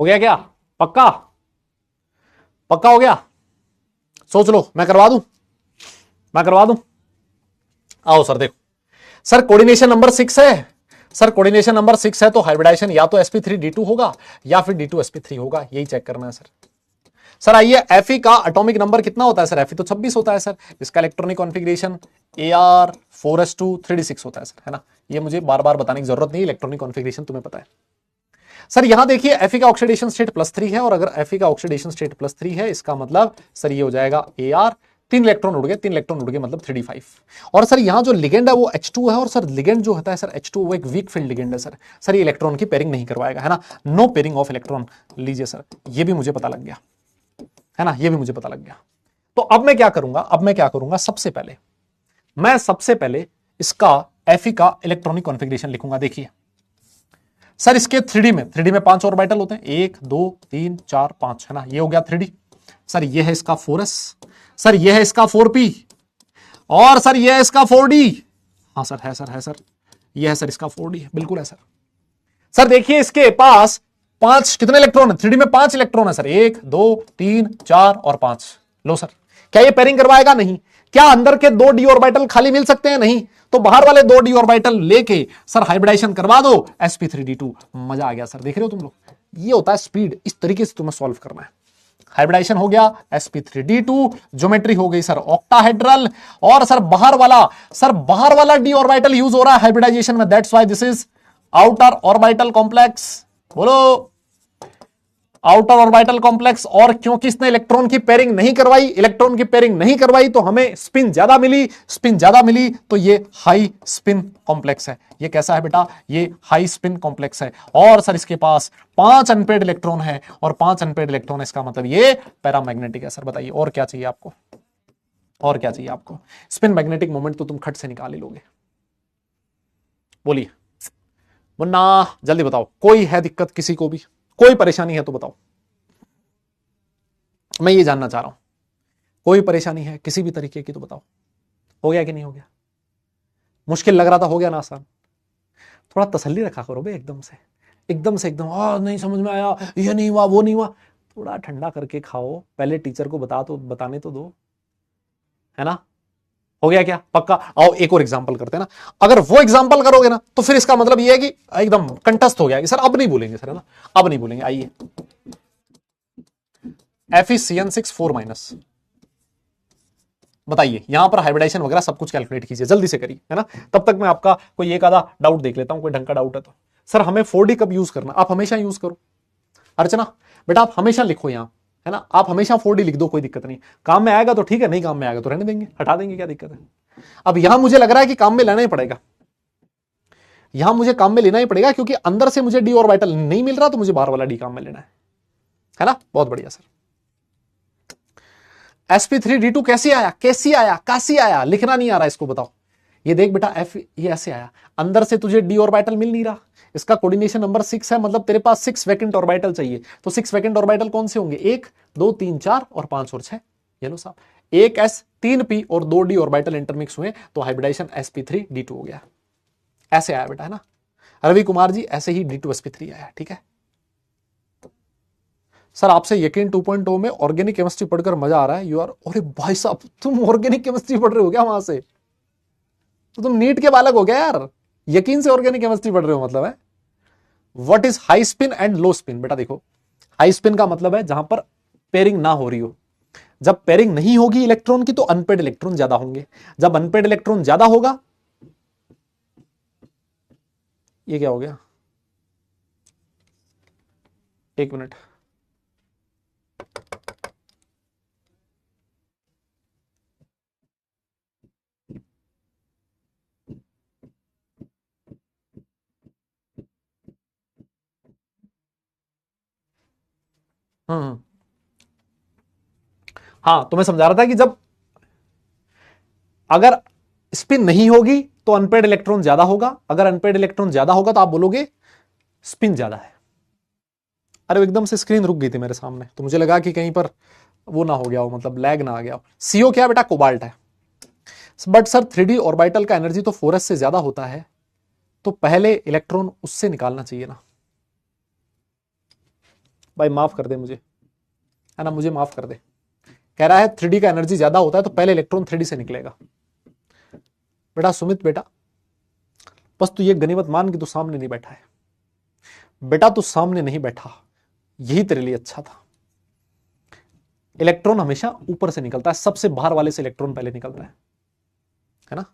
हो गया क्या? पक्का? पक्का हो गया? सोच लो, मैं करवा दूं, मैं करवा दूं। आओ सर देखो, सर कोऑर्डिनेशन नंबर 6 है, सर कोऑर्डिनेशन नंबर 6 है तो हाइब्रिडाइजेशन या तो sp3d2 होगा या फिर d2sp3 होगा, यही चेक करना है सर। सर आइए, Fe का एटॉमिक नंबर कितना होता है सर? Fe तो 26 होता है सर। इसका इलेक्ट्रॉनिक कॉन्फ़िगरेशन Ar4s2 3d6 होता है सर, है ना। ये मुझे बार बार बताने की जरूरत नहीं, इलेक्ट्रॉनिक कॉन्फ़िगरेशन तुम्हें पता है। सर यहां देखिए Fe का ऑक्सीडेशन स्टेट +3 है, और अगर Fe का ऑक्सीडेशन स्टेट +3 है, इसका मतलब सर ये हो जाएगा Ar, 3 इलेक्ट्रॉन उड़ गए, 3 इलेक्ट्रॉन उड़ गए मतलब 3d5। और सर यहां जो लिगेंड है वो H2 है, और सर लिगेंड जो होता है सर H2 वो एक वीक फील्ड लिगेंड है सर। सर ये इलेक्ट्रॉन की पेयरिंग नहीं करवाएगा, है ना, नो पेयरिंग ऑफ इलेक्ट्रॉन। लीजिए सर, ये भी मुझे पता लग गया, है ना, ये भी मुझे पता लग गया। तो अब मैं क्या करूंगा, सबसे पहले इसका Fe का इलेक्ट्रॉनिक कॉन्फ़िगरेशन लिखूंगा। देखिए सर इसके 3D में 5 ऑर्बिटल होते हैं, 1 2 3 4 5, है ना, ये हो गया 3D। सर ये है इसका 4s, सर ये है इसका 4p, और सर ये है इसका 4d। हाँ सर, है सर, ये है सर इसका 4d, बिल्कुल है सर। सर देखिए इसके पास 5 कितने इलेक्ट्रॉन है? 3D में 5 इलेक्ट्रॉन है सर, 1 2 3 4 और 5। लो सर, क्या ये पेयरिंग करवाएगा? नहीं। क्या अंदर के 2 d ऑर्बिटल खाली मिल सकते हैं? नहीं। तो बाहर वाले 2 d ऑर्बिटल लेके सर हाइब्रिडाइजेशन करवा दो, sp3d2। मजा आ गया सर, देख रहे हो तुम लोग, ये होता है स्पीड। इस तरीके से तुम्हें सॉल्व करना है। हाइब्रिडाइजेशन हो गया sp3d2, ज्योमेट्री हो गई सर ऑक्टाहेड्रल, और सर बाहर वाला d ऑर्बिटल यूज हो रहा है हाइब्रिडाइजेशन में, that's why this is outer orbital complex. बोलो, आउटर ऑर्बिटल कॉम्प्लेक्स। और क्योंकि इसने इलेक्ट्रॉन की पेयरिंग नहीं करवाई तो हमें स्पिन ज्यादा मिली, तो ये हाई स्पिन कॉम्प्लेक्स है। ये कैसा है बेटा? ये हाई स्पिन कॉम्प्लेक्स है। और सर इसके पास 5 अनपेड इलेक्ट्रॉन है, और 5 अनपेड इलेक्ट्रॉन है, इसका मतलब ये पैरामैग्नेटिक है। सर बताइए और क्या चाहिए आपको? स्पिन मैग्नेटिक मोमेंट तो तुम खट से निकाल ही लोगे। बोलिए मुन्ना, जल्दी बताओ, कोई है दिक्कत किसी को भी? कोई परेशानी है तो बताओ, मैं ये जानना चाह रहा हूं। कोई परेशानी है किसी भी तरीके की तो बताओ। हो गया कि नहीं हो गया? मुश्किल लग रहा था, हो गया ना आसान? थोड़ा तसल्ली रखा करो बे, एकदम से नहीं समझ में आया, ये नहीं हुआ, वो नहीं हुआ। थोड़ा ठंडा करके खाओ, पहले टीचर को बताने तो दो, है ना। हो गया क्या? पक्का? आओ एक और एग्जांपल करते हैं ना। अगर वो एग्जांपल करोगे ना तो फिर इसका मतलब ये है कि एकदम कंटस्ट हो गया कि सर अब नहीं बोलेंगे सर, है ना, अब नहीं बोलेंगे। आइए, FeCN6 4-, बताइए यहां पर हाइब्रिडाइजेशन वगैरह सब कुछ कैलकुलेट कीजिए, जल्दी से करिए, है ना। तब तक मैं आपका कोई एक आधा डाउट देख लेता हूं, कोई ढंग का डाउट है तो। सर हमें 4D कब यूज करना? आप हमेशा यूज करो। अर्चना बेटा आप हमेशा लिखो यहां, है ना, आप हमेशा 4D लिख दो, कोई दिक्कत नहीं। काम में आएगा तो ठीक है, नहीं काम में आएगा तो रहने देंगे, हटा देंगे, क्या दिक्कत है। अब यहां मुझे लग रहा है कि काम में लेना ही पड़ेगा, क्योंकि अंदर से मुझे d ऑर्बिटल नहीं मिल रहा, तो मुझे बाहर वाला d काम में लेना है ना। बहुत बढ़िया सर। sp3d2 कैसी आया, लिखना नहीं आ रहा, इसको बताओ। ये देख बेटा, ये ऐसे आया, अंदर से तुझे d ऑर्बिटल मिल नहीं रहा, इसका कोऑर्डिनेशन नंबर 6 है, मतलब तेरे पास 6 वैकेंट ऑर्बिटल चाहिए। तो 6 वैकेंट ऑर्बिटल कौन से होंगे? 1 2 3 4 और 5 और 6। ये लो साहब, 1 s 3 p और 2 d ऑर्बिटल इंटरमिक्स हुए, तो हाइब्रिडाइजेशन sp3d2 हो गया। ऐसे आया बेटा, है ना रवि कुमार जी, ऐसे ही d2sp3 आया, ठीक है। सर आपसे यकीन 2.0 में ऑर्गेनिक केमिस्ट्री पढ़कर मजा आ रहा है। अरे भाई साहब, तुम ऑर्गेनिक केमिस्ट्री पढ़ रहे हो क्या वहां से? तो तुम नीट के बालक हो क्या यार? यकीन से ऑर्गेनिक केमिस्ट्री पढ़ रहे हो, मतलब है। What is high spin and low spin? बेटा देखो, हाई स्पिन का मतलब है जहां पर पेयरिंग ना हो रही हो। जब पेयरिंग नहीं होगी इलेक्ट्रॉन की तो अनपेड इलेक्ट्रॉन ज्यादा होंगे। जब अनपेड इलेक्ट्रॉन ज्यादा होगा, ये क्या हो गया, एक मिनट, हम्म, हाँ तो मैं समझा रहा था कि जब अगर स्पिन नहीं होगी तो अनपेड इलेक्ट्रॉन ज्यादा होगा, अगर अनपेड इलेक्ट्रॉन ज्यादा होगा तो आप बोलोगे स्पिन ज्यादा है। अरे एकदम से स्क्रीन रुक गई थी मेरे सामने, तो मुझे लगा कि कहीं पर वो ना हो गया हो, मतलब लैग ना आ गया हो। सीओ क्या बेटा? कोबाल्ट है। बट सर 3D ऑर्बिटल का एनर्जी तो 4s से ज्यादा होता है, तो पहले इलेक्ट्रॉन उससे निकालना चाहिए ना। भाई माफ कर दे मुझे, है ना, मुझे माफ कर दे। कह रहा है 3D का एनर्जी ज्यादा होता है तो पहले इलेक्ट्रॉन 3D से निकलेगा। बेटा सुमित बेटा, बस तू ये गनीमत मान कि तू सामने नहीं बैठा है बेटा, तू सामने नहीं बैठा, यही तेरे लिए अच्छा था। इलेक्ट्रॉन हमेशा ऊपर से निकलता है, सबसे बाहर वाले से इलेक्ट्रॉन पहले निकलता है ना।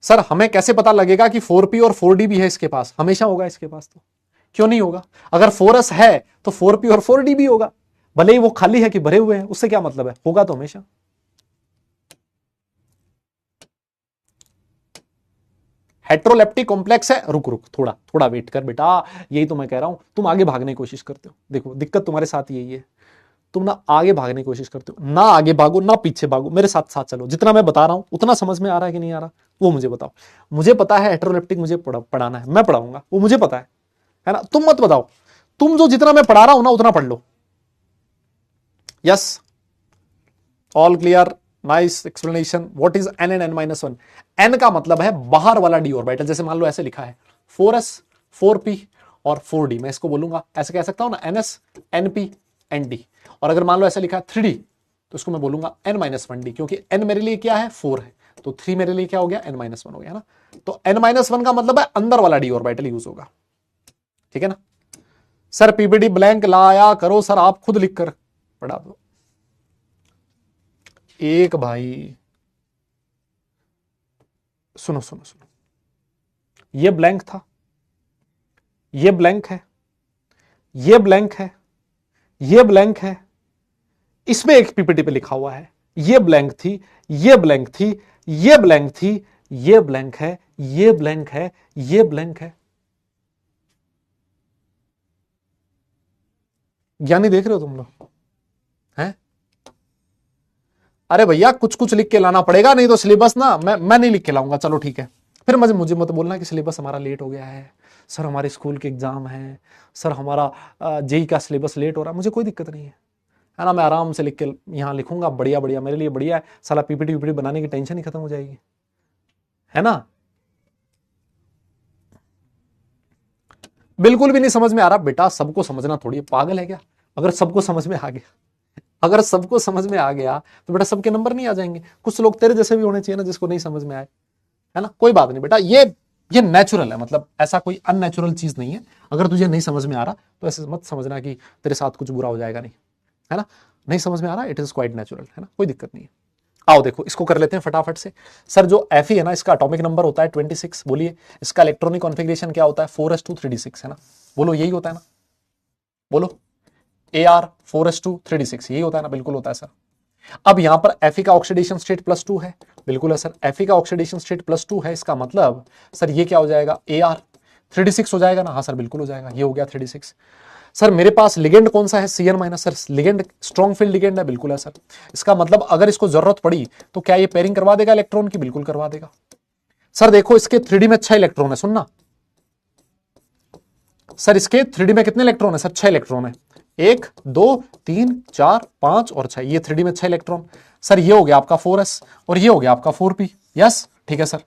सर हमें कैसे पता लगेगा कि 4p और 4d भी है इसके पास? हमेशा होगा इसके पास, तो क्यों नहीं होगा? अगर 4s है तो 4p और 4d भी होगा, भले ही वो खाली है कि भरे हुए हैं, उससे क्या मतलब है, होगा तो हमेशा। हेट्रोलेप्टिक कॉम्प्लेक्स है, रुक रुक थोड़ा थोड़ा वेट कर बेटा, यही तो मैं कह रहा हूं, तुम आगे भागने की कोशिश करते हो। देखो दिक्कत तुम्हारे साथ यही है, तुम ना आगे भागने की कोशिश करते हो, ना आगे भागो ना पीछे भागो, मेरे साथ साथ चलो। जितना मैं बता रहा हूं उतना समझ में आ रहा है कि नहीं आ रहा, वो मुझे बताओ। मुझे पता है हेट्रोलेप्टिक मुझे पढ़ाना है, मैं पढ़ाऊंगा, वो मुझे पता है ना। तुम मत बताओ, तुम जो जितना मैं पढ़ा रहा हूं ना उतना पढ़ लो। Yes, all clear, nice explanation. What is N and N minus one? N का मतलब है बाहर वाला डी ऑर्बिटल, जैसे मान लो ऐसे लिखा है 4s 4p और 4d, मैं इसको बोलूंगा ऐसे कह सकता हूं ना, ns np nd। और अगर मान लो ऐसे लिखा है 3d तो इसको मैं बोलूंगा n माइनस 1d, क्योंकि n मेरे लिए क्या है 4 है, तो 3 मेरे लिए क्या हो गया n माइनस 1 हो गया ना। तो n माइनस 1 का मतलब है अंदर वाला डी ऑर्बिटल यूज होगा, ठीक है ना। सर पीपीटी ब्लैंक लाया करो सर, आप खुद लिख कर पढ़ा दो। एक भाई सुनो सुनो सुनो, ये ब्लैंक था, ये ब्लैंक है, ये ब्लैंक है, ये ब्लैंक है, इसमें एक पीपीटी पे लिखा हुआ है, ये ब्लैंक थी, ये ब्लैंक थी, ये ब्लैंक थी, ये ब्लैंक है, ये ब्लैंक है, ये ब्लैंक है। ज्ञानी देख रहे हो तुम लोग हैं? अरे भैया कुछ कुछ लिख के लाना पड़ेगा, नहीं तो सिलेबस ना मैं नहीं लिख के लाऊंगा, चलो ठीक है। फिर मुझे मत बोलना कि सिलेबस हमारा लेट हो गया है, सर हमारे स्कूल के एग्जाम है, सर हमारा जेई का सिलेबस लेट हो रहा है। मुझे कोई दिक्कत नहीं है ना, मैं आराम से लिख के यहाँ लिखूंगा, बढ़िया बढ़िया, मेरे लिए बढ़िया है। साला पीपीटी वीपीटी बनाने की टेंशन ही खत्म हो जाएगी, है ना। बिल्कुल भी नहीं समझ में आ रहा बेटा, सबको समझना थोड़ी है, पागल है क्या? अगर सबको समझ में आ गया, अगर सबको समझ में आ गया तो बेटा सबके नंबर नहीं आ जाएंगे। कुछ लोग तेरे जैसे भी होने चाहिए ना, जिसको नहीं समझ में आए, है ना। कोई बात नहीं बेटा, ये नेचुरल है, मतलब ऐसा कोई अननेचुरल चीज नहीं है। अगर तुझे नहीं समझ में आ रहा तो ऐसे मत समझना कि तेरे साथ कुछ बुरा हो जाएगा, नहीं, है ना। नहीं समझ में आ रहा, इट इज क्वाइट नेचुरल, है ना, कोई दिक्कत नहीं है। आओ देखो इसको कर लेते हैं फटाफट से। सर जो Fe है ना, इसका एटॉमिक नंबर होता है 26, बोलिए। इसका इलेक्ट्रॉनिक कॉन्फ़िगरेशन क्या होता है? 4s2 3d6, है ना। बोलो यही होता है ना, बोलो Ar 4s2 3d6, यही होता है ना, बिल्कुल होता है सर। अब यहां पर Fe का ऑक्सीडेशन स्टेट +2 है, बिल्कुल है सर। Fe का ऑक्सीडेशन स्टेट +2 है, इसका मतलब सर ये क्या हो जाएगा? Ar 3d6 हो जाएगा ना। हाँ सर बिल्कुल हो जाएगा, ये हो गया 3d6। सर मेरे पास लिगेंड कौन सा है? Cn minus. Sir ligand strong field ligand है, बिल्कुल है सर। इसका मतलब अगर इसको जरूरत पड़ी तो क्या ये पेयरिंग करवा देगा इलेक्ट्रॉन की? बिल्कुल करवा देगा। सर देखो इसके 3D में 6 इलेक्ट्रॉन है, सुनना सर, इसके 3D में कितने इलेक्ट्रॉन है? सर 6 इलेक्ट्रॉन है, 1 2 3 4 5 और 6, ये 3D में 6 इलेक्ट्रॉन। सर ये हो गया आपका 4s और ये हो गया आपका 4p। यस ठीक है सर।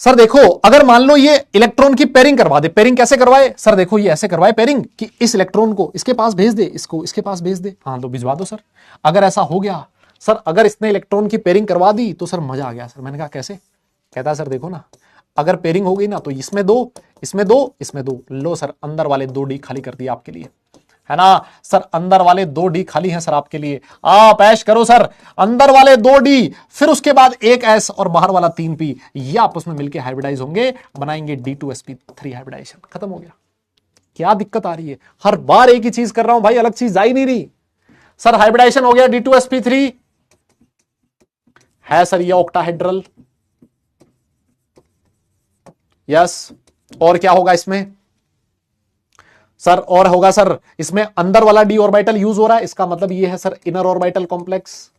सर देखो अगर मान लो ये इलेक्ट्रॉन की पेयरिंग करवा दे, पेयरिंग कैसे करवाए? सर देखो ये ऐसे करवाए पेयरिंग कि इस इलेक्ट्रॉन को इसके पास भेज दे, इसको इसके पास भेज दे। हाँ तो भिजवा दो सर। अगर ऐसा हो गया सर, अगर इसने इलेक्ट्रॉन की पेयरिंग करवा दी तो सर मजा आ गया सर। मैंने कहा कैसे? कहता सर देखो ना, अगर पेयरिंग हो गई ना तो इसमें 2 इसमें 2 इसमें 2, लो सर अंदर वाले 2d खाली कर दिया आपके लिए, है ना। सर अंदर वाले 2d खाली हैं सर आपके लिए, आप ऐश करो सर। अंदर वाले 2d, फिर उसके बाद एक s और बाहर वाला 3p, ये आपस में मिलकर हाइब्रिडाइज होंगे, बनाएंगे D2sp3 हाइब्रिडाइजेशन। खत्म हो गया। क्या दिक्कत आ रही है? हर बार एक ही चीज कर रहा हूं भाई, अलग चीज जा ही नहीं रही। सर हाइब्रिडाइजेशन हो गया D2sp3 है सर, ये ऑक्टाहेड्रल। यस, और क्या होगा इसमें सर? और होगा सर इसमें अंदर वाला डी ऑर्बिटल यूज हो रहा है, इसका मतलब ये है सर इनर ऑर्बिटल कॉम्प्लेक्स।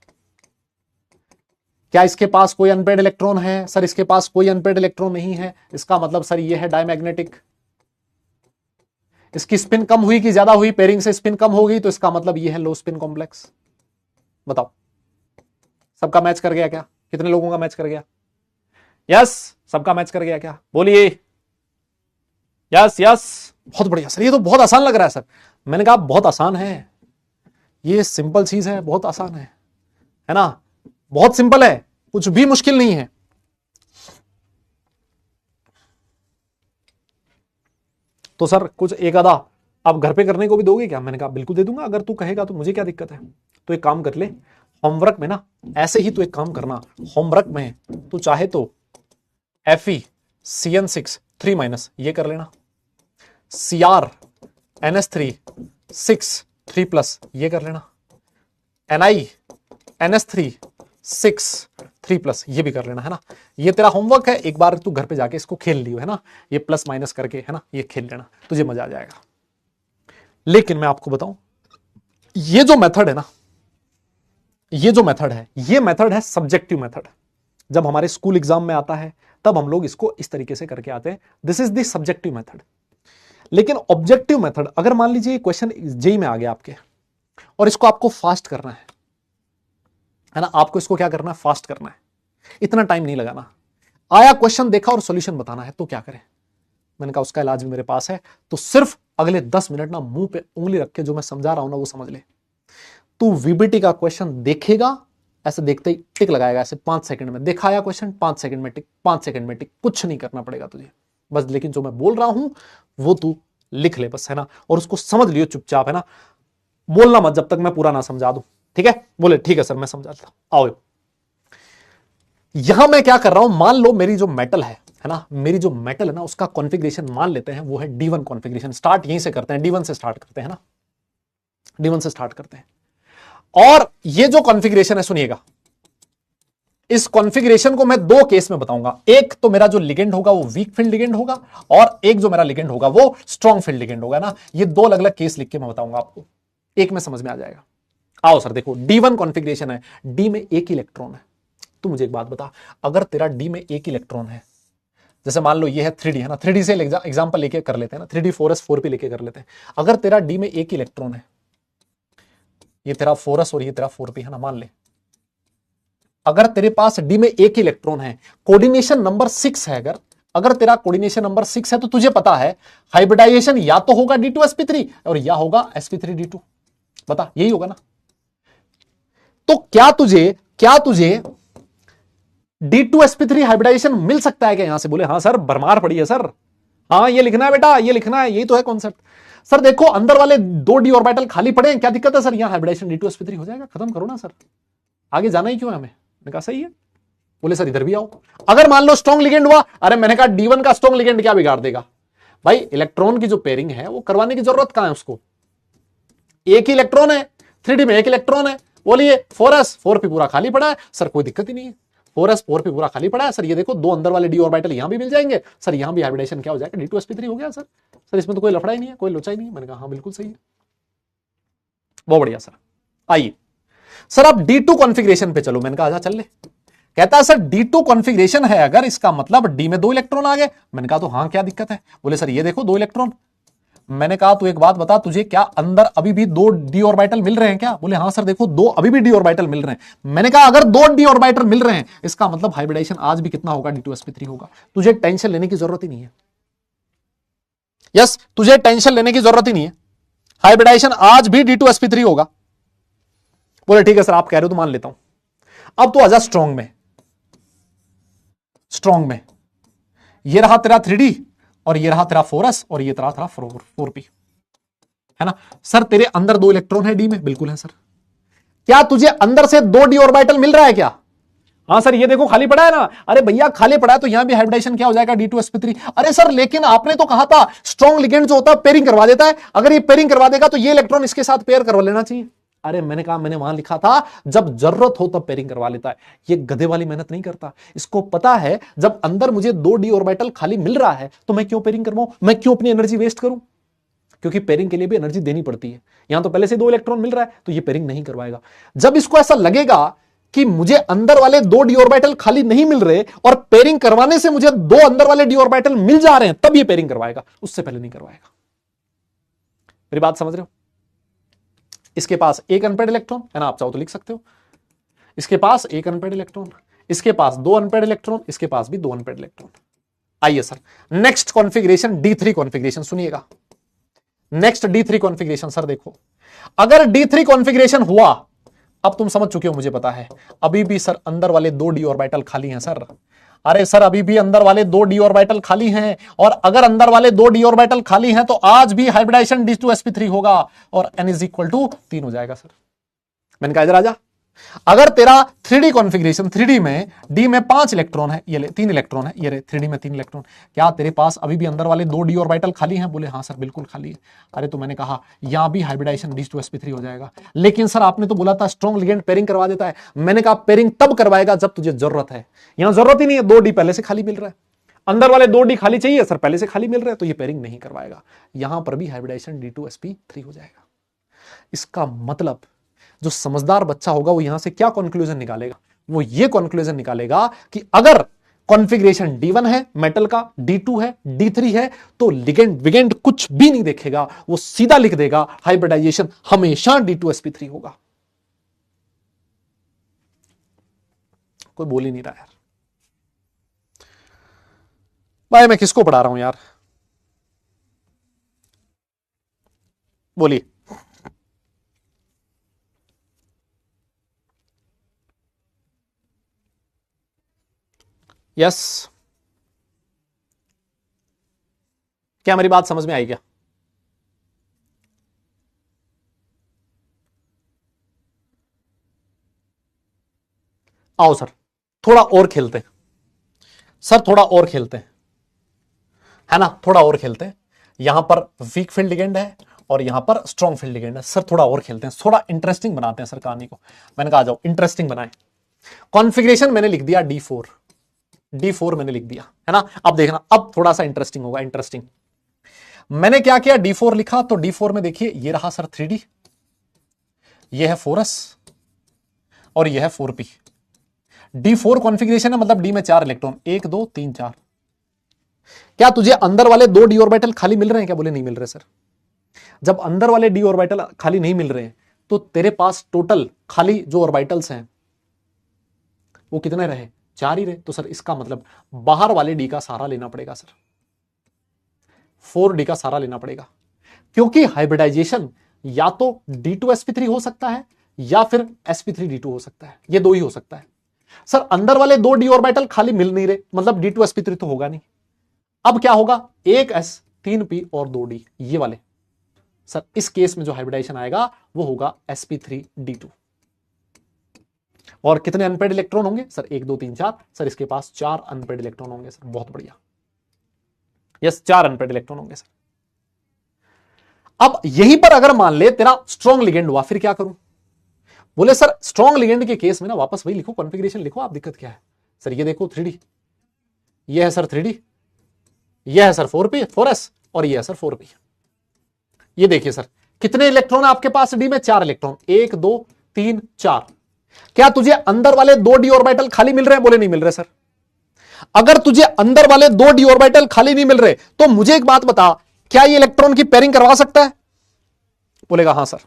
क्या इसके पास कोई अनपेड इलेक्ट्रॉन है? सर इसके पास कोई अनपेड इलेक्ट्रॉन नहीं है, इसका मतलब सर ये है डायमैग्नेटिक। इसकी स्पिन कम हुई कि ज्यादा हुई? पेयरिंग से स्पिन कम हो गई, तो इसका मतलब ये है लो स्पिन कॉम्प्लेक्स। बताओ सबका मैच कर गया क्या? कितने लोगों का मैच कर गया? यस, सबका मैच कर गया क्या? बोलिए यस यस। बहुत बढ़िया सर, ये तो बहुत आसान लग रहा है सर। मैंने कहा बहुत आसान है, ये सिंपल चीज है, बहुत आसान है ना। बहुत सिंपल है, कुछ भी मुश्किल नहीं है। तो सर कुछ एक आधा आप घर पे करने को भी दोगे क्या? मैंने कहा बिल्कुल दे दूंगा, अगर तू कहेगा तो मुझे क्या दिक्कत है। तो एक काम कर ले, होमवर्क में ना ऐसे ही तू एक काम करना, होमवर्क में तू चाहे तो FeCN6 3- ये कर लेना, CrNS3 6 3+ ये कर लेना, NiNS3 6 3+ ये भी कर लेना, है ना। ये तेरा होमवर्क है, एक बार तू घर पे जाके इसको खेल लियो, है ना, ये प्लस माइनस करके, है ना, ये खेल लेना, तुझे मजा आ जाएगा। लेकिन मैं आपको बताऊं, ये जो मेथड है ना, ये जो मेथड है, ये मेथड है सब्जेक्टिव मेथड। जब हमारे स्कूल एग्जाम में आता है तब हम लोग इसको इस तरीके से करके आते हैं, this is the subjective method. लेकिन ऑब्जेक्टिव मेथड, अगर मान लीजिए क्वेश्चन जेई में आ गया आपके और इसको आपको फास्ट करना है ना, आपको इसको क्या करना है, फास्ट करना है, इतना टाइम नहीं लगाना। आया क्वेश्चन देखा और सॉल्यूशन बताना है, तो क्या करें? मैंने कहा उसका इलाज भी मेरे पास है। तो सिर्फ अगले 10 मिनट ना मुंह पे उंगली रख के जो मैं समझा रहा हूं ना वो समझ ले। तू वीबीटी का क्वेश्चन देखेगा, ऐसे देखते ही टिक लगाएगा, ऐसे 5 सेकंड में देखा आया क्वेश्चन, 5 सेकंड में टिक, 5 सेकंड में टिक, कुछ नहीं करना पड़ेगा तुझे बस। लेकिन जो मैं बोल रहा हूं वो तू लिख ले बस, है ना, और उसको समझ लियो चुपचाप, है ना, बोलना मत जब तक मैं पूरा ना समझा दूं, ठीक है? बोले ठीक है सर मैं समझाता। आओ, यहां मैं क्या कर रहा हूं, मान लो मेरी जो मेटल है ना, मेरी जो मेटल है ना, उसका कॉन्फ़िगरेशन मान लेते हैं वो है D1 कॉन्फ़िगरेशन। स्टार्ट यहीं से करते हैं, D1 से स्टार्ट करते हैं ना, D1 से स्टार्ट करते हैं। और ये जो कॉन्फ़िगरेशन है, सुनिएगा, इस कॉन्फ़िगरेशन को मैं 2 केस में बताऊंगा। एक तो मेरा जो लिगेंड होगा वो वीक फील्ड लिगेंड होगा, और एक जो मेरा लिगेंड होगा वो स्ट्रॉन्ग फील्ड लिगेंड होगा ना। ये 2 अलग अलग केस लिख के मैं बताऊंगा आपको, एक में समझ में आ जाएगा। आओ सर देखो, D1 कॉन्फ़िगरेशन है, डी में एक इलेक्ट्रॉन है। तो मुझे एक बात बता, अगर तेरा डी में एक इलेक्ट्रॉन है, जैसे मान लो ये है 3D, है ना, 3D से एग्जांपल लेके कर लेते हैं ना, 3D 4s 4p लेके कर लेते हैं। अगर तेरा डी में एक इलेक्ट्रॉन है, ये तेरा 4s और ये तेरा 4p है ना, मान ले अगर तेरे पास डी में एक इलेक्ट्रॉन है, कोऑर्डिनेशन नंबर 6 है, अगर तेरा कोऑर्डिनेशन नंबर 6 है, तो तुझे पता है हाइब्रिडाइजेशन या तो होगा D2sp3 और या होगा sp3d2। बता, यही होगा ना। तो क्या तुझे D2sp3 हाइब्रिडाइजेशन मिल सकता है क्या यहां से? बोले हाँ सर, भरमार पड़ी है सर, हाँ ये लिखना है बेटा, ये लिखना है, यही तो है कॉन्सेप्ट। सर देखो अंदर वाले 2 डी ऑर्बिटल खाली पड़े हैं, क्या दिक्कत है सर? यहां हाइब्रिडाइजेशन D2sp3 हो जाएगा, खत्म करो ना सर, आगे जाना ही क्यों है हमें? मैंने कहा सही है। बोले सर इधर भी आओ, अगर मान लो स्ट्रॉन्ग लिगेंड हुआ, अरे मैंने कहा D1 का स्ट्रॉन्ग लिगेंड क्या बिगाड़ देगा भाई? इलेक्ट्रॉन की जो पेयरिंग है वो करवाने की जरूरत कहां है उसको? एक ही इलेक्ट्रॉन है, 3D में एक इलेक्ट्रॉन है, बोलिए 4s 4p पूरा खाली पड़ा है सर, कोई दिक्कत ही नहीं है, 4s 4p पूरा खाली पड़ा है सर, ये देखो 2 अंदर वाले डी ऑर्बिटल यहां भी मिल जाएंगे सर, यहां भी हाइब्रिडेशन क्या हो जाएगा, D2sp3 हो गया सर। सर इसमें तो कोई लफड़ा ही नहीं है, कोई लोचा ही नहीं है। मैंने कहा हाँ बिल्कुल सही है, बहुत बढ़िया सर। आइए सर आप D2 कॉन्फ़िगरेशन पे चलो। मैंने कहा आजा चल ले। कहता है सर D2 कॉन्फ़िगरेशन है अगर, इसका मतलब डी में 2 इलेक्ट्रॉन आ गए। मैंने कहा तो हाँ क्या दिक्कत है? बोले सर ये देखो 2 इलेक्ट्रॉन। मैंने कहा तू एक बात बता, तुझे क्या अंदर अभी भी 2 डी ऑर्बिटल मिल रहे हैं क्या? बोले हाँ सर देखो 2 अभी भी डी ऑर्बिटल मिल रहे हैं। मैंने कहा अगर 2 डी ऑर्बिटल मिल रहे हैं, इसका मतलब हाइब्रिडाइजेशन आज भी कितना होगा? D2sp3 होगा। तुझे टेंशन लेने की जरूरत ही नहीं है। यस, तुझे टेंशन लेने की जरूरत ही नहीं है, हाइब्रिडाइजेशन आज भी D2sp3 होगा। बोले ठीक है सर आप कह रहे हो तो मान लेता हूं। अब तो आजा स्ट्रॉन्ग में। स्ट्रॉन्ग में ये रहा तेरा 3D और ये रहा तेरा 4s और ये तेरा 4p, है ना। सर तेरे अंदर 2 इलेक्ट्रॉन है डी में, बिल्कुल है सर। क्या तुझे अंदर से 2 डी ऑर्बिटल मिल रहा है क्या? हाँ सर ये देखो खाली पड़ा है ना। अरे भैया खाली पड़ा है तो यहां भी हाइब्रिडाइजेशन क्या हो जाएगा? D2sp3। अरे सर लेकिन आपने तो कहा था स्ट्रॉन्ग लिगेंड जो होता है पेयरिंग करवा देता है, अगर ये पेयरिंग करवा देगा तो ये इलेक्ट्रॉन इसके साथ पेयर करवा लेना चाहिए। अरे मैंने कहा, मैंने वहां लिखा था जब जरूरत हो तब पेयरिंग करवा लेता है, ये गधे वाली मेहनत नहीं करता। इसको पता है जब अंदर मुझे 2 डी ऑर्बिटल खाली मिल रहा है तो मैं क्यों पेयरिंग करवाऊं, मैं क्यों अपनी एनर्जी वेस्ट करूं? क्योंकि पेयरिंग के लिए भी एनर्जी देनी पड़ती है। यहां तो पहले से 2 इलेक्ट्रॉन मिल रहा है तो ये पेयरिंग नहीं करवाएगा। जब इसको ऐसा लगेगा कि मुझे अंदर वाले 2 डी ऑर्बिटल खाली नहीं मिल रहे और पेयरिंग करवाने से मुझे 2 अंदर वाले डी ऑर्बिटल मिल जा रहे हैं, तब ये पेयरिंग करवाएगा, उससे पहले नहीं करवाएगा। मेरी बात समझ रहे हो? इसके पास एक अनपेड इलेक्ट्रॉन है ना, आप चाहो तो लिख सकते हो, इसके पास एक अनपेड इलेक्ट्रॉन, इसके पास 2 अनपेड इलेक्ट्रॉन, इसके पास भी 2 अनपेड इलेक्ट्रॉन। आइए sir next configuration D3 configuration सुनिएगा। नेक्स्ट D3 कॉन्फ़िगरेशन सर देखो, अगर D3 कॉन्फ़िगरेशन हुआ अब तुम समझ चुके हो, मुझे पता है। अभी भी सर अंदर वाले 2 डी ऑर्बिटल खाली हैं सर। अरे सर अभी भी अंदर वाले 2 डी ऑर्बिटल खाली हैं, और अगर अंदर वाले 2 डी ऑर्बिटल खाली हैं तो आज भी हाइब्रिडाइजेशन d2sp3 होगा और n इज इक्वल टू 3 हो जाएगा सर। मैंने कहा इधर आजा, अगर तेरा 3D कॉन्फ़िगरेशन 3D में D में 5 इलेक्ट्रॉन है, ये ले 3 इलेक्ट्रॉन है, ये रे 3D में 3 इलेक्ट्रॉन, क्या तेरे पास अभी भी अंदर वाले 2 D ऑर्बिटल खाली हैं? बोले हाँ सर बिल्कुल खाली है। अरे तो मैंने कहा यहां भी हाइब्रिडाइजेशन d2sp3 हो जाएगा, लेकिन सर आपने तो बोला था स्ट्रॉन्ग लिगेंड पेयरिंग करवा देता है। मैंने कहा पेयरिंग तब करवाएगा जब तुझे जरूरत है, यहां जरूरत ही नहीं है, 2D पहले से खाली मिल रहा है, अंदर वाले 2D खाली चाहिए सर, पहले से खाली मिल रहा है, तो ये पेयरिंग नहीं करवाएगा, यहां पर भी हाइब्रिडाइजेशन d2sp3 हो जाएगा। इसका मतलब जो समझदार बच्चा होगा वो यहां से क्या कंक्लूजन निकालेगा? वो ये कंक्लूजन निकालेगा कि अगर कॉन्फ़िगरेशन D1 है मेटल का, D2 है, D3 है, तो लिगेंड विगेंड कुछ भी नहीं देखेगा, वो सीधा लिख देगा हाइब्रिडाइजेशन हमेशा d2sp3 होगा। कोई बोल ही नहीं रहा यार। भाई मैं किसको पढ़ा रहा हूं यार, बोलिए। यस, क्या मेरी बात समझ में आई क्या? आओ सर थोड़ा और खेलते हैं, सर थोड़ा और खेलते हैं, है ना, थोड़ा और खेलते हैं। यहां पर वीक फील्ड लिगेंड है और यहां पर स्ट्रॉन्ग फील्ड लिगेंड है। सर थोड़ा और खेलते हैं, थोड़ा इंटरेस्टिंग बनाते हैं सर कहानी को। मैंने कहा जाओ इंटरेस्टिंग बनाएं। कॉन्फ़िगरेशन मैंने लिख दिया D4 मैंने लिख दिया, है ना। अब देखना, अब थोड़ा सा इंटरेस्टिंग होगा। इंटरेस्टिंग मैंने क्या किया, D4 लिखा, तो D4 में देखिए ये रहा सर 3D, ये है 4s और ये है 4p। D4 कॉन्फ़िगरेशन है, मतलब D में 4 इलेक्ट्रॉन, 1 2 3 4। क्या तुझे अंदर वाले 2 d ऑर्बिटल खाली मिल रहे हैं क्या? बोले नहीं मिल रहे सर। जब अंदर वाले d ऑर्बिटल खाली नहीं मिल रहे हैं तो तेरे पास टोटल खाली जो ऑर्बिटल्स हैं वो कितने रहे? 4 ही रहे। तो सर इसका मतलब बाहर वाले d का सहारा लेना पड़ेगा सर, 4d का सहारा लेना पड़ेगा, क्योंकि हाइब्रिडाइजेशन या तो d2sp3 हो सकता है या फिर sp3d2 हो सकता है, ये दो ही हो सकता है। सर अंदर वाले 2 d ऑर्बिटल खाली मिल नहीं रहे, मतलब d2sp3 तो होगा नहीं। अब क्या होगा, 1s 3p और 2d ये वाले। सर इस केस में जो हाइब्रिडाइजेशन आएगा वो होगा sp3d2। और कितने अनपेड इलेक्ट्रॉन होंगे सर? 1 2 3 4। सर इसके पास 4 अनपेड इलेक्ट्रॉन होंगे सर, बहुत बढ़िया। यस 4 अनपेड इलेक्ट्रॉन होंगे सर। अब यहीं पर अगर मान ले तेरा स्ट्रॉन्ग लिगेंड हुआ, फिर क्या करूं? बोले सर स्ट्रॉन्ग लिगेंड के केस में ना वापस वही लिखो, कॉन्फ़िगरेशन लिखो। आप दिक्कत क्या है सर? ये देखो 3D, ये है सर 3D, ये है सर 4s और ये है सर 4p। ये देखिए सर कितने इलेक्ट्रॉन है आपके पास D में? 4 इलेक्ट्रॉन, 1 2 3 4। क्या तुझे अंदर वाले 2 d ऑर्बिटल खाली मिल रहे हैं? बोले नहीं मिल रहे सर। अगर तुझे अंदर वाले 2 d ऑर्बिटल खाली नहीं मिल रहे तो मुझे एक बात बता, क्या ये इलेक्ट्रॉन की पेयरिंग करवा सकता है? बोलेगा हाँ सर।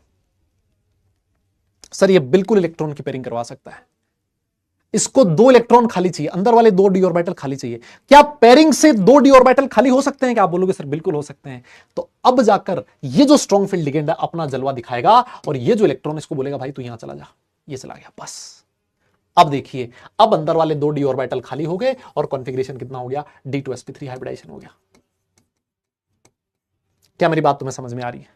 सर ये बिल्कुल इलेक्ट्रॉन की पेयरिंग करवा सकता है। इसको 2 इलेक्ट्रॉन खाली चाहिए, अंदर वाले 2 d ऑर्बिटल खाली चाहिए। क्या पेयरिंग से 2 d ऑर्बिटल खाली हो सकते हैं क्या? आप बोलोगे सर बिल्कुल हो सकते हैं। तो अब जाकर ये जो स्ट्रॉन्ग फील्ड लिगेंड है अपना जलवा दिखाएगा और ये जो इलेक्ट्रॉन इसको बोलेगा भाई तू यहां चला जा, ये चला गया बस। अब देखिए, अब अंदर वाले 2 d ऑर्बिटल खाली हो गए और कॉन्फ़िगरेशन कितना हो गया? d2sp3 हाइब्रिडाइजेशन हो गया। क्या मेरी बात तुम्हें समझ में आ रही है?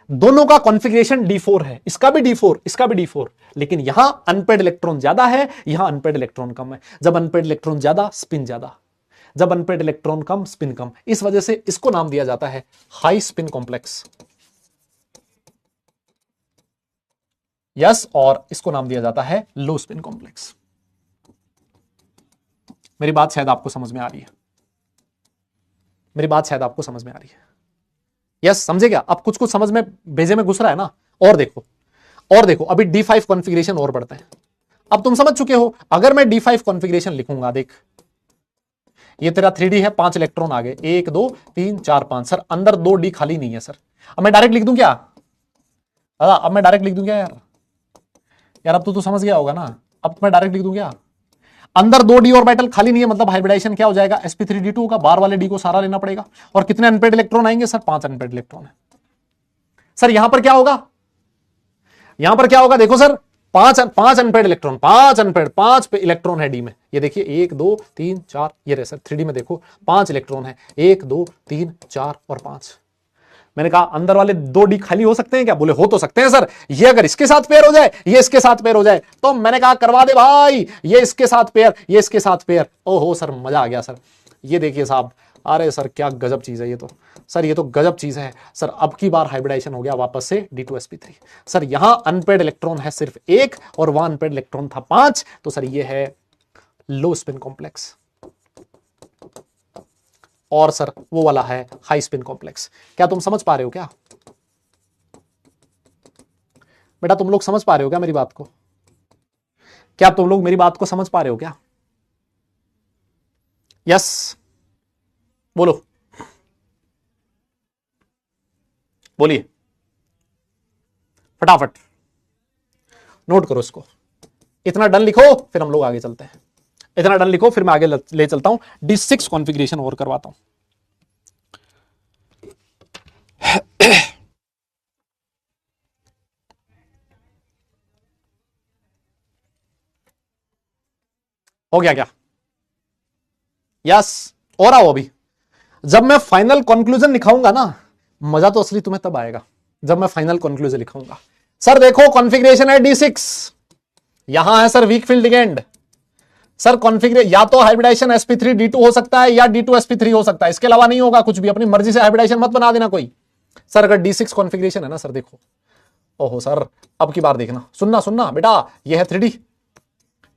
दोनों का कॉन्फ़िगरेशन D4 है, इसका भी D4 इसका भी D4, लेकिन यहां अनपेड इलेक्ट्रॉन ज्यादा है, यहां अनपेड इलेक्ट्रॉन कम है। जब अनपेड इलेक्ट्रॉन ज्यादा स्पिन ज्यादा, जब अनपेड इलेक्ट्रॉन कम स्पिन कम। इस वजह से इसको नाम दिया जाता है हाई स्पिन कॉम्प्लेक्स। यस, और इसको नाम दिया जाता है लो स्पिन कॉम्प्लेक्स। मेरी बात शायद आपको समझ में आ रही है, मेरी बात शायद आपको समझ में आ रही है। यस समझे क्या? अब कुछ कुछ समझ में भेजे में घुस रहा है ना। और देखो, और देखो, अभी D5 कॉन्फ़िगरेशन और बढ़ते हैं। अब तुम समझ चुके हो, अगर मैं D5 कॉन्फ़िगरेशन लिखूंगा, देख ये तेरा 3D है, 5 इलेक्ट्रॉन आ गए, 1 2 3 4 5। सर अंदर 2D खाली नहीं है सर। अब मैं डायरेक्ट लिख दूं क्या? अब मैं डायरेक्ट लिख दूं क्या यार? यार अब तो समझ गया होगा ना। अब मैं डायरेक्ट लिख दूं क्या? अंदर 2 d ऑर्बिटल खाली नहीं है, मतलब हाइब्रिडाइजेशन क्या हो जाएगा? sp3d2 होगा, बाहर वाले d को सहारा लेना पड़ेगा। और कितने अनपेड इलेक्ट्रॉन आएंगे सर? 5 अनपेड इलेक्ट्रॉन है। सर यहां पर क्या होगा? यहां पर क्या होगा देखो सर, पांच अनपेड इलेक्ट्रॉन, पांच अनपेड, पांच पे इलेक्ट्रॉन है डी में। ये देखिए 1 2 3 4, ये रहे सर 3D में देखो 5 इलेक्ट्रॉन है, 1 2 3 4 और 5। मैंने कहा अंदर वाले 2 डी खाली हो सकते हैं क्या? बोले हो तो सकते हैं सर, ये अगर इसके साथ पेयर हो जाए, ये इसके साथ पेयर हो जाए, तो मैंने कहा करवा दे भाई, ये इसके साथ पेयर, ये इसके साथ पेयर। ओहो सर मजा आ गया सर। ये देखिए साहब, अरे सर क्या गजब चीज है ये तो, सर ये तो गजब चीज है सर। अब की बार हाइब्रिडाइजेशन हो गया वापस से D2sp3। सर यहां अनपेड इलेक्ट्रॉन है सिर्फ 1 और वहां अनपेड इलेक्ट्रॉन था 5, तो सर ये है लो स्पिन कॉम्प्लेक्स, और सर वो वाला है हाई स्पिन कॉम्प्लेक्स। क्या तुम समझ पा रहे हो क्या बेटा? तुम लोग समझ पा रहे हो क्या मेरी बात को? क्या तुम लोग मेरी बात को समझ पा रहे हो क्या? यस बोलो, बोलिए फटाफट, नोट करो इसको। इतना डन लिखो फिर हम लोग आगे चलते हैं। इतना डन लिखो फिर मैं आगे ले चलता हूं, D6 कॉन्फ़िगरेशन और करवाता हूं। हो गया क्या? यस, और आओ अभी। जब मैं फाइनल कंक्लूजन लिखाऊंगा ना, मजा तो असली तुम्हें तब आएगा जब मैं फाइनल कंक्लूजन लिखाऊंगा। सर देखो कॉन्फ़िगरेशन है D6, यहां है sir weak field ligand. Sir configuration या तो हाइब्रिडाइजेशन sp3d2 हो सकता है या D2sp3 हो सकता है, इसके अलावा नहीं होगा कुछ भी। अपनी मर्जी से हाइब्रिडाइजेशन मत बना देना कोई। सर अगर D6 कॉन्फ़िगरेशन है ना सर, देखो ओहो सर अब की बार देखना, सुनना सुनना बेटा, यह है 3D,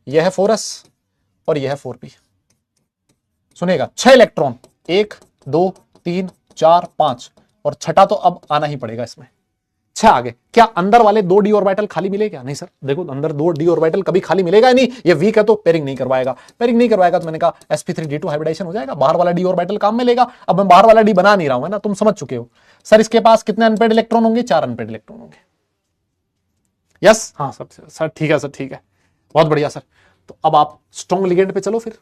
यह है 4s और यह है 4p। सुनेगा 6 इलेक्ट्रॉन, 1 2 3 4 5, और छठा तो अब आना ही पड़ेगा इसमें। 6 आगे। क्या अंदर वाले 2 d ऑर्बिटल खाली मिले क्या? नहीं सर, देखो अंदर 2 d ऑर्बिटल कभी खाली मिलेगा ही नहीं, ये वीक है तो पेयरिंग नहीं करवाएगा। पेयरिंग नहीं करवाएगा तो मैंने कहा sp3d2 हाइब्रिडाइजेशन हो जाएगा, बाहर वाला d ऑर्बिटल काम में लेगा। अब मैं बाहर वाला d बना नहीं रहा हूं, है ना, तुम समझ चुके हो। सर इसके पास कितने अनपेड इलेक्ट्रॉन होंगे? 4 अनपेड इलेक्ट्रॉन होंगे। यस हाँ सर ठीक है सर, ठीक है, बहुत बढ़िया सर। तो अब आप स्ट्रॉन्ग लिगेंड पे चलो फिर,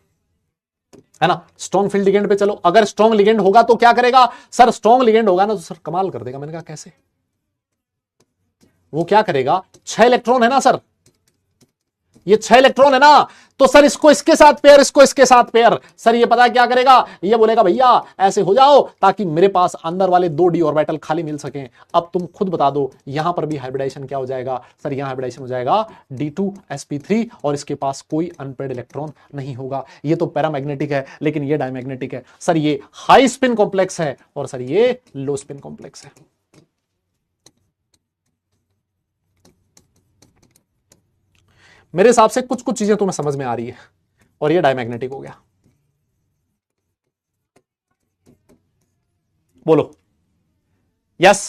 है ना, स्ट्रॉन्ग फील्ड लिगेंड पे चलो। अगर स्ट्रॉन्ग लिगेंड होगा तो क्या करेगा सर? स्ट्रॉन्ग लिगेंड होगा ना तो सर कमाल कर देगा। मैंने कहा कैसे? वो क्या करेगा, 6 इलेक्ट्रॉन है ना सर, ये 6 इलेक्ट्रॉन है ना, तो सर इसको इसके साथ पेयर, इसको इसके साथ पेयर। सर ये पता क्या करेगा? ये बोलेगा भैया ऐसे हो जाओ ताकि मेरे पास अंदर वाले 2 d ऑर्बिटल खाली मिल सकें। अब तुम खुद बता दो यहां पर भी हाइब्रिडाइजेशन क्या हो जाएगा? सर यहां हाइब्रिडाइजेशन हो जाएगा D2sp3 और इसके पास कोई अनपेड इलेक्ट्रॉन नहीं होगा। ये तो पैरामैग्नेटिक है लेकिन ये डायमैग्नेटिक है। सर ये हाई स्पिन कॉम्प्लेक्स है और सर ये लो स्पिन कॉम्प्लेक्स है। मेरे हिसाब से कुछ कुछ चीजें तुम्हें समझ में आ रही है, और ये डायमैग्नेटिक हो गया। बोलो यस।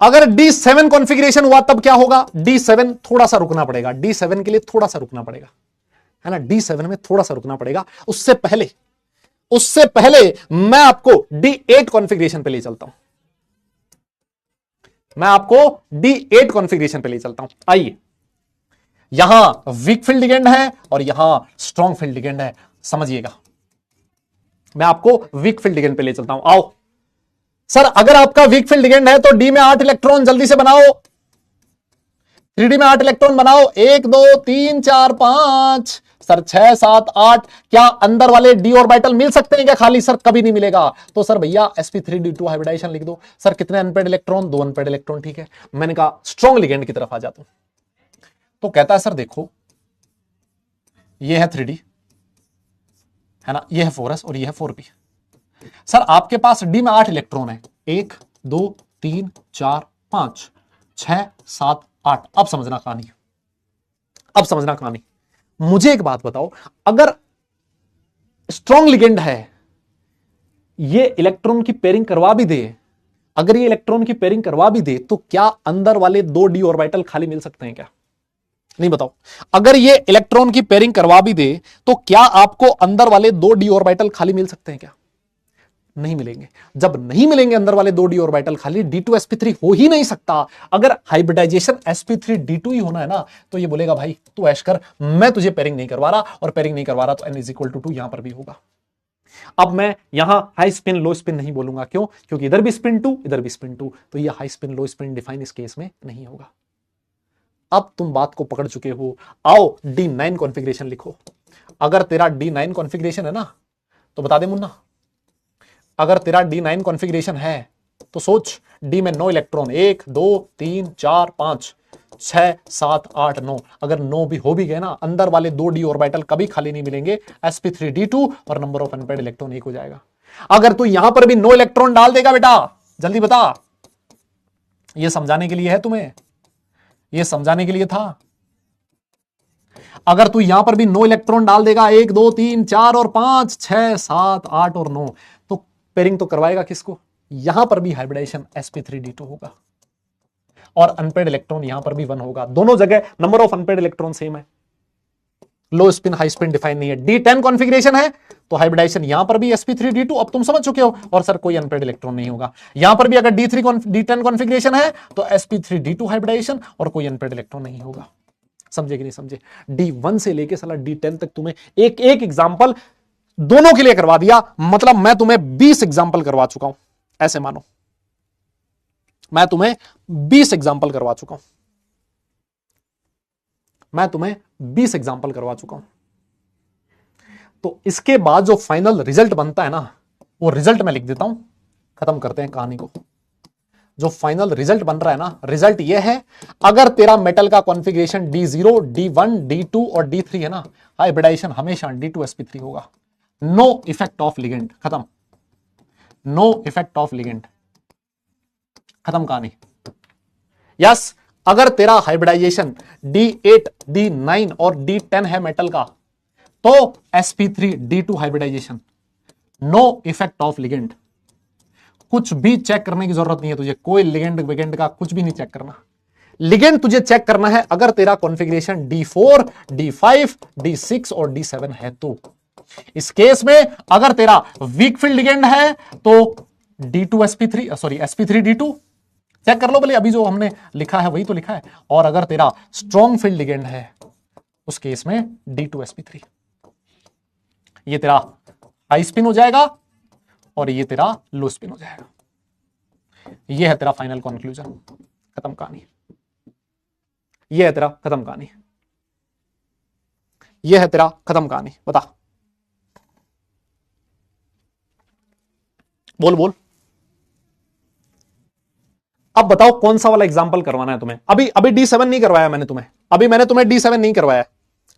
अगर D7 कॉन्फ़िगरेशन हुआ तब क्या होगा? D7 थोड़ा सा रुकना पड़ेगा, D7 के लिए थोड़ा सा रुकना पड़ेगा, है ना, D7 में थोड़ा सा रुकना पड़ेगा। उससे पहले मैं आपको D8 कॉन्फ़िगरेशन पे ले चलता हूं। मैं आपको D8 कॉन्फ़िगरेशन पे ले चलता हूं। आइए, यहां वीक फील्ड लिगेंड है और यहां स्ट्रॉन्ग फील्ड लिगेंड है, समझिएगा। मैं आपको वीक फील्ड लिगेंड पे ले चलता हूं, आओ। सर अगर आपका वीक फील्ड लिगेंड है तो डी में 8 इलेक्ट्रॉन जल्दी से बनाओ, 3D में 8 इलेक्ट्रॉन बनाओ। 1 2 3 4 5, सर 6 7 8। क्या अंदर वाले डी ऑर्बिटल मिल सकते हैं क्या खाली? सर कभी नहीं मिलेगा। तो सर भैया sp3d2 हाइब्रिडाइजेशन लिख दो। सर कितने अनपेड इलेक्ट्रॉन? 2 अनपेड इलेक्ट्रॉन, ठीक है। मैंने कहा स्ट्रॉन्ग लिगेंड की तरफ आ जाता हूं, तो कहता है सर देखो ये है 3D, है ना, ये है 4s और ये है 4p। सर आपके पास डी में 8 इलेक्ट्रॉन है, 1 2 3 4 5 6 7 8। अब समझना कहानी, अब समझना कहानी। मुझे एक बात बताओ, अगर स्ट्रॉन्ग लिगेंड है, ये इलेक्ट्रॉन की पेयरिंग करवा भी दे, अगर ये इलेक्ट्रॉन की पेयरिंग करवा भी दे, तो क्या अंदर वाले 2 d ऑर्बिटल खाली मिल सकते हैं क्या? नहीं बताओ। अगर ये इलेक्ट्रॉन की पेयरिंग करवा भी दे तो क्या आपको अंदर वाले 2 d ऑर्बिटल खाली मिल सकते हैं क्या? नहीं मिलेंगे। जब नहीं मिलेंगे अंदर वाले 2 d ऑर्बिटल खाली, D2sp3 हो ही नहीं सकता। अगर हाइब्रिडाइजेशन sp3d2 ही होना है ना, तो ये बोलेगा भाई तू ऐश कर, मैं तुझे पेयरिंग नहीं करवा रहा, और पेयरिंग नहीं करवा रहा तो n = 2 यहां पर भी होगा। अब मैं यहां हाई स्पिन लो स्पिन नहीं बोलूंगा, क्यों? क्योंकि इधर भी स्पिन 2 इधर भी स्पिन 2, तो ये हाई स्पिन लो स्पिन डिफाइन इस केस में नहीं होगा। अब तुम बात को पकड़ चुके हो, आओ D9 कॉन्फ़िगरेशन लिखो। अगर तेरा D9 कॉन्फ़िगरेशन है ना, तो बता दे मुन्ना, अगर तेरा D9 कॉन्फ़िगरेशन है तो सोच, डी में 9 इलेक्ट्रॉन, 1 2 3 4 5 6 7 8 9, अगर 9 भी हो भी गए ना, अंदर वाले 2 डी ऑर्बिटल कभी खाली नहीं मिलेंगे, sp3d2 और नंबर ऑफ अनपेयर्ड इलेक्ट्रॉन 1 हो जाएगा। अगर तू यहां पर भी 9 इलेक्ट्रॉन डाल देगा बेटा, जल्दी बता, यह समझाने के लिए है तुम्हें, यह समझाने के लिए था। अगर तू यहां पर भी 9 इलेक्ट्रॉन डाल देगा, 1 2 3 4 और 5 6 7 8 और 9, तो पेयरिंग तो करवाएगा किसको? यहां पर भी हाइब्रिडाइजेशन sp3d2 होगा और अनपेयर्ड इलेक्ट्रॉन यहां पर भी 1 होगा। दोनों जगह number of unpaired electron same है, low spin high spin define नहीं है। D10 कॉन्फ़िगरेशन है तो हाइब्रिडाइजेशन यहां पर भी sp3d2, अब तुम समझ चुके हो, और सर कोई अनपेयर्ड इलेक्ट्रॉन नहीं होगा। यहां पर भी अगर D10 कॉन्फ़िगरेशन है तो sp3d2 हाइब्रिडाइजेशन और कोई अनपेयर्ड इलेक्ट्रॉन नहीं होगा। समझे कि नहीं समझे? D1 से लेके साला D10 तक तुम्हें एक एक एग्जांपल दोनों के लिए करवा दिया, मतलब मैं तुम्हें 20 एग्जांपल करवा चुका हूं, ऐसे मानो मैं तुम्हें 20 एग्जांपल करवा चुका हूं, मैं तुम्हें 20 एग्जांपल करवा चुका हूं। तो इसके बाद जो फाइनल रिजल्ट बनता है ना, वो रिजल्ट मैं लिख देता हूं, खत्म करते हैं कहानी को। जो फाइनल रिजल्ट बन रहा है ना, रिजल्ट ये है, अगर तेरा मेटल का कॉन्फ़िगरेशन D0 D1 D2 और D3 है ना, हाइब्रिडाइजेशन हमेशा D2sp3 होगा। नो इफेक्ट ऑफ लिगेंड, खत्म, नो इफेक्ट ऑफ लिगेंड, खत्म कहानी। यस, अगर तेरा हाइब्रिडाइजेशन D8 D9 और D10 है मेटल का, तो sp3 D2 hybridization, no effect of ligand. कुछ भी चेक करने की जरूरत नहीं है तुझे, कोई लिगेंड विगेंड का कुछ भी नहीं चेक करना। लिगेंड तुझे चेक करना है अगर तेरा कॉन्फ़िगरेशन D4 D5 D6 और D7 है तो। इस केस में अगर तेरा वीक फील्ड लिगेंड है तो D2sp3 सॉरी sp3d2 चेक कर लो भले, अभी जो हमने लिखा है वही तो लिखा है। और अगर तेरा स्ट्रॉन्ग फील्ड लिगेंड है उस केस में D2sp3। ये तेरा हाई स्पिन हो जाएगा और ये तेरा लो स्पिन हो जाएगा। ये है तेरा फाइनल कंक्लूजन, खत्म कहानी। ये है तेरा खत्म कहानी, ये है तेरा खत्म कहानी। बता, बोल बोल, अब बताओ कौन सा वाला एग्जांपल करवाना है तुम्हें? अभी D7 नहीं करवाया मैंने तुम्हें, अभी मैंने तुम्हें D7 नहीं करवाया,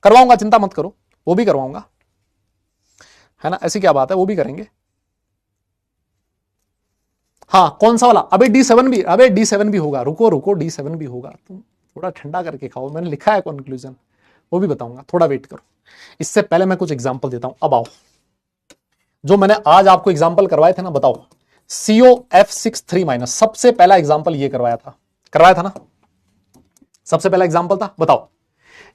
करवाऊंगा, चिंता मत करो, वो भी करवाऊंगा, है ना, ऐसी क्या बात है, वो भी करेंगे। हाँ, कौन सा वाला? अबे D7 भी होगा, रुको रुको, D7 भी होगा, तुम थोड़ा ठंडा करके खाओ, मैंने लिखा है कंक्लूजन, वो भी बताऊंगा, थोड़ा वेट करो। इससे पहले मैं कुछ एग्जांपल देता हूं। अब आओ, जो मैंने आज आपको एग्जांपल करवाए थे ना, बताओ। COF63-, सबसे पहला एग्जांपल ये करवाया था ना, सबसे पहला एग्जांपल था। बताओ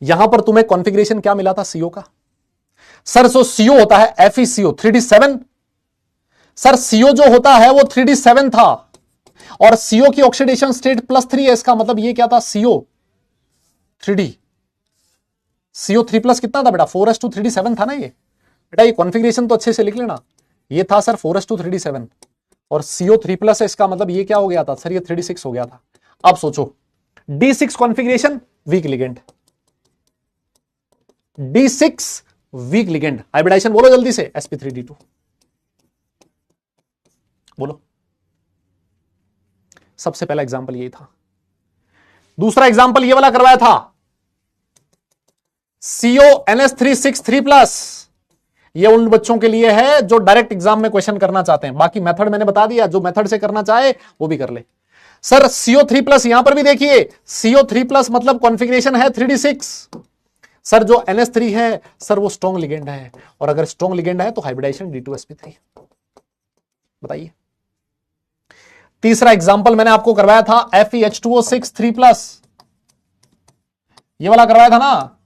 यहां पर तुम्हें कॉन्फ़िगरेशन क्या मिला था CO का? सर जो CO होता है FeCO 3d7, सर CO जो होता है वो 3d7 था, और CO की ऑक्सीडेशन स्टेट +3 है, इसका मतलब ये क्या था? CO 3d, CO 3+ कितना था बेटा? 4s2 3d7 था ना ये बेटा। ये कॉन्फ़िगरेशन तो अच्छे से लिख लेना, ये था सर 4s2 3d7, और CO 3+ है, इसका मतलब ये क्या हो गया था सर? ये 3d6 हो गया था। अब सोचो, D6 configuration weak ligand, D6 weak ligand, hybridization बोलो जल्दी से, sp3d2 बोलो। सबसे पहला एग्जांपल यही था। दूसरा एग्जांपल ये वाला करवाया था, CONS363+। ये उन बच्चों के लिए है जो डायरेक्ट एग्जाम में क्वेश्चन करना चाहते हैं, बाकी मेथड मैंने बता दिया, जो मेथड से करना चाहे वो भी कर ले। सर CO3+, यहां पर भी देखिए, CO3+ मतलब कॉन्फ़िगरेशन है 3d6। सर जो NS3 है सर वो स्ट्रॉन्ग लिगेंड है, और अगर स्ट्रॉन्ग लिगेंड है तो हाइब्रिडाइजेशन D2sp3। बताइए। तीसरा एग्जांपल मैंने आपको करवाया था FeH2O6 3+, ये वाला करवाया था ना,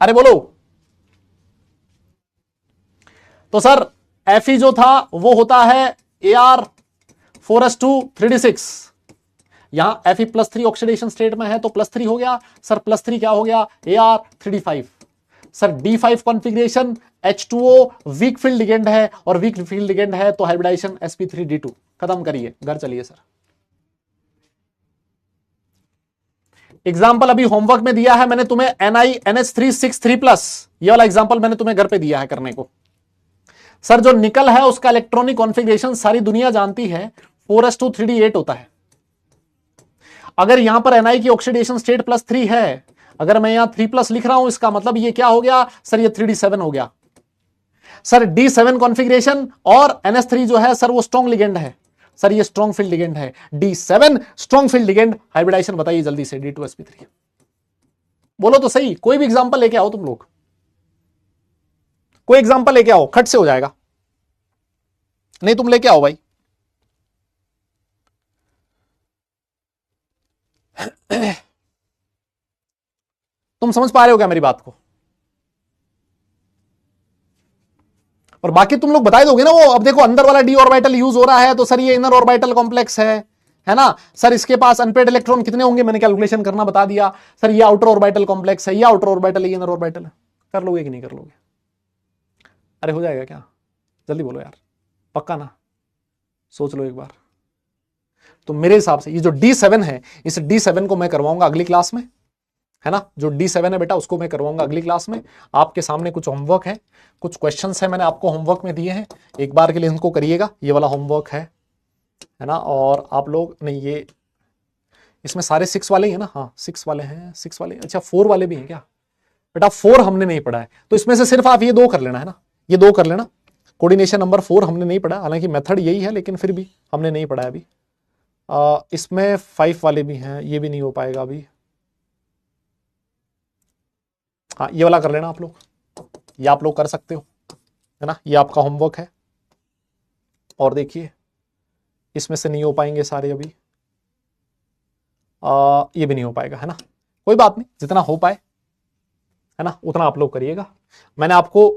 अरे बोलो। तो सर Fe जो था वो होता है Ar4s2 3d6, यहां Fe+3 ऑक्सीडेशन स्टेट में है तो +3 हो गया सर, +3 क्या हो गया? Ar 3d5। Sir D5 configuration, H2O weak field ligand है, और वीक फील्ड लिगेंड है तो हाइब्रिडाइजेशन sp3d2। खत्म करिए, घर चलिए सर। एग्जाम्पल अभी होमवर्क में दिया है मैंने तुम्हें, NiNH363+, ये वाला एग्जाम्पल मैंने तुम्हें घर पे दिया है करने को। सर जो निकल है उसका इलेक्ट्रॉनिक कॉन्फ़िगरेशन सारी दुनिया जानती है, 4s2 3d8 होता है। अगर यहां पर Ni की ऑक्सीडेशन स्टेट +3 है, अगर मैं यहां 3+ लिख रहा हूं, इसका मतलब ये क्या हो गया सर, ये 3d7 हो गया। सर D7 कॉन्फ़िगरेशन और NH3 जो है सर वो स्ट्रॉन्ग लिगेंड है, सर ये स्ट्रॉन्ग फील्ड लिगेंड है, D7 strong field ligand, hybridisation बताइए जल्दी से, D2sp3। बोलो तो सही, कोई भी एग्जांपल लेके आओ तुम लोग, कोई एग्जांपल लेके आओ, खट से हो जाएगा। नहीं तुम लेके आओ भाई। तुम समझ पा रहे हो क्या मेरी बात को? और बाकी तुम लोग बता दोगे ना वो। अब देखो अंदर वाला डी ऑर्बिटल यूज हो रहा है तो सर ये इनर ऑर्बिटल कॉम्प्लेक्स है ना सर, इसके पास अनपेड इलेक्ट्रॉन कितने होंगे मैंने कैलकुलेशन करना बता दिया। सर ये आउटर ऑर्बिटल कॉम्प्लेक्स है, ये आउटर ऑर्बिटल है, ये इनर ऑर्बिटल है। कर लोगे कि नहीं कर लोगे? अरे हो जाएगा क्या, जल्दी बोलो यार, पक्का ना? सोच लो एक बार। तो मेरे हिसाब से ये जो D7 है, इस D7 को मैं करवाऊंगा अगली क्लास में, है ना। जो D7 है बेटा उसको मैं करवाऊंगा अगली क्लास में। आपके सामने कुछ होमवर्क है, कुछ क्वेश्चंस है मैंने आपको होमवर्क में दिए हैं, एक बार के लिए इनको करिएगा। ये वाला होमवर्क है ना। और आप लोग नहीं, ये इसमें सारे 6 वाले ही है ना? हाँ 6 वाले हैं, 6 वाले। अच्छा 4 वाले भी हैं क्या बेटा? 4 हमने नहीं पढ़ा है, तो इसमें से सिर्फ आप ये 2 कर लेना, है ना। ये 2 कर लेना। कोऑर्डिनेशन नंबर 4 हमने नहीं पढ़ा, हालांकि मेथड यही है, लेकिन फिर भी हमने नहीं पढ़ा है अभी। इसमें 5 वाले भी हैं, ये भी नहीं हो पाएगा अभी। हाँ ये वाला कर लेना आप लोग, ये आप लोग कर सकते हो, है ना। ये आपका होमवर्क है। और देखिए इसमें से नहीं हो पाएंगे सारे अभी, ये भी नहीं हो पाएगा, है ना। कोई बात नहीं, जितना हो पाए है ना उतना आप लोग करिएगा। मैंने आपको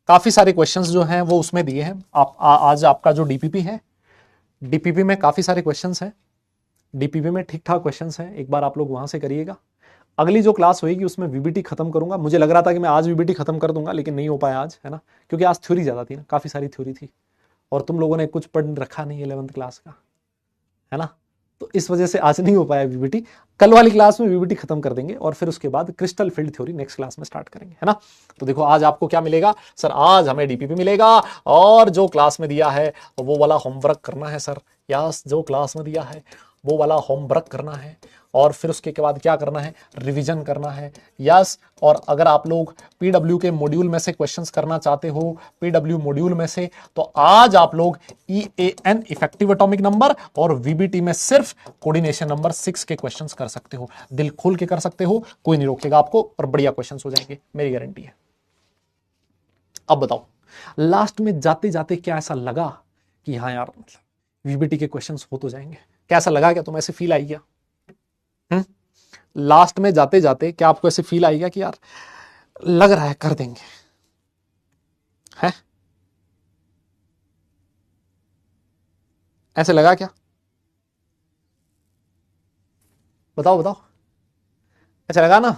काफी सारे क्वेश्चंस जो हैं वो उसमें दिए हैं। आज आपका जो डीपीपी है, डीपीपी में काफी सारे क्वेश्चंस हैं, डीपीपी में ठीक ठाक क्वेश्चंस हैं, एक बार आप लोग वहां से करिएगा। अगली जो क्लास होगी उसमें वीबीटी खत्म करूंगा। मुझे लग रहा था कि मैं आज वीबीटी खत्म कर दूंगा, लेकिन नहीं हो पाया आज, है ना, क्योंकि आज थ्योरी ज्यादा थी ना, काफी सारी थ्योरी थी, और तुम लोगों ने कुछ पढ़ रखा नहीं 11th क्लास का, है ना। तो इस वजह से आज नहीं हो पाया वीबीटी। कल वाली क्लास में वीबीटी खत्म कर देंगे और फिर उसके बाद crystal field theory next class में स्टार्ट करेंगे, है ना। तो देखो आज आपको क्या मिलेगा सर, आज हमें डीपीपी मिलेगा, और जो क्लास में दिया है वो वाला होमवर्क करना है सर। यस, जो क्लास में दिया है वो वाला होमवर्क करना है, और फिर उसके बाद क्या करना है, रिवीजन करना है। यस, और अगर आप लोग पीडब्ल्यू के मॉड्यूल में से क्वेश्चंस करना चाहते हो, पीडब्ल्यू मॉड्यूल में से, तो आज आप लोग EAN इफेक्टिव एटॉमिक नंबर और VBT में सिर्फ कोऑर्डिनेशन नंबर 6 के क्वेश्चंस कर सकते हो। दिल खोल के कर सकते हो, कोई नहीं रोकेगा आपको, और बढ़िया क्वेश्चंस हो जाएंगे, मेरी गारंटी है। अब बताओ लास्ट में जाते जाते क्या ऐसा लगा कि हाँ यार VBT के क्वेश्चंस हो तो जाएंगे? कैसा लगा? क्या तुम ऐसे फील आई क्या? लास्ट में जाते जाते क्या आपको ऐसे फील आएगा कि यार लग रहा है कर देंगे, है? ऐसे लगा क्या? बताओ बताओ। अच्छा लगा ना,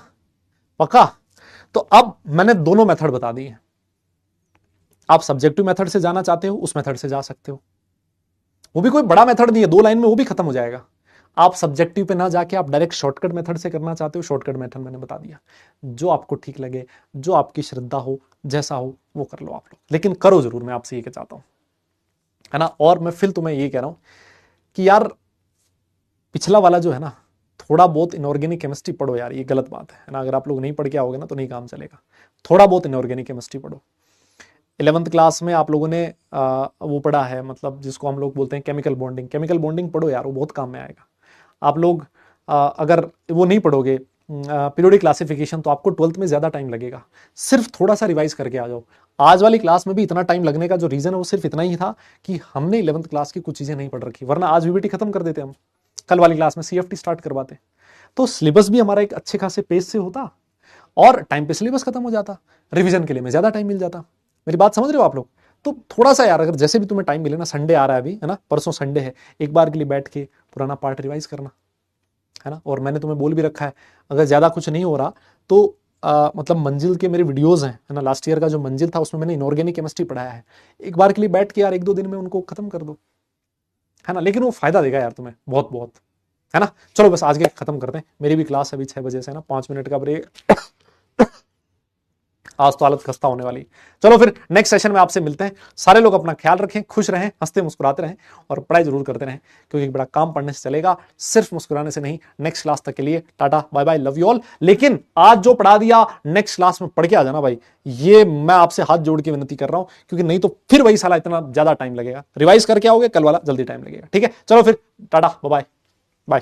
पक्का? तो अब मैंने दोनों मेथड बता दी है। आप सब्जेक्टिव मेथड से जाना चाहते हो उस मेथड से जा सकते हो, वो भी कोई बड़ा मेथड नहीं है, 2 लाइन में वो भी खत्म हो जाएगा। आप सब्जेक्टिव पे ना जाके आप डायरेक्ट शॉर्टकट मेथड से करना चाहते हो, शॉर्टकट मेथड मैंने बता दिया। जो आपको ठीक लगे, जो आपकी श्रद्धा हो, जैसा हो वो कर लो आप लोग, लेकिन करो जरूर, मैं आपसे ये कह चाहता हूं, है ना। और मैं फिर तुम्हें ये कह रहा हूं कि यार पिछला वाला जो है ना, थोड़ा बहुत इनऑर्गेनिक केमिस्ट्री पढ़ो यार, ये गलत बात है ना। अगर आप लोग नहीं पढ़ के आओगे ना तो नहीं काम चलेगा। थोड़ा बहुत इनऑर्गेनिक केमिस्ट्री पढ़ो। 11th क्लास में आप लोगों ने वो पढ़ा है, मतलब जिसको हम लोग बोलते हैं केमिकल बॉन्डिंग। केमिकल बॉन्डिंग पढ़ो यार, वो बहुत काम में आएगा। आप लोग अगर वो नहीं पढ़ोगे पीरियोडिक क्लासिफिकेशन, तो आपको 12th में ज्यादा टाइम लगेगा। सिर्फ थोड़ा सा रिवाइज करके आ जाओ। आज वाली क्लास में भी इतना टाइम लगने का जो रीजन है वो सिर्फ इतना ही था कि हमने 11th क्लास की कुछ चीजें नहीं पढ़ रखी, वरना आज VBT खत्म कर देते हम, कल वाली क्लास में CFT स्टार्ट करवाते, तो सिलेबस भी हमारा एक अच्छे खासे पेज से होता और टाइम पे सिलेबस खत्म हो जाता, रिवीजन के लिए में ज्यादा टाइम मिल जाता। मेरी बात समझ रहे हो आप लोग? तो थोड़ा सा यार, अगर जैसे भी तुम्हें टाइम मिले ना, संडे आ रहा है अभी, है ना, परसों संडे है, एक बार के लिए बैठ के पुराना पार्ट रिवाइज करना, है ना। और मैंने तुम्हें बोल भी रखा है, अगर ज्यादा कुछ नहीं हो रहा तो मतलब मंजिल के मेरे वीडियोस हैं, है ना, लास्ट ईयर का जो मंजिल था उसमें मैंने इनऑर्गेनिक केमिस्ट्री पढ़ाया है। एक बार के लिए बैठ के यार 1-2 दिन में उनको खत्म कर दो, है ना, लेकिन वो फायदा देगा यार तुम्हें बहुत बहुत, है ना। चलो बस आज के खत्म करते हैं, मेरी भी क्लास अभी 6 बजे से, है ना, 5 मिनट का ब्रेक। आज तो हालत खस्ता होने वाली। चलो फिर नेक्स्ट सेशन में आपसे मिलते हैं। सारे लोग अपना ख्याल रखें, खुश रहें, हंसते मुस्कुराते रहें और पढ़ाई जरूर करते रहें, क्योंकि एक बड़ा काम पढ़ने से चलेगा, सिर्फ मुस्कुराने से नहीं। नेक्स्ट क्लास तक के लिए tata bye bye, love you all. लेकिन आज जो पढ़ा दिया नेक्स्ट क्लास में पढ़ के आ जाना भाई, ये मैं आपसे हाथ जोड़ के विनती कर रहा हूं, क्योंकि नहीं तो फिर वही साला इतना ज्यादा टाइम लगेगा। रिवाइज करके आओगे, कल वाला जल्दी टाइम लगेगा, ठीक है। चलो फिर टाटा बाय बाय।